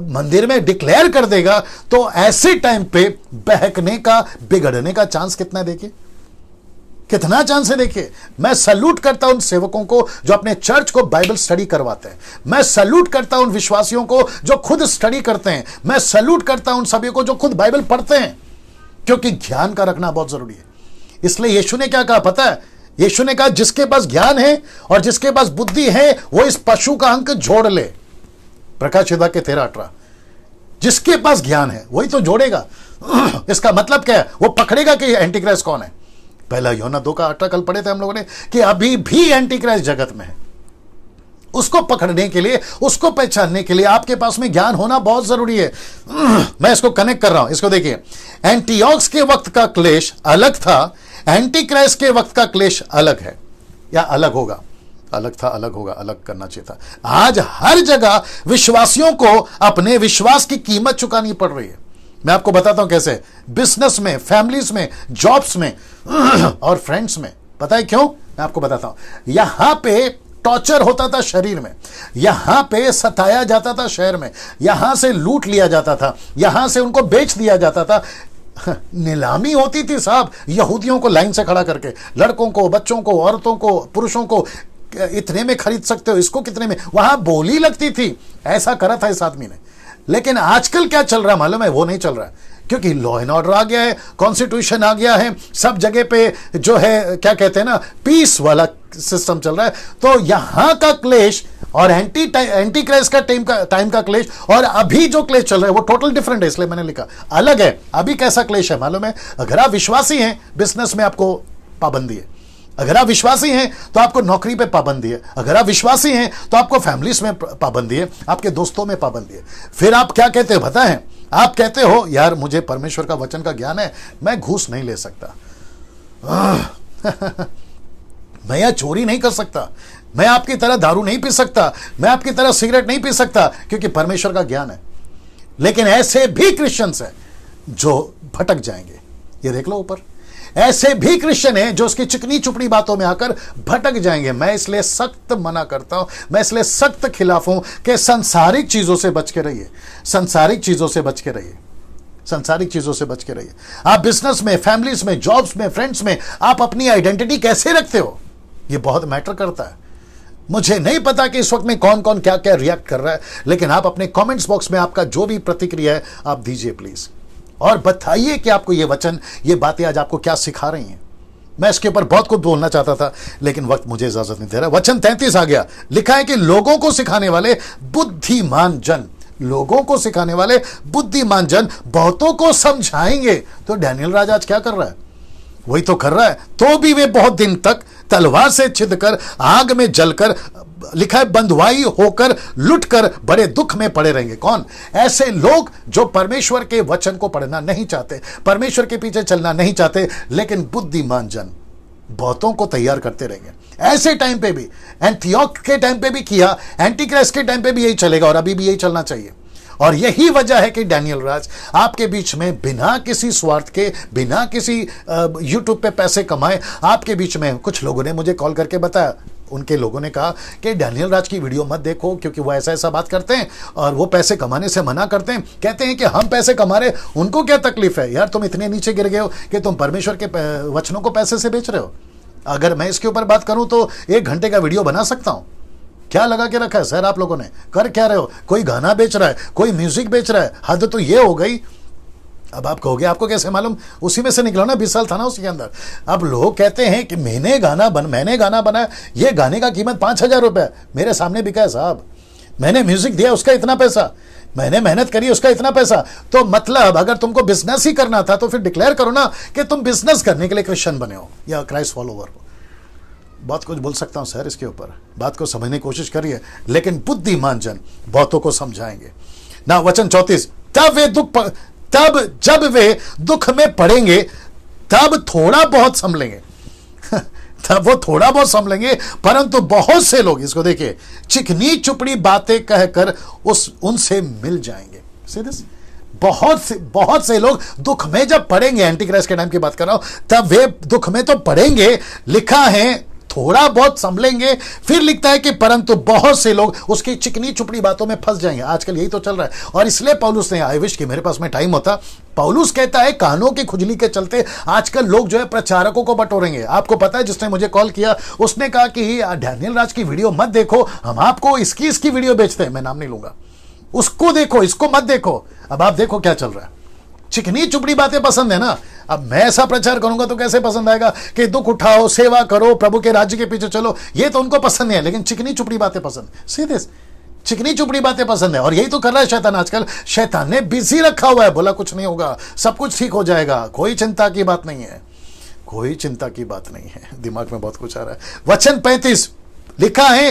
मंदिर में डिक्लेयर कर देगा, तो ऐसे टाइम पे बहकने का, बिगड़ने का चांस कितना है? देखिए, कितना चांस है देखिए। मैं सैल्यूट करता हूं उन सेवकों को जो अपने चर्च को बाइबल स्टडी करवाते हैं। मैं सैल्यूट करता हूं उन विश्वासियों को जो खुद स्टडी करते हैं। मैं सैल्यूट करता हूं उन सभी को जो खुद बाइबल पढ़ते हैं, क्योंकि ज्ञान का रखना बहुत जरूरी है। इसलिए यीशु ने क्या कहा पता है? यीशु ने कहा जिसके पास ज्ञान है और जिसके पास बुद्धि है वो इस पशु का अंक जोड़ ले। प्रकाश के 13:18। जिसके पास ज्ञान है वही तो जोड़ेगा। इसका मतलब क्या है? वो पकड़ेगा कि एंटी क्राइस्ट कौन है। पहला यूहन्ना 2:18 कल पढ़े थे हम लोगों ने कि अभी भी एंटी क्राइस्ट जगत में है। उसको पकड़ने के लिए, उसको पहचानने के लिए आपके पास में ज्ञान होना बहुत जरूरी है। मैं इसको कनेक्ट कर रहा हूं, इसको देखिए। एंटीओक्स के वक्त का क्लेश अलग था, एंटी क्राइस्ट के वक्त का क्लेश अलग है, या अलग होगा। अलग था, अलग होगा, अलग करना चाहिए था। आज हर जगह विश्वासियों को अपने विश्वास की कीमत चुकानी पड़ रही है। मैं आपको बताता हूं कैसे। बिजनेस में, फैमिलीज में, जॉब्स में और फ्रेंड्स में। पता है क्यों? मैं आपको बताता हूं। यहां पे टॉर्चर होता था शरीर में, यहां पे सताया जाता था शहर में, यहां से लूट लिया जाता था, यहां से उनको बेच दिया जाता था। नीलामी होती थी साहब, यहूदियों को लाइन से खड़ा करके, लड़कों को, बच्चों को, औरतों को, पुरुषों को इतने में खरीद सकते हो, इसको कितने में। वहां बोली लगती थी। ऐसा करा था इस आदमी ने। लेकिन आजकल क्या चल रहा है मालूम है? वो नहीं चल रहा है, क्योंकि लॉ एंड ऑर्डर आ गया है, कॉन्स्टिट्यूशन आ गया है, सब जगह पे जो है क्या कहते हैं ना, पीस वाला सिस्टम चल रहा है। तो यहां का क्लेश और एंटी क्राइस्ट का टाइम का क्लेश और अभी जो क्लेश चल रहा है वो टोटल डिफरेंट है। इसलिए मैंने लिखा अलग है। अभी कैसा क्लेश है मालूम है? अगर आप विश्वासी हैं, बिजनेस में आपको पाबंदी है। अगर आप विश्वासी हैं तो आपको नौकरी पे पाबंदी है। अगर आप विश्वासी हैं तो आपको फैमिलीज में पाबंदी है, आपके दोस्तों में पाबंदी है। फिर आप क्या कहते हो पता है? आप कहते हो यार मुझे परमेश्वर का वचन का ज्ञान है, मैं घूस नहीं ले सकता, मैं यह चोरी नहीं कर सकता, मैं आपकी तरह दारू नहीं पी सकता, मैं आपकी तरह सिगरेट नहीं पी सकता, क्योंकि परमेश्वर का ज्ञान है। लेकिन ऐसे भी क्रिश्चियंस हैं जो भटक जाएंगे। ये देख लो ऊपर, ऐसे भी क्रिश्चियन हैं जो उसकी चिकनी चुपड़ी बातों में आकर भटक जाएंगे। मैं इसलिए सख्त मना करता हूं, मैं इसलिए सख्त खिलाफ हूं कि संसारिक चीजों से बच के रहिए, संसारिक चीजों से बच के रहिए, संसारिक चीजों से बच के रहिए। आप बिजनेस में, फैमिलीज में, जॉब्स में, फ्रेंड्स में आप अपनी आइडेंटिटी कैसे रखते हो, यह बहुत मैटर करता है। मुझे नहीं पता कि इस वक्त में कौन कौन क्या क्या रिएक्ट कर रहा है, लेकिन आप अपने कमेंट्स बॉक्स में आपका जो भी प्रतिक्रिया है आप दीजिए प्लीज, और बताइए कि आपको ये वचन, ये बातें आज आपको क्या सिखा रही हैं। मैं इसके ऊपर बहुत कुछ बोलना चाहता था, लेकिन वक्त मुझे इजाजत नहीं दे रहा। वचन 33 आ गया, लिखा है कि लोगों को सिखाने वाले बुद्धिमान जन, लोगों को सिखाने वाले बुद्धिमान जन बहुतों को समझाएंगे। तो डैनियल राजा आज क्या कर रहा है? वही तो कर रहा है। तो भी वे बहुत दिन तक तलवार से छिदकर, आग में जलकर, लिखा है बंधुआई होकर, लुटकर बड़े दुख में पड़े रहेंगे। कौन? ऐसे लोग जो परमेश्वर के वचन को पढ़ना नहीं चाहते, परमेश्वर के पीछे चलना नहीं चाहते, लेकिन बुद्धिमान जन बहुतों को तैयार करते रहेंगे। ऐसे टाइम पे भी, एंटियोक के टाइम पे भी किया, एंटी क्राइस्ट के टाइम पे भी यही चलेगा और अभी भी यही चलना चाहिए। और यही वजह है कि डैनियल राज आपके बीच में बिना किसी स्वार्थ के, बिना किसी यूट्यूब पे पैसे कमाए, आपके बीच में कुछ लोगों ने मुझे कॉल करके बताया, उनके लोगों ने कहा कि डैनियल राज की वीडियो मत देखो क्योंकि वो ऐसा ऐसा बात करते हैं और वो पैसे कमाने से मना करते हैं। कहते हैं कि हम पैसे कमा रहे, उनको क्या तकलीफ है? यार तुम इतने नीचे गिर गए हो कि तुम परमेश्वर के वचनों को पैसे से बेच रहे हो। अगर मैं इसके ऊपर बात करूं तो 1 घंटे का वीडियो बना सकता हूं। क्या लगा के रखा है सर आप लोगों ने? कर क्या रहे हो? कोई गाना बेच रहा है, कोई म्यूजिक बेच रहा है, हद तो ये हो गई। अब आप कहोगे आपको कैसे मालूम? उसी में से निकला ना, 20 साल था ना उसी के अंदर। अब लोग कहते हैं कि मैंने गाना बनाया, ये गाने का कीमत 5,000 रुपये मेरे सामने बिका है साहब, मैंने म्यूजिक दिया उसका इतना पैसा, मैंने मेहनत करी उसका इतना पैसा। तो मतलब अगर तुमको बिजनेस ही करना था तो फिर डिक्लेयर करो ना कि तुम बिजनेस करने के लिए क्रिश्चियन बने हो या क्राइस्ट फॉलोवर हो। बहुत कुछ बोल सकता हूं सर इसके ऊपर, बात को समझने की कोशिश करिए, लेकिन बुद्धिमान जन बहुतों को समझाएंगे ना। वचन 34, तब जब वे दुख में पड़ेंगे तब थोड़ा बहुत संभलेंगे तब वो थोड़ा बहुत संभलेंगे, परंतु बहुत से लोग, इसको देखिए, चिकनी चुपड़ी बातें कहकर उनसे मिल जाएंगे। सीधे बहुत से लोग दुख में जब पड़ेंगे, एंटी क्राइस्ट के टाइम की बात कर रहा हूं, तब वे दुख में तो पड़ेंगे, लिखा है थोड़ा बहुत संभलेंगे। फिर लिखता है कि परंतु बहुत से लोग उसकी चिकनी चुपड़ी बातों में फंस जाएंगे। आजकल यही तो चल रहा है। और इसलिए पौलुस ने, आई विश कि मेरे पास में टाइम होता, पौलुस कहता है कानों की खुजली के चलते आजकल लोग जो है प्रचारकों को बटोरेंगे। आपको पता है, जिसने मुझे कॉल किया उसने कहा कि डैनियल राज की वीडियो मत देखो, हम आपको इसकी वीडियो बेचते हैं, मैं नाम नहीं लूंगा, उसको देखो, इसको मत देखो। अब आप देखो क्या चल रहा है। चिकनी चुपड़ी बातें पसंद है ना। अब मैं ऐसा प्रचार करूंगा तो कैसे पसंद आएगा कि दुख उठाओ, सेवा करो, प्रभु के राज्य के पीछे चलो, ये तो उनको पसंद नहीं है। लेकिन चिकनी चुपड़ी बातें पसंद, सीधे चिकनी चुपड़ी बातें पसंद है। और यही तो कर रहा है शैतान आजकल। शैतान ने बिजी रखा हुआ है, बोला कुछ नहीं होगा, सब कुछ ठीक हो जाएगा, कोई चिंता की बात नहीं है, कोई चिंता की बात नहीं है। दिमाग में बहुत कुछ आ रहा है। वचन 35 लिखा है,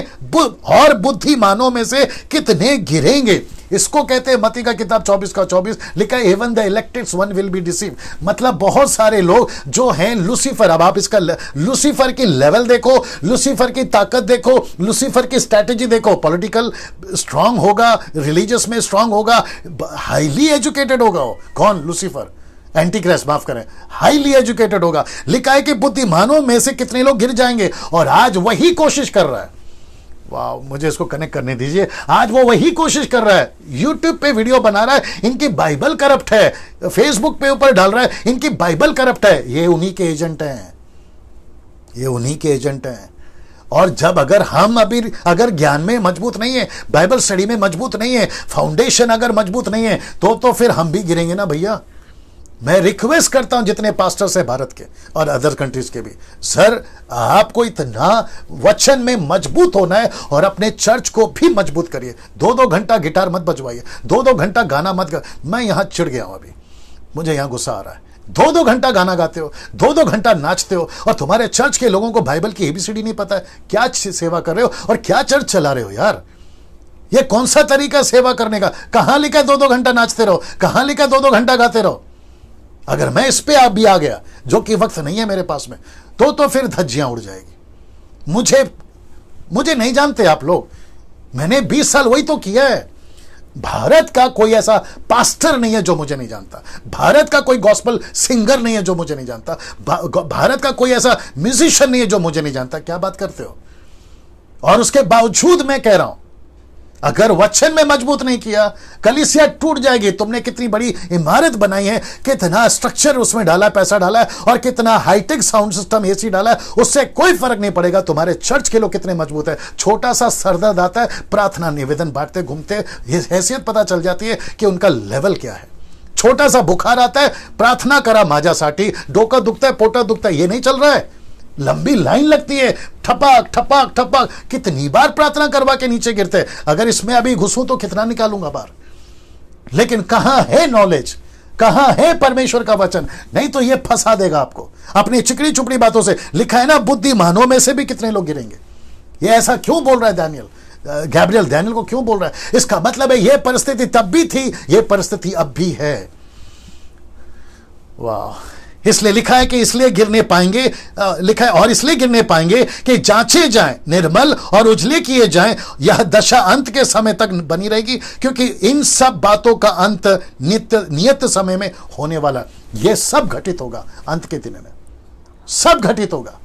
और बुद्धिमानों में से कितने गिरेंगे। इसको कहते हैं मत्ती का किताब 24:24 लिखा है, even the elected one will be deceive. मतलब बहुत सारे लोग जो हैं लूसीफर। अब आप इसका लूसीफर की लेवल देखो, लूसीफर की ताकत देखो, लूसीफर की स्ट्रैटेजी देखो। पॉलिटिकल स्ट्रांग होगा, रिलीजियस में स्ट्रांग होगा, हाईली एजुकेटेड होगा वो। कौन? लूसीफर, एंटी क्राइस्ट, माफ करें, हाईली एजुकेटेड होगा। लिखा है कि बुद्धिमानों में से कितने लोग गिर जाएंगे। और आज वही कोशिश कर रहा है। वाह, मुझे इसको कनेक्ट करने दीजिए। आज वो वही कोशिश कर रहा है, यूट्यूब पे वीडियो बना रहा है, इनकी बाइबल करप्ट है, फेसबुक पे ऊपर डाल रहा है, इनकी बाइबल करप्ट है। ये उन्हीं के एजेंट हैं, ये उन्हीं के एजेंट हैं। और जब अगर ज्ञान में मजबूत नहीं है, बाइबल स्टडी में मजबूत नहीं है, फाउंडेशन अगर मजबूत नहीं है, तो फिर हम भी गिरेंगे ना भैया। मैं रिक्वेस्ट करता हूं जितने पास्टर्स है भारत के और अदर कंट्रीज के भी, सर आपको इतना वचन में मजबूत होना है और अपने चर्च को भी मजबूत करिए। 2-2 घंटा गिटार मत बजवाइए, 2-2 घंटा गाना मत मैं यहां चिढ़ गया हूं, अभी मुझे यहां गुस्सा आ रहा है। 2-2 घंटा गाना गाते हो, 2-2 घंटा नाचते हो, और तुम्हारे चर्च के लोगों को बाइबल की एबीसीडी नहीं पता है। क्या सेवा कर रहे हो और क्या चर्च चला रहे हो यार? ये कौन सा तरीका सेवा करने का? कहां लिखा है 2-2 घंटा नाचते रहो? कहां लिखा है 2-2 घंटा गाते रहो? अगर मैं इस पे आप भी आ गया, जो कि वक्त नहीं है मेरे पास में, तो फिर धज्जियां उड़ जाएगी। मुझे नहीं जानते आप लोग, मैंने 20 साल वही तो किया है। भारत का कोई ऐसा पास्टर नहीं है जो मुझे नहीं जानता, भारत का कोई गॉस्पल सिंगर नहीं है जो मुझे नहीं जानता, भारत का कोई ऐसा म्यूजिशियन नहीं है जो मुझे नहीं जानता। क्या बात करते हो? और उसके बावजूद मैं कह रहा हूं, अगर वचन में मजबूत नहीं किया, कलीसिया टूट जाएगी। तुमने कितनी बड़ी इमारत बनाई है, कितना स्ट्रक्चर उसमें डाला, पैसा डाला है, और कितना हाईटेक साउंड सिस्टम, एसी डाला है, उससे कोई फर्क नहीं पड़ेगा। तुम्हारे चर्च के लोग कितने मजबूत है। छोटा सा सरदर्द आता है, प्रार्थना निवेदन बांटते घूमते, ये हैसियत पता चल जाती है कि उनका लेवल क्या है। छोटा सा बुखार आता है, प्रार्थना करा माजा साटी, डोका दुखता है, पोटा दुखता है, ये नहीं चल रहा है। लंबी लाइन लगती है, ठपाक ठपाक ठपाक, कितनी बार प्रार्थना करवा के नीचे गिरते। अगर इसमें अभी घुसूं तो कितना निकालूंगा बाहर। लेकिन कहां है नॉलेज, कहां है परमेश्वर का वचन? नहीं तो यह फंसा देगा आपको अपनी चिकनी चुपड़ी बातों से। लिखा है ना, बुद्धिमानों में से भी कितने लोग गिरेंगे। ये ऐसा क्यों बोल रहा है गैब्रियल डैनियल को क्यों बोल रहा है? इसका मतलब है यह परिस्थिति तब भी थी, यह परिस्थिति अब भी है। वाह, इसलिए लिखा है कि इसलिए गिरने पाएंगे, लिखा है और इसलिए गिरने पाएंगे कि जांचे जाएं, निर्मल और उजले किए जाएं। यह दशा अंत के समय तक बनी रहेगी, क्योंकि इन सब बातों का अंत नियत समय में होने वाला। यह सब घटित होगा अंत के दिन में, सब घटित होगा।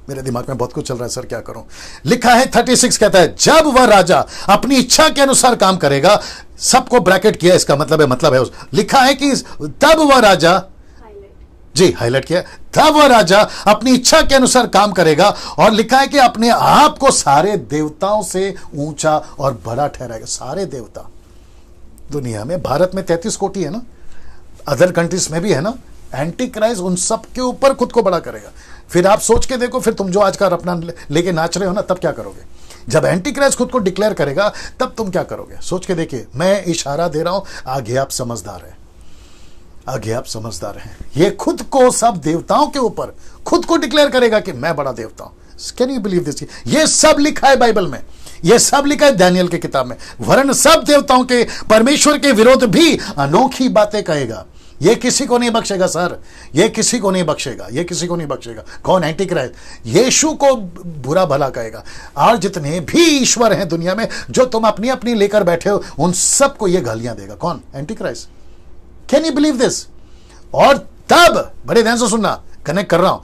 मेरे दिमाग में बहुत कुछ चल रहा है सर, क्या करूं। लिखा है 36 कहता है, जब वह राजा अपनी इच्छा के अनुसार काम करेगा। सबको ब्रैकेट किया, इसका मतलब है लिखा है कि तब वह राजा, जी हाईलाइट किया, तब वह राजा अपनी इच्छा के अनुसार काम करेगा। और लिखा है कि अपने आप को सारे देवताओं से ऊंचा और बड़ा ठहराएगा। सारे देवता दुनिया में, भारत में 33 कोटि है ना, अदर कंट्रीज में भी है ना। एंटी क्राइस्ट उन सब के ऊपर खुद को बड़ा करेगा। फिर आप सोच के देखो, फिर तुम जो आज का अपना लेके नाच रहे हो ना, तब क्या करोगे? जब एंटी क्राइस्ट खुद को डिक्लेयर करेगा, तब तुम क्या करोगे? सोच के देखिए। मैं इशारा दे रहा हूं, आगे आप समझदार हैं, आगे आप समझदार हैं। ये खुद को सब देवताओं के ऊपर खुद को डिक्लेयर करेगा कि मैं बड़ा देवता हूं। Can you believe this? ये सब लिखा है बाइबल में, ये सब लिखा है दानियेल की किताब में। वरन सब देवताओं के, परमेश्वर के विरोध भी अनोखी बातें कहेगा। ये किसी को नहीं बख्शेगा सर, ये किसी को नहीं बख्शेगा, ये किसी को नहीं बख्शेगा। कौन? Anti Christ. यीशु को बुरा भला कहेगा। और जितने भी ईश्वर हैं दुनिया में, जो तुम अपनी अपनी लेकर बैठे हो, उन सबको ये गालियां देगा। कौन? Anti Christ. Can you believe this? और तब, बड़े ध्यान से सुनना, कनेक्ट कर रहा हूं,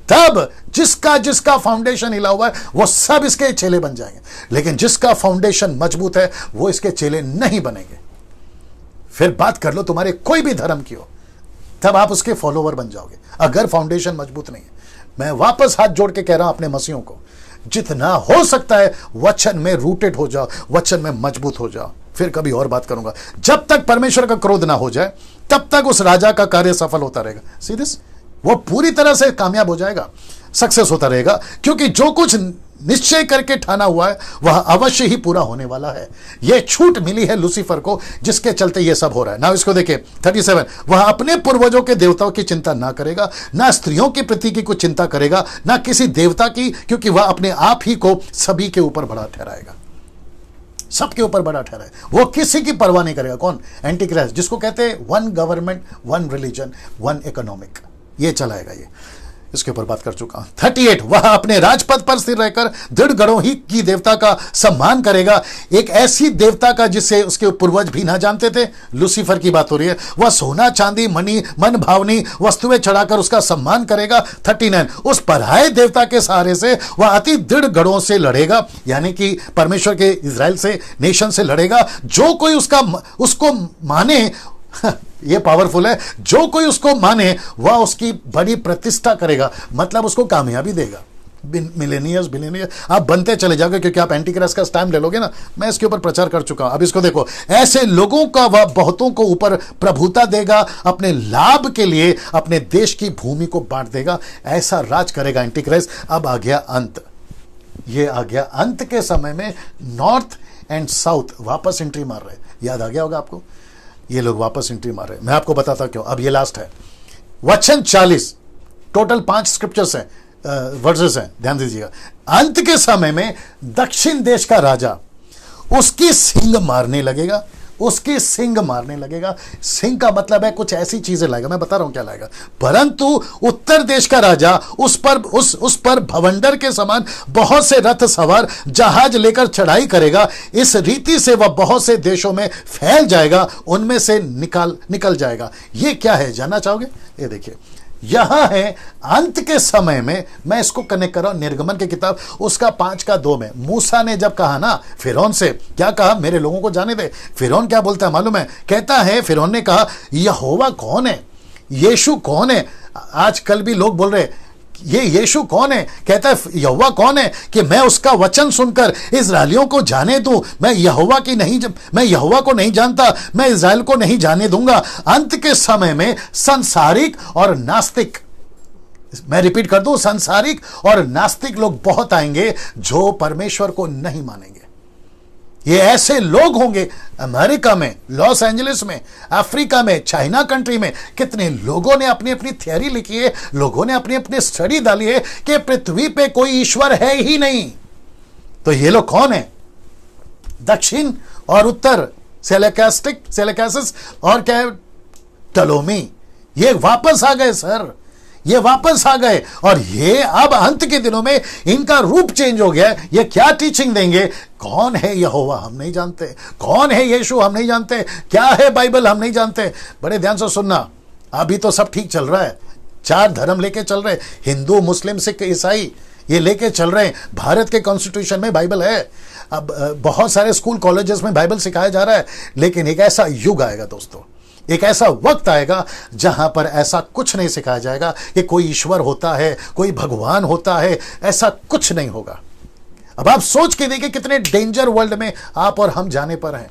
तब जिसका जिसका फाउंडेशन हिला हुआ है वो सब इसके चेले बन जाएंगे, लेकिन जिसका फाउंडेशन मजबूत है वो इसके चेले नहीं बनेंगे। फिर बात कर लो तुम्हारे कोई भी धर्म की हो, तब आप उसके फॉलोवर बन जाओगे अगर फाउंडेशन मजबूत नहीं है। मैं वापस हाथ जोड़ के कह रहा हूं अपने मसीहों को, जितना हो सकता है वचन में रूटेड हो जाओ, वचन में मजबूत हो जाओ। फिर कभी और बात करूंगा। जब तक परमेश्वर का क्रोध ना हो जाए तब तक उस राजा का कार्य सफल होता रहेगा। सी दिस, वो पूरी तरह से कामयाब हो जाएगा, सक्सेस होता रहेगा, क्योंकि जो कुछ निश्चय करके ठाना हुआ है वह अवश्य ही पूरा होने वाला है। यह छूट मिली है लूसीफर को, जिसके चलते यह सब हो रहा है। ना इसको देखिए 37, वह अपने पूर्वजों के देवताओं की चिंता ना करेगा, ना स्त्रियों की प्रति की कुछ चिंता करेगा, ना किसी देवता की, क्योंकि वह अपने आप ही को सभी के ऊपर बड़ा ठहराएगा। सबके ऊपर बड़ा ठहराए, वो किसी की परवाह नहीं करेगा। कौन? एंटी क्राइस्ट, जिसको कहते हैं one government, one religion, one economic, ये चलाएगा। ये इसके ऊपर बात कर चुका हूं। 38, वह अपने राजपद पर स्थिर रहकर दृढ़ गढ़ों ही की देवता का सम्मान करेगा, एक ऐसी देवता का जिसे उसके पूर्वज भी ना जानते थे। लूसीफर की बात हो रही है। वह सोना चांदी मणि मन भावनी वस्तुएं चढ़ाकर उसका सम्मान करेगा। 39, उस पराये देवता के सहारे से वह अति दृढ़ गढ़ों से लड़ेगा, यानी कि परमेश्वर के इजराइल से, नेशन से लड़ेगा। जो कोई उसको माने, ये पावरफुल है, जो कोई उसको माने वह उसकी बड़ी प्रतिष्ठा करेगा, मतलब उसको कामयाबी देगा। बिलियनियर्स आप बनते चले जाओगे, क्योंकि आप एंटी क्राइस्ट का स्टैंड ले लोगे ना। मैं इसके ऊपर प्रचार कर चुका हूं। अब इसको देखो, ऐसे लोगों का वह बहुतों को ऊपर प्रभुता देगा, अपने लाभ के लिए अपने देश की भूमि को बांट देगा। ऐसा राज करेगा एंटी क्राइस्ट। अब आ गया अंत, ये आ गया अंत के समय में नॉर्थ एंड साउथ वापस एंट्री मार रहे। याद आ गया होगा आपको, ये लोग वापस एंट्री मार रहे हैं। मैं आपको बताता क्यों। अब ये लास्ट है वचन 40, टोटल 5 स्क्रिप्चर्स हैं, वर्सेस हैं, ध्यान दीजिएगा। अंत के समय में दक्षिण देश का राजा उसकी सींग मारने लगेगा, उसकी सींग मारने लगेगा। सींग का मतलब है कुछ ऐसी चीजें लाएगा, मैं बता रहा हूं क्या लाएगा। परंतु उत्तर देश का राजा उस पर भवंडर के समान बहुत से रथ सवार जहाज लेकर चढ़ाई करेगा। इस रीति से वह बहुत से देशों में फैल जाएगा, उनमें से निकल जाएगा। ये क्या है, जानना चाहोगे? ये देखिए, यहां है अंत के समय में। मैं इसको कनेक्ट कर रहा हूं निर्गमन की किताब उसका 5:2 में। मूसा ने जब कहा ना फिरौन से, क्या कहा? मेरे लोगों को जाने दे। फिरौन क्या बोलता है मालूम है? कहता है, फिरौन ने कहा यहोवा कौन है, यीशु कौन है? आजकल भी लोग बोल रहे ये यीशु कौन है? कहता है यहोवा कौन है कि मैं उसका वचन सुनकर इस्राएलियों को जाने दूं। मैं यहोवा को नहीं जानता, मैं इस्राएल को नहीं जाने दूंगा। अंत के समय में संसारिक और नास्तिक, मैं रिपीट कर दूं, संसारिक और नास्तिक लोग बहुत आएंगे जो परमेश्वर को नहीं मानेंगे। ये ऐसे लोग होंगे अमेरिका में, लॉस एंजलिस में, अफ्रीका में, चाइना कंट्री में। कितने लोगों ने अपनी अपनी थियरी लिखी है, लोगों ने अपनी अपनी स्टडी डाली है कि पृथ्वी पे कोई ईश्वर है ही नहीं। तो ये लोग कौन है? दक्षिण और उत्तर, सेलेकासिस और क्या है, टलोमी। ये वापस आ गए सर, ये वापस आ गए। और ये अब अंत के दिनों में इनका रूप चेंज हो गया। ये क्या टीचिंग देंगे? कौन है यहोवा हम नहीं जानते, कौन है यीशु हम नहीं जानते, क्या है बाइबल हम नहीं जानते। बड़े ध्यान से सुनना, अभी तो सब ठीक चल रहा है, 4 धर्म लेके चल रहे, हिंदू मुस्लिम सिख ईसाई, ये लेके चल रहे हैं। भारत के कॉन्स्टिट्यूशन में बाइबल है, अब बहुत सारे स्कूल कॉलेजेस में बाइबल सिखाया जा रहा है। लेकिन एक ऐसा युग आएगा दोस्तों, एक ऐसा वक्त आएगा जहां पर ऐसा कुछ नहीं सिखाया जाएगा कि कोई ईश्वर होता है, कोई भगवान होता है। ऐसा कुछ नहीं होगा। अब आप सोच के देखिए कितने डेंजर वर्ल्ड में आप और हम जाने पर हैं।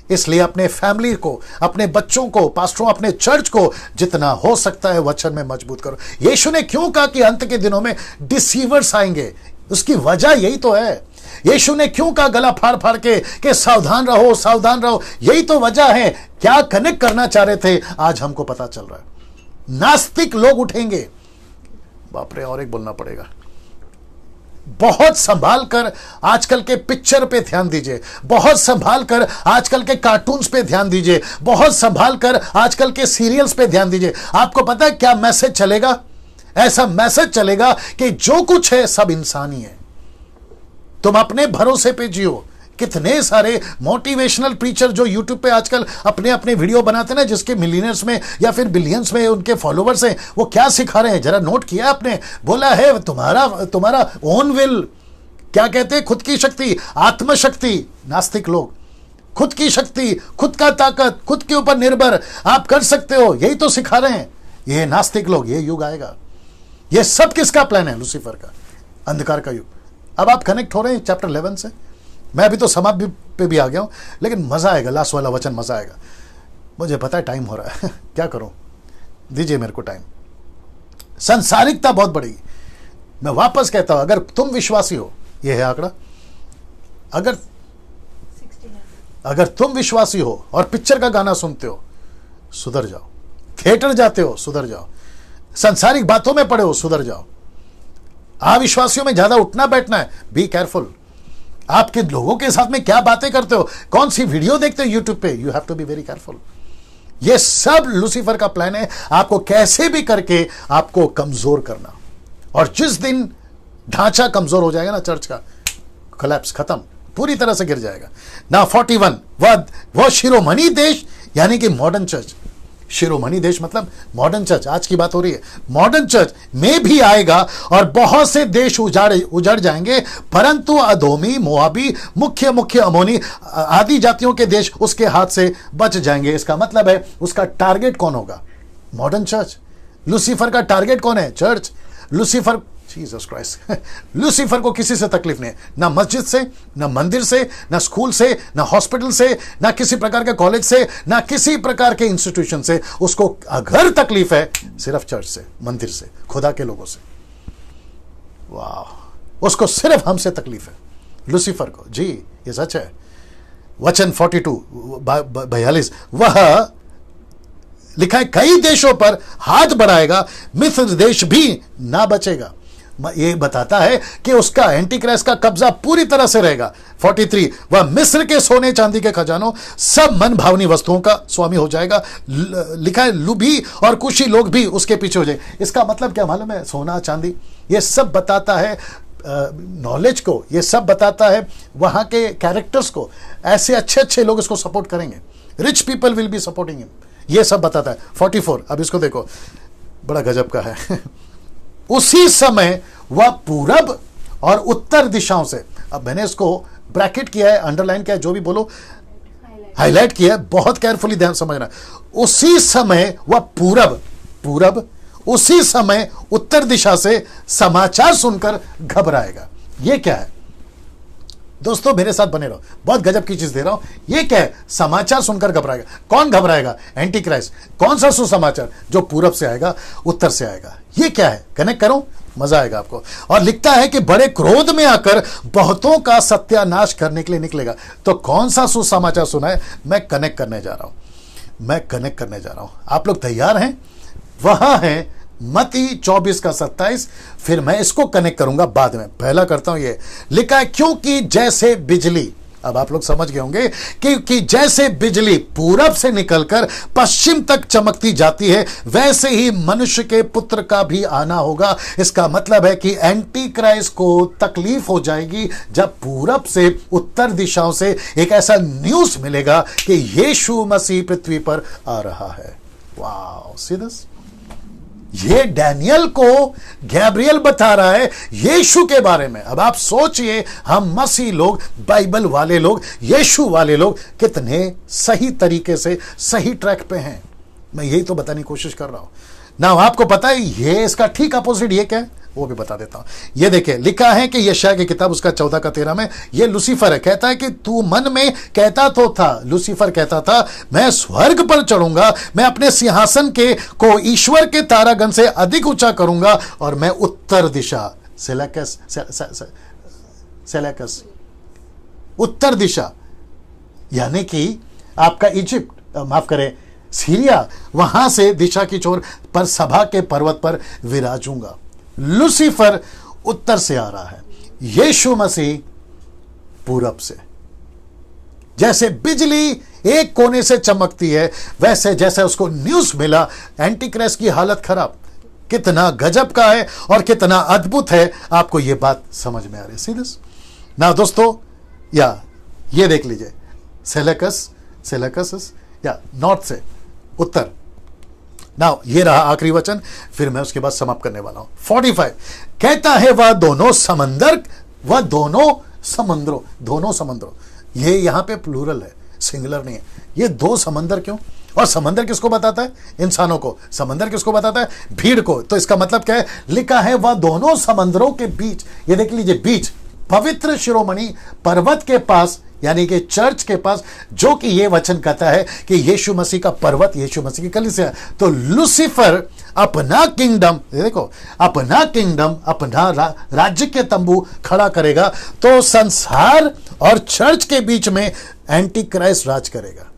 इसलिए अपने फैमिली को, अपने बच्चों को, पास्टरों, अपने चर्च को जितना हो सकता है वचन में मजबूत करो। यीशु ने क्यों कहा कि अंत के दिनों में डिसीवर्स आएंगे? उसकी वजह यही तो है। यीशु ने क्यों कहा गला फाड़ फाड़ के कि सावधान रहो, सावधान रहो? यही तो वजह है। क्या कनेक्ट करना चाह रहे थे आज हमको पता चल रहा है। नास्तिक लोग उठेंगे, बाप रे, और एक बोलना पड़ेगा। बहुत संभाल कर आजकल के पिक्चर पे ध्यान दीजिए, बहुत संभाल कर आजकल के कार्टून्स पे ध्यान दीजिए, बहुत संभाल कर आजकल के सीरियल्स पे ध्यान दीजिए। आपको पता है क्या मैसेज चलेगा? ऐसा मैसेज चलेगा कि जो कुछ है सब इंसानी है, तुम अपने भरोसे पे जियो। कितने सारे मोटिवेशनल प्रीचर जो यूट्यूब पे आजकल अपने अपने वीडियो बनाते हैं ना, जिसके मिलियनर्स में या फिर बिलियंस में उनके फॉलोवर्स हैं, वो क्या सिखा रहे हैं जरा नोट किया आपने? बोला है तुम्हारा ओन विल, क्या कहते हैं, खुद की शक्ति, आत्मशक्ति। नास्तिक लोग खुद की शक्ति, खुद का ताकत, खुद के ऊपर निर्भर, आप कर सकते हो, यही तो सिखा रहे हैं ये नास्तिक लोग। ये युग आएगा। ये सब किसका प्लान है? लूसीफर का, अंधकार का युग। अब आप कनेक्ट हो रहे हैं चैप्टर 11 से। मैं अभी तो समाप्ति पे भी आ गया हूं, लेकिन मजा आएगा। लास्ट वाला वचन मजा आएगा। मुझे पता है टाइम हो रहा है क्या करूं, दीजिए मेरे को टाइम। संसारिकता बहुत बढ़ेगी। मैं वापस कहता हूं, अगर तुम विश्वासी हो, यह है आंकड़ा, अगर तुम विश्वासी हो और पिक्चर का गाना सुनते हो, सुधर जाओ। थिएटर जाते हो, सुधर जाओ। सांसारिक बातों में पड़े हो, सुधर जाओ। अविश्वासियों में ज्यादा उठना बैठना है, बी केयरफुल। आपके लोगों के साथ में क्या बातें करते हो, कौन सी वीडियो देखते हो यूट्यूब पे, you have to be very careful. ये सब लूसीफर का प्लान है, आपको कैसे भी करके आपको कमजोर करना। और जिस दिन ढांचा कमजोर हो जाएगा ना चर्च का, कोलैप्स, खत्म, पूरी तरह से गिर जाएगा ना। 41 वह शिरोमणि देश, यानी कि मॉडर्न चर्च। शिरोमणि देश मतलब मॉडर्न चर्च, आज की बात हो रही है। मॉडर्न चर्च में भी आएगा और बहुत से देश उजड़ जाएंगे, परंतु अदोमी, मोआबी, मुख्य अमोनी आदि जातियों के देश उसके हाथ से बच जाएंगे। इसका मतलब है उसका टारगेट कौन होगा? Modern church. लूसीफर का टारगेट कौन है? Church. Lucifer, Jesus Christ, Lucifer को किसी से तकलीफ नहीं है, ना मस्जिद से, ना मंदिर से, ना स्कूल से, ना हॉस्पिटल से, ना किसी प्रकार के कॉलेज से, ना किसी प्रकार के इंस्टीट्यूशन से। उसको अगर तकलीफ है सिर्फ चर्च से, मंदिर से, खुदा के लोगों से। वाह, उसको सिर्फ हमसे तकलीफ है लूसीफर को। जी ये सच है। वचन 42 वह लिखा है, कई देशों पर हाथ बढ़ाएगा, मिस्र देश भी ना बचेगा। ये बताता है कि उसका एंटी क्राइस्ट का कब्जा पूरी तरह से रहेगा। 43 वह मिस्र के सोने चांदी के खजानों, सब मन भावनी वस्तुओं का स्वामी हो जाएगा। लिखा है, लुभी और कुशी लोग भी उसके पीछे हो जाएंगे। इसका मतलब क्या मालूम है? सोना चांदी, ये सब बताता है नॉलेज को, ये सब बताता है वहां के कैरेक्टर्स को। ऐसे अच्छे लोग इसको सपोर्ट करेंगे। Rich people will be supporting him, ये सब बताता है। 44 अब इसको देखो, बड़ा गजब का है। उसी समय वह पूरब और उत्तर दिशाओं से, अब मैंने इसको ब्रैकेट किया है, अंडरलाइन किया है, जो भी बोलो हाईलाइट किया है, बहुत केयरफुली ध्यान समझना। उसी समय वह पूरब, उसी समय उत्तर दिशा से समाचार सुनकर घबराएगा। यह क्या है दोस्तों? मेरे साथ बने रहो, बहुत गजब की चीज दे रहा हूं। ये क्या है? समाचार सुनकर घबराएगा। कौन घबराएगा? Anti Christ. कौन सा सुसमाचार? जो पूरब से आएगा, उत्तर से आएगा। ये क्या है? कनेक्ट करो, मजा आएगा आपको। और लिखता है कि बड़े क्रोध में आकर बहुतों का सत्यानाश करने के लिए निकलेगा। तो कौन सा सुसमाचार सुना है? मैं कनेक्ट करने जा रहा हूं। आप लोग तैयार हैं? वहां है मत्ती 24 का 27। फिर मैं इसको कनेक्ट करूंगा बाद में। पहला करता हूं, ये लिखा है, क्योंकि जैसे बिजली, अब आप लोग समझ गए होंगे, क्योंकि जैसे बिजली पूरब से निकलकर पश्चिम तक चमकती जाती है, वैसे ही मनुष्य के पुत्र का भी आना होगा। इसका मतलब है कि एंटी क्राइस्ट को तकलीफ हो जाएगी जब पूरब से, उत्तर दिशाओं से एक ऐसा न्यूज मिलेगा कि यीशु मसीह पृथ्वी पर आ रहा है। वाह, सी दिस? ये डैनियल को गैब्रियल बता रहा है यीशु के बारे में। अब आप सोचिए, हम मसीह लोग, बाइबल वाले लोग, यीशु वाले लोग कितने सही तरीके से सही ट्रैक पे हैं। मैं यही तो बताने की कोशिश कर रहा हूं ना। आपको पता है ये इसका ठीक अपोजिट ये क्या है, वो भी बता देता हूं। ये देखिए, लिखा है कि यशायाह की किताब उसका 14 का 13 में, ये लूसीफर है। कहता है कि तू मन में कहता तो था, लूसीफर कहता था, मैं स्वर्ग पर चढ़ूंगा, मैं अपने सिंहासन के को ईश्वर के तारागण से अधिक ऊंचा करूंगा, और मैं उत्तर दिशा, सेलेकस, उत्तर दिशा यानी कि आपका इजिप्ट, माफ करें सीरिया, वहां से दिशा की छोर पर सभा के पर्वत पर विराजूंगा। लूसीफर उत्तर से आ रहा है, यीशु मसीह पूरब से। जैसे बिजली एक कोने से चमकती है, वैसे जैसे उसको न्यूज मिला एंटी क्राइस्ट की हालत खराब। कितना गजब का है और कितना अद्भुत है, आपको यह बात समझ में आ रही है? सीरियस ना दोस्तों? या ये देख लीजिए, सेलेकस या नॉर्थ से उत्तर। नाउ ये रहा आखिरी वचन, फिर मैं उसके बाद समाप्त करने वाला हूं। 45 कहता है वह दोनों समुद्रों, ये यहां पे प्लूरल है, सिंगुलर नहीं है। ये दो समंदर क्यों? और समंदर किसको बताता है? इंसानों को। समंदर किसको बताता है? भीड़ को। तो इसका मतलब क्या है? लिखा है वह दोनों समंदरों के बीच, ये देख लीजिए, बीच पवित्र शिरोमणि पर्वत के पास, यानी कि चर्च के पास, जो कि ये वचन कहता है कि यीशु मसीह का पर्वत यीशु मसीह की कलीसिया। तो लूसीफर अपना किंगडम, देखो, अपना राज्य के तंबू खड़ा करेगा, तो संसार और चर्च के बीच में एंटी क्राइस्ट राज करेगा।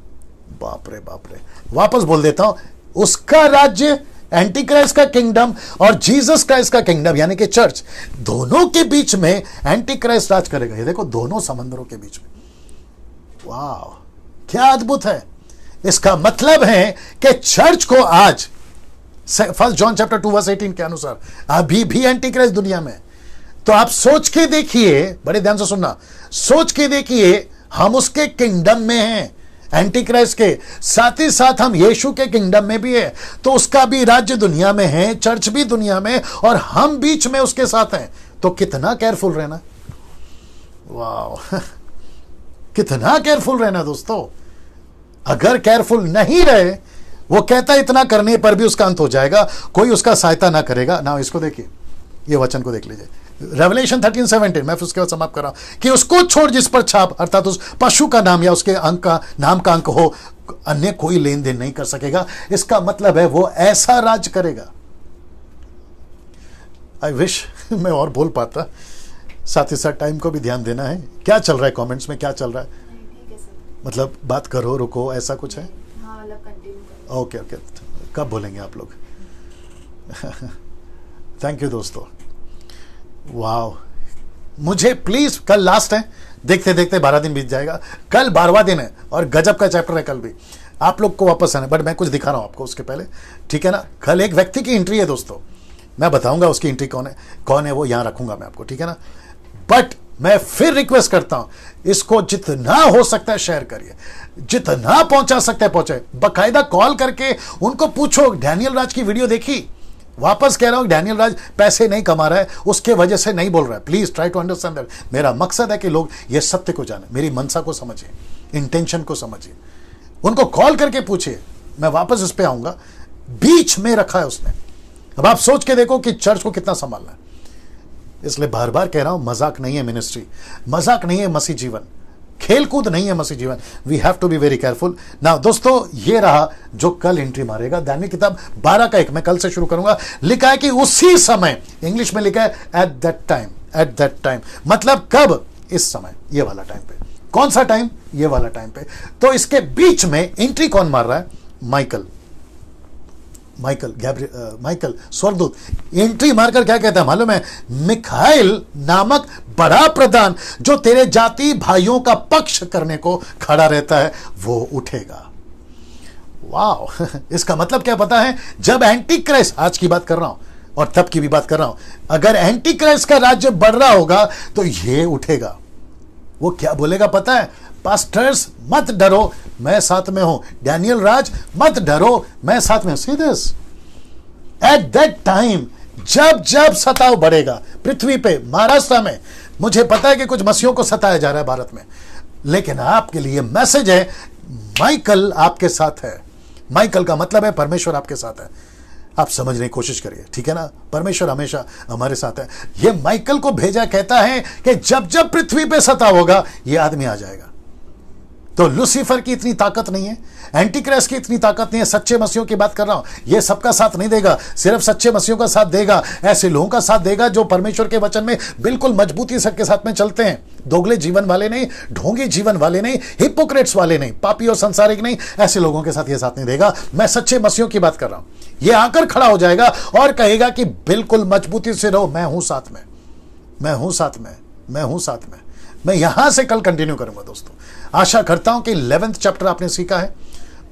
बाप रे बाप रे, वापस बोल देता हूं, उसका राज्य, एंटी क्राइस्ट का किंगडम और जीसस क्राइस्ट का किंगडम यानी कि चर्च, दोनों के बीच में एंटी क्राइस्ट राज करेगा। ये देखो, दोनों समंदरों के बीच में। वाह, क्या अद्भुत है। इसका मतलब है कि चर्च को आज 1 जॉन चैप्टर 2 वर्स 18 के अनुसार अभी भी एंटी क्राइस्ट दुनिया में। तो आप सोच के देखिए, बड़े ध्यान से सुनना, सोच के देखिए, हम उसके किंगडम में हैं, एंटी क्राइस्ट के, साथ ही साथ हम यीशु के किंगडम में भी है। तो उसका भी राज्य दुनिया में है, चर्च भी दुनिया में, और हम बीच में उसके साथ हैं। तो कितना केयरफुल रहना। वाह, कितना केयरफुल रहना दोस्तों। अगर केयरफुल नहीं रहे, वो कहता है इतना करने पर भी उसका अंत हो जाएगा, कोई उसका सहायता ना करेगा ना। इसको देखिए, ये वचन को देख लीजिए, रेवलेशन 13:17, मैं फिर उसके बाद समाप्त कर रहा हूं, कि उसको छोड़ जिस पर छाप, अर्थात उस पशु का नाम या उसके अंक का नाम का अंक हो, अन्य कोई लेन देन नहीं कर सकेगा। इसका मतलब है वो ऐसा राज करेगा। आई विश मैं और बोल पाता, साथ ही साथ टाइम को भी ध्यान देना है। क्या चल रहा है कमेंट्स में, क्या चल रहा है? ठीक है सर। मतलब बात करो, रुको, ऐसा कुछ है? हाँ, मतलब कंटिन्यू करो। ओके, कब बोलेंगे आप लोग? थैंक यू दोस्तों। वाह, मुझे प्लीज, कल लास्ट है, देखते देखते 12 दिन बीत जाएगा, कल 12वां दिन है और गजब का चैप्टर है कल भी। आप लोग को वापस आना, बट मैं कुछ दिखा रहा हूं आपको उसके पहले, ठीक है ना? कल एक व्यक्ति की एंट्री है दोस्तों, मैं बताऊंगा उसकी एंट्री कौन है वो यहां रखूंगा मैं आपको, ठीक है ना? बट मैं फिर रिक्वेस्ट करता हूं, इसको जितना हो सकता है शेयर करिए, जितना पहुंचा सकता है पहुंचाए। बकायदा कॉल करके उनको पूछो, डैनियल राज की वीडियो देखी? वापस कह रहा हूं, डैनियल राज पैसे नहीं कमा रहा है, उसके वजह से नहीं बोल रहा है। Please try to understand that. मेरा मकसद है कि लोग ये सत्य को जाने, मेरी मनसा को समझिए, इंटेंशन को समझिए। उनको कॉल करके पूछिए, मैं वापस इस पे आऊंगा। बीच में रखा है उसने। अब आप सोच के देखो कि चर्च को कितना संभालना है। इसलिए बार बार कह रहा हूं, मजाक नहीं है मिनिस्ट्री, मजाक नहीं है मसीह जीवन, खेलकूद नहीं है मसीह जीवन। We have to be very careful. Now दोस्तों, ये रहा जो कल एंट्री मारेगा, दानियल किताब 12:1, मैं कल से शुरू करूंगा। लिखा है कि उसी समय, इंग्लिश में लिखा है एट दैट टाइम, मतलब कब? इस समय, ये वाला टाइम पे। कौन सा टाइम? ये वाला टाइम पे। तो इसके बीच में एंट्री कौन मार रहा है? माइकल स्वर्गदूत एंट्री मारकर क्या कहता है मालूम है? मिखाइल नामक बड़ा प्रधान, जो तेरे जाति भाइयों का पक्ष करने को खड़ा रहता है, वो उठेगा। वाह, इसका मतलब क्या पता है? जब एंटी क्राइस्ट, आज की बात कर रहा हूं और तब की भी बात कर रहा हूं, अगर एंटी क्राइस्ट का राज्य बढ़ रहा होगा तो ये उठेगा। वो क्या बोलेगा पता है? पास्टर्स मत डरो, मैं साथ में हूं। डैनियल राज मत डरो, मैं साथ में हूं। See this, at that time, जब सताव बढ़ेगा पृथ्वी पे, महाराष्ट्र में, मुझे पता है कि कुछ मसीहों को सताया जा रहा है भारत में, लेकिन आपके लिए मैसेज है, माइकल आपके साथ है। माइकल का मतलब है परमेश्वर आपके साथ है। आप समझने की कोशिश करिए, ठीक है ना? परमेश्वर हमेशा हमारे साथ है। ये माइकल को भेजा, कहता है कि जब पृथ्वी पे सताव होगा, ये आदमी आ जाएगा। तो लूसीफर की इतनी ताकत नहीं है, एंटी क्राइस्ट की इतनी ताकत नहीं है। सच्चे मसीहों की बात कर रहा हूं, ये सबका साथ नहीं देगा, सिर्फ सच्चे मसीहों का साथ देगा। ऐसे लोगों का साथ देगा जो परमेश्वर के वचन में बिल्कुल मजबूती से के साथ में चलते हैं। दोगले जीवन वाले नहीं, ढोंगी जीवन वाले नहीं, हिपोक्रेट्स वाले नहीं, पापी और संसारिक नहीं, ऐसे लोगों के साथ ये साथ नहीं देगा। मैं सच्चे मसीहों की बात कर रहा हूं। ये आकर खड़ा हो जाएगा और कहेगा कि बिल्कुल मजबूती से रहो, मैं हूं साथ में, मैं हूं साथ में, मैं हूं साथ में। मैं यहां से कल कंटिन्यू करूंगा दोस्तों। आशा करता हूं कि 11th चैप्टर आपने सीखा है।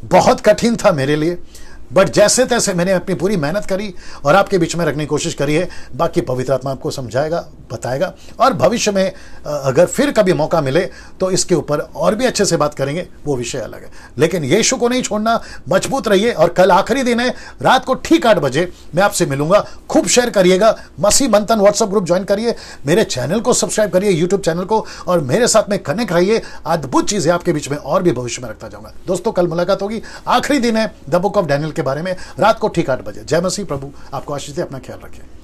बहुत कठिन था मेरे लिए, बट जैसे तैसे मैंने अपनी पूरी मेहनत करी और आपके बीच में रखने की कोशिश करी है। बाकी पवित्र आत्मा आपको समझाएगा, बताएगा, और भविष्य में अगर फिर कभी मौका मिले तो इसके ऊपर और भी अच्छे से बात करेंगे, वो विषय अलग है। लेकिन यीशु को नहीं छोड़ना, मजबूत रहिए। और कल आखिरी दिन है, रात को ठीक 8 बजे मैं आपसे मिलूंगा। खूब शेयर करिएगा, मसीह मंथन व्हाट्सएप ग्रुप ज्वाइन करिए, मेरे चैनल को सब्सक्राइब करिए, यूट्यूब चैनल को, और मेरे साथ में कनेक्ट रहिए। अद्भुत चीजें आपके बीच में और भी भविष्य में रखता जाऊंगा। दोस्तों, कल मुलाकात होगी। आखिरी दिन है द बुक ऑफ डैनियल के बारे में, रात को ठीक 8 बजे। जय मसीह। प्रभु आपको आशीष दे। अपना ख्याल रखें।